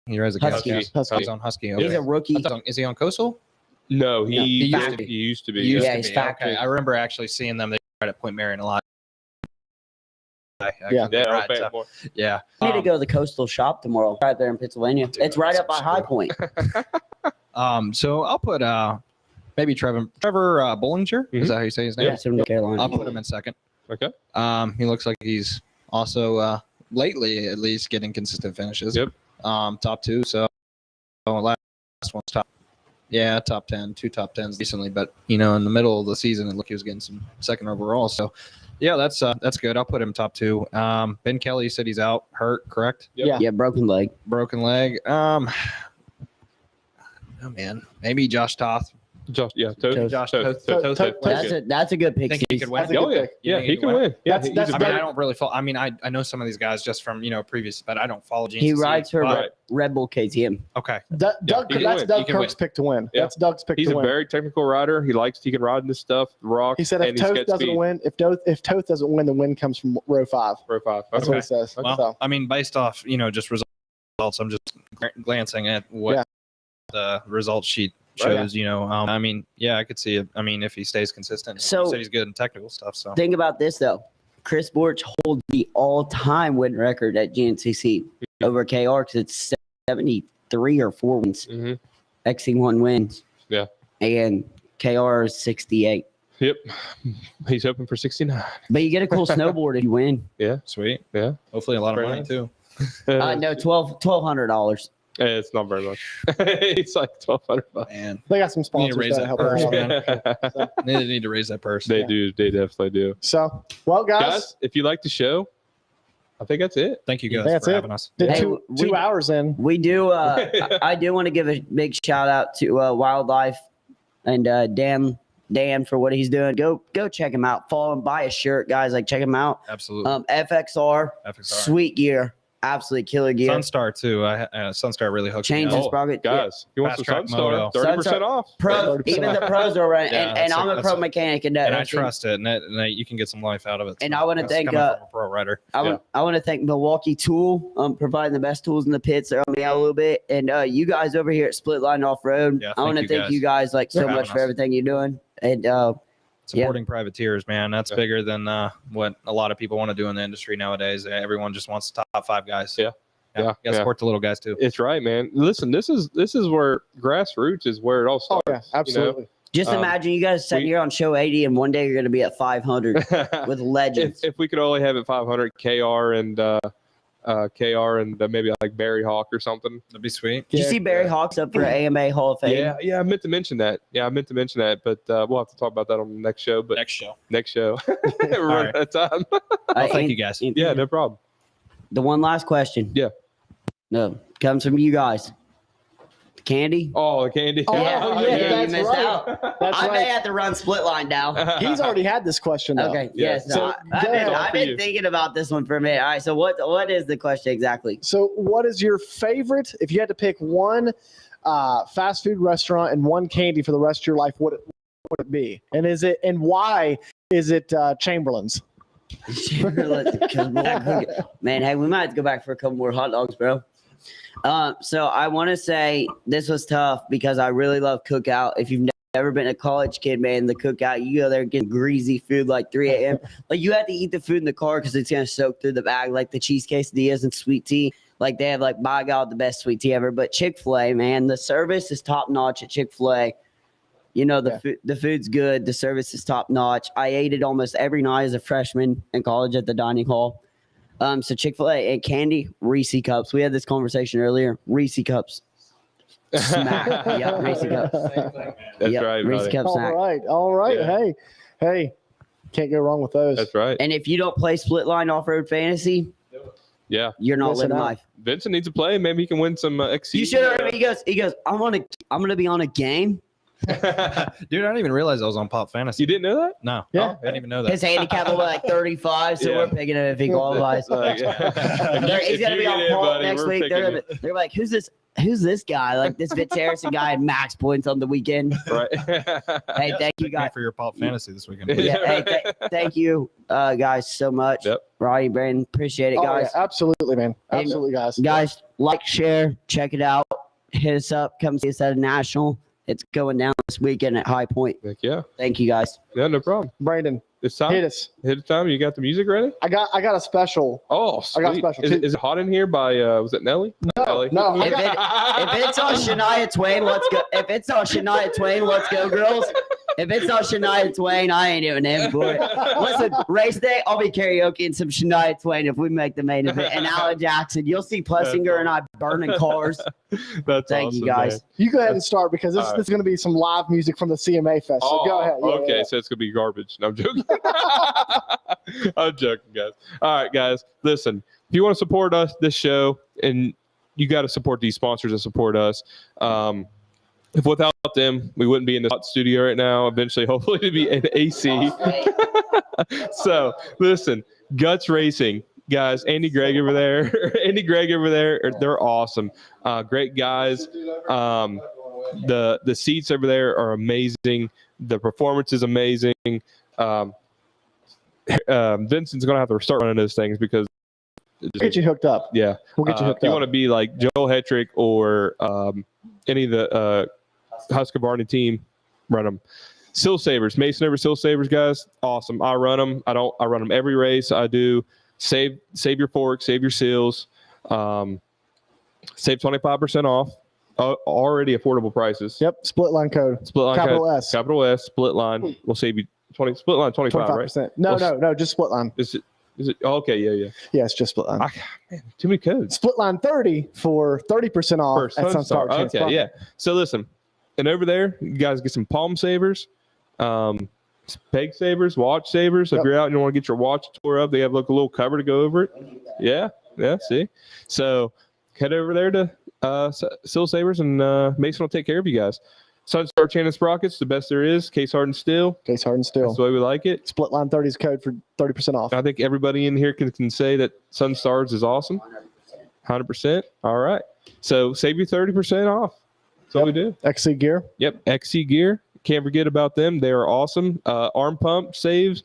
He rides a Husky. Gas. Husky. He's on Husky. Okay. He's a rookie. Is he on Coastal? No, he used to be. Yeah, he's factory. Okay. I remember actually seeing them. They ride at Point Marion a lot. Yeah. I need to go to the Coastal shop tomorrow, right there in Pennsylvania. It's right up by HighPoint. So I'll put maybe Trevor Bollinger. Is that how you say his name? Yeah, North Carolina. I'll put him in second. Okay. He looks like he's also lately at least getting consistent finishes. Yep. Top 2. So last one's top. Yeah, top 10, 2 top 10s recently, but in the middle of the season, it looked he was getting some second overall. So, yeah, that's good. I'll put him top 2. Ben Kelly said he's out, hurt, correct? Yep. Yeah, broken leg. Broken leg. Oh man, maybe Josh Toth. Toth. That's a good pick. Think he could win? Oh yeah, he can win. Yeah, I don't really follow. I mean, I know some of these guys just from previous, but I don't follow GNCC. He rides for Red Bull KTM. Okay. That's Doug Kirk's pick to win. Yeah. That's Doug's pick to win. He's a very technical rider. He can ride in this stuff, rock. He said if Toth doesn't win, if Toth doesn't win, the win comes from row 5. Row 5. That's what he says. Well, I mean, based off just results, I'm just glancing at what the result sheet shows. I mean, I could see it. I mean, if he stays consistent, so he said he's good in technical stuff. So think about this though. Chris Borch holds the all-time win record at GNCC over KR because it's 73 or 4 wins. XC1 wins. Yeah. And KR is 68. Yep. He's hoping for 69. But you get a cool snowboard if you win. Yeah. Sweet. Yeah. Hopefully a lot of Very money nice. too. No, $1,200. It's not very much. It's like $1,200. Man, They got some need to sponsors raise that help purse, out. man. They need to raise that purse. They do. They definitely do. So, well, Guys, if you like the show, I think that's it. Thank you guys That's for it. having us. Hey, two hours in. We do. I do want to give a big shout out to Wildlife and Dan for what he's doing. Go check him out. Follow him. Buy a shirt, guys. Like check him out. Absolutely. FXR. Sweet gear. Absolutely killer gear. Sunstar too. Sunstar really hooked me Change up. his sprocket. Guys, you want Fast some track moto. Sunstar? 30% off. Pro, 30% even off. the pros are running, Yeah, and I'm a pro mechanic, and I trust it, and you can get some life out of it. And I want to That's thank coming from a pro rider. I want to thank Milwaukee Tool, providing the best tools in the pits. They're helping me out a little bit, and you guys over here at Split Line Off Road. Yeah, I want to thank you guys like so for much having for us. everything you're doing, and Supporting privateers, man, that's bigger than what a lot of people want to do in the industry nowadays. Everyone just wants the top 5 guys. Yeah. You gotta support the little guys too. It's right, man. Listen, this is where grassroots is where it all starts. Oh, yeah, absolutely. just imagine you guys sitting here on show 80, and one day you're going to be at 500 with legends. If we could only have it 500 KR and maybe like Barry Hawk or something. That'd be sweet. Did you see Barry Hawks up for AMA Hall of Fame? Yeah, I meant to mention that. But we'll have to talk about that on the next show. But next show. We're running out of time. Well, thank you guys. Yeah, no problem. The one last question. Yeah. No, comes from you guys. candy. Oh, the candy. Oh, yeah, you that's missed right. out. That's I may right. have to run split line now. He's already had this question, though. Okay. Yeah. Yes. So, No, go ahead. I've been thinking about this one for a minute. All right. So what is the question exactly? So what is your favorite, if you had to pick one fast food restaurant and one candy for the rest of your life, what would it be? And why is it Chamberlain's? Man, hey, we might have to go back for a couple more hot dogs, bro. So I want to say this was tough because I really love Cookout. If you've never been a college kid, man, the Cookout, you go there get greasy food like 3 a.m. Like you have to eat the food in the car because it's gonna soak through the bag, like the cheese quesadillas and sweet tea. Like they have like by God the best sweet tea ever. But Chick-fil-A, man, the service is top notch at Chick-fil-A. You know, the food's good. The service is top notch. I ate it almost every night as a freshman in college at the dining hall. So Chick-fil-A and candy, Reese cups. We had this conversation earlier. Reese cups. Smack. Yep, Reese cups. That's right, Reese buddy. cups. All right. Yeah. Hey, can't go wrong with those. That's right. And if you don't play split line off-road fantasy, Yeah. you're not Missing living out. life. Vincent needs to play. Maybe he can win some XC. You should have. He goes. I'm gonna be on a game. Dude, I didn't even realize I was on Pop Fantasy. You didn't know that? No. Yeah. I didn't even know that. His handicap will be like 35, so Yeah. we're picking him if he qualifies. Like, He's gonna be on Paul next week. They're like, who's this guy? Like this Vincent Harrison guy had max points on the weekend. Right. Hey, thank you Pick me guys. for your Pop Fantasy this weekend. Yeah, hey, thank you guys so much. Yep. Roddy, Brandon, appreciate it, Oh, guys. yeah, absolutely, man. Absolutely, guys. Guys, like, share, check it out. Hit us up. Come see us at a national. It's going down this weekend at HighPoint. Heck yeah. Thank you, guys. Yeah, no problem. Brandon, It's time. hit us. Hit it time. You got the music ready? I got a special. Oh, I sweet. got a special, Is too. it hot in here by, was it Nelly? Nelly. No. If it's on Shania Twain, let's go. If it's on Shania Twain, let's go, girls. If it's on Shania Twain, I ain't even in for it. Listen, race day, I'll be karaokeing some Shania Twain if we make the main event. And Alan Jackson, you'll see Plessinger and I burning cars. That's Thank awesome, you, guys. man. You go ahead and start because this All right. is going to be some live music from the CMA Fest. So go ahead. Yeah, okay, yeah. so it's gonna be garbage. No, I'm joking. I'm joking, guys. All right, guys. Listen, if you want to support us, this show, and you got to support these sponsors that support us. If without them, we wouldn't be in the hot studio right now. Eventually, hopefully, to be in AC. So, listen, Guts Racing. Guys, Andy Gregg over there. They're awesome. Great guys. The seats over there are amazing. The performance is amazing. Vincent's gonna have to start running those things because We'll get you hooked up. yeah. We'll get you hooked If you up. want to be like Joel Hetrick or any of the Husqvarna team, run them. Seal Savers, Mason over Seal Savers, guys, awesome. I run them. I run them every race. I do. Save your forks, save your seals. Save 25% off. Already affordable prices. Yep. Split line code. Split line Capital code, S. Capital S. Split line. We'll save you 20. Split line 25, right? 25%. No, just split line. Is it? Oh, okay, yeah. Yeah, it's just split line. Man, too many codes. Split line 30 for 30% off For at Sunstar. Chance Okay, Profit. yeah. So listen, and over there, you guys get some palm savers, peg savers, watch savers. If Yep. you're out and you want to get your watch tore up, they have like a little cover to go over it. Yeah. See, so head over there to Seal Savers, and Mason will take care of you guys. Sunstar Chain and Sprockets, the best there is. Case hardened steel. Case hardened steel. That's the way we like it. Split line 30 is code for 30% off. I think everybody in here can say that Sunstars is awesome. 100%. All right. So save you 30% off. That's all we do. XC gear. Yep. XC Gear. Can't forget about them. They are awesome. Arm pump saves,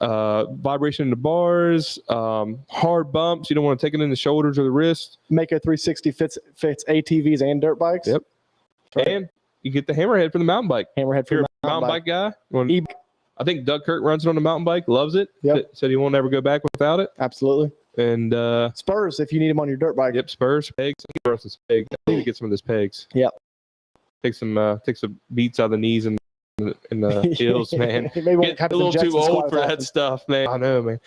vibration in the bars, hard bumps. You don't want to take it in the shoulders or the wrist. Mako 360 fits ATVs and dirt bikes. Yep. And you get the hammerhead for the mountain bike. Hammerhead If you're for a mountain bike guy, E- I think Doug Kirk runs it on the mountain bike, loves it. Yep. Said he won't ever go back without it. Absolutely. And Spurs if you need them on your dirt bike. yep, spurs, pegs. I need to get some of those pegs. Yep. Take some beats out of the knees and the heels, man. Maybe won't Get have a to little inject too some old squat for that often. stuff, man. I know, man.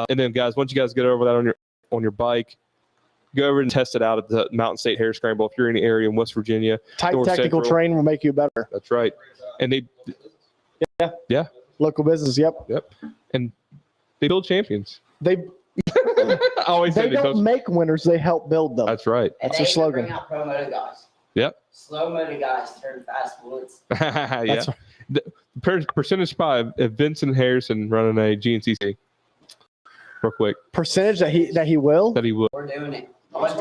And then, guys, once you guys get over that on your bike, go over and test it out at the Mountain State Hare Scramble. If you're in the area in West Virginia, Tight North technical Central. train will make you better. That's right. And they Local business. Yep. and they build champions. They I always say they don't build. make winners. They help build them. That's right. That's their slogan. Bring out Pro Moto guys. Yep. Slow motor guys turn fast bullets. Yeah. The percentage spy of Vincent Harrison running a GNCC. Real quick. Percentage that he will? That he will. We're doing it. How much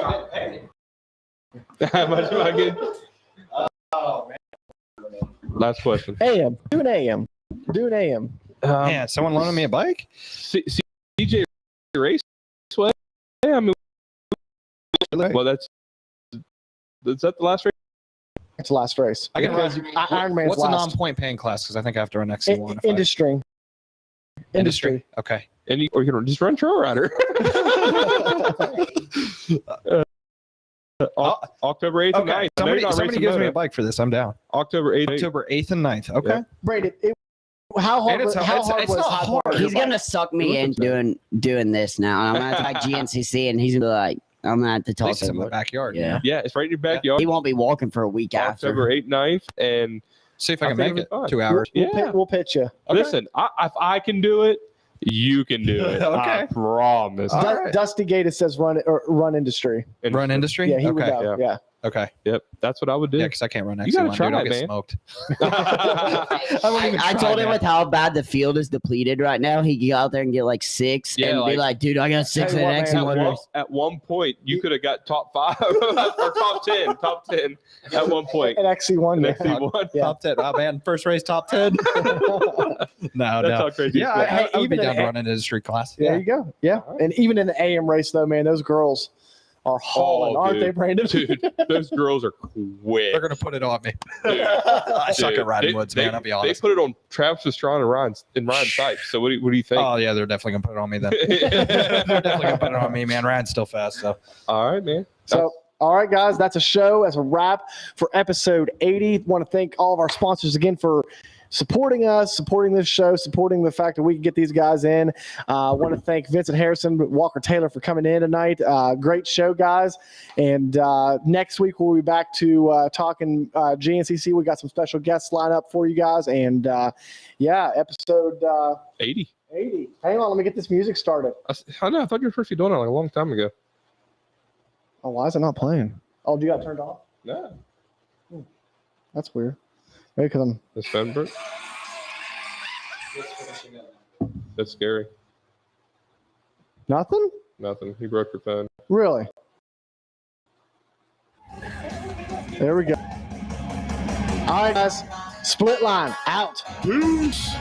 am I getting? Oh, man. Last question. AM. Do an AM. Man, someone loaning me a bike? CJ Raceway? I mean, well, is that the last race? It's the last race. I can run. Ironman's What's a last. non-point paying class? Because I think I have to run XC1. Industry. Okay. Or you can just run Trail Rider. October 8th and 9th. Somebody gives me a bike for this. I'm down. October 8th. October 8th and 9th. Okay. Yeah. Brandon, how hard was not hard. He's gonna suck me in doing this now. I'm gonna type GNCC, and he's gonna be like, I'm gonna have to At toss least it's him. in my backyard. Yeah. Yeah, it's right in your backyard. He won't be walking for a week after. October 8th, 9th, and See if I can think make it. it'll be fun. 2 hours. We'll pitch you. Listen, if I can do it, you can do it. Okay. I promise. All right. Dusty Gator says run industry. Run industry? Yeah, he would Okay. go. Yeah. Okay. Yep, that's what I would do. Yeah, because I can't run XC1. You gotta try dude. I'll it, get man. smoked. I told him with how bad the field is depleted right now, he could go out there and get like 6 Yeah, and be like, dude, I got 6 Tell in you an what, X man, and At one. at one point, you could have got top 5 or top 10 at one point. An XC1. Next Yeah. one. Yeah. Top 10. Oh, man. First race, top 10. No. That's how crazy. Yeah, it's I would be even down to an- run an industry class. There you go. Yeah. And even in the AM race, though, man, those girls are hauling, aren't they, Brandon? Dude, those girls are quick. They're going to put it on me. Dude. I suck Dude, at riding woods, man. I'll be honest. They put it on Travis Pastrana and Ryan Sipes. So what do you think? Oh, yeah, they're definitely going to put it on me then. They're definitely going to put it on me, man. Ryan's still fast, so. All right, man. So, all right, guys, that's a show. That's a wrap for episode 80. Want to thank all of our sponsors again for supporting us, supporting this show, supporting the fact that we can get these guys in. Want to thank Vincent Harrison, Walker Taylor for coming in tonight. Great show, guys. And next week we'll be back to talking GNCC. We got some special guests lined up for you guys. And episode 80. 80. Hang on, let me get this music started. I know. I thought you were supposed to be doing it like a long time ago. Oh, why is it not playing? Oh, do you got it turned off? No. That's weird. Maybe because I'm. That's Fenberg. That's scary. Nothing? Nothing. He broke your phone. Really? There we go. All right, guys. Split line out. Peace.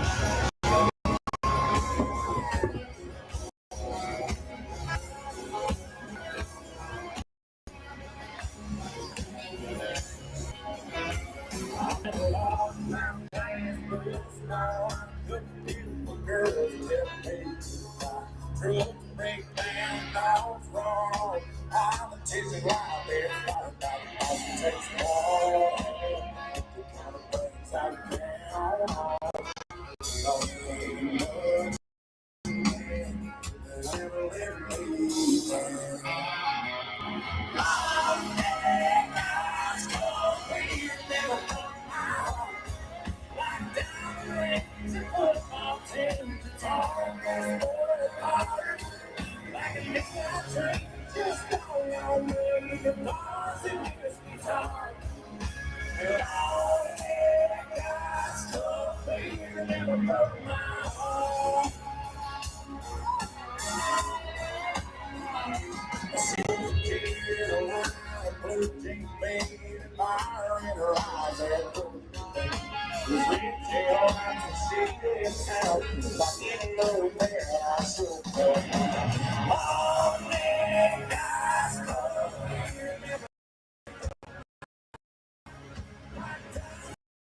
Like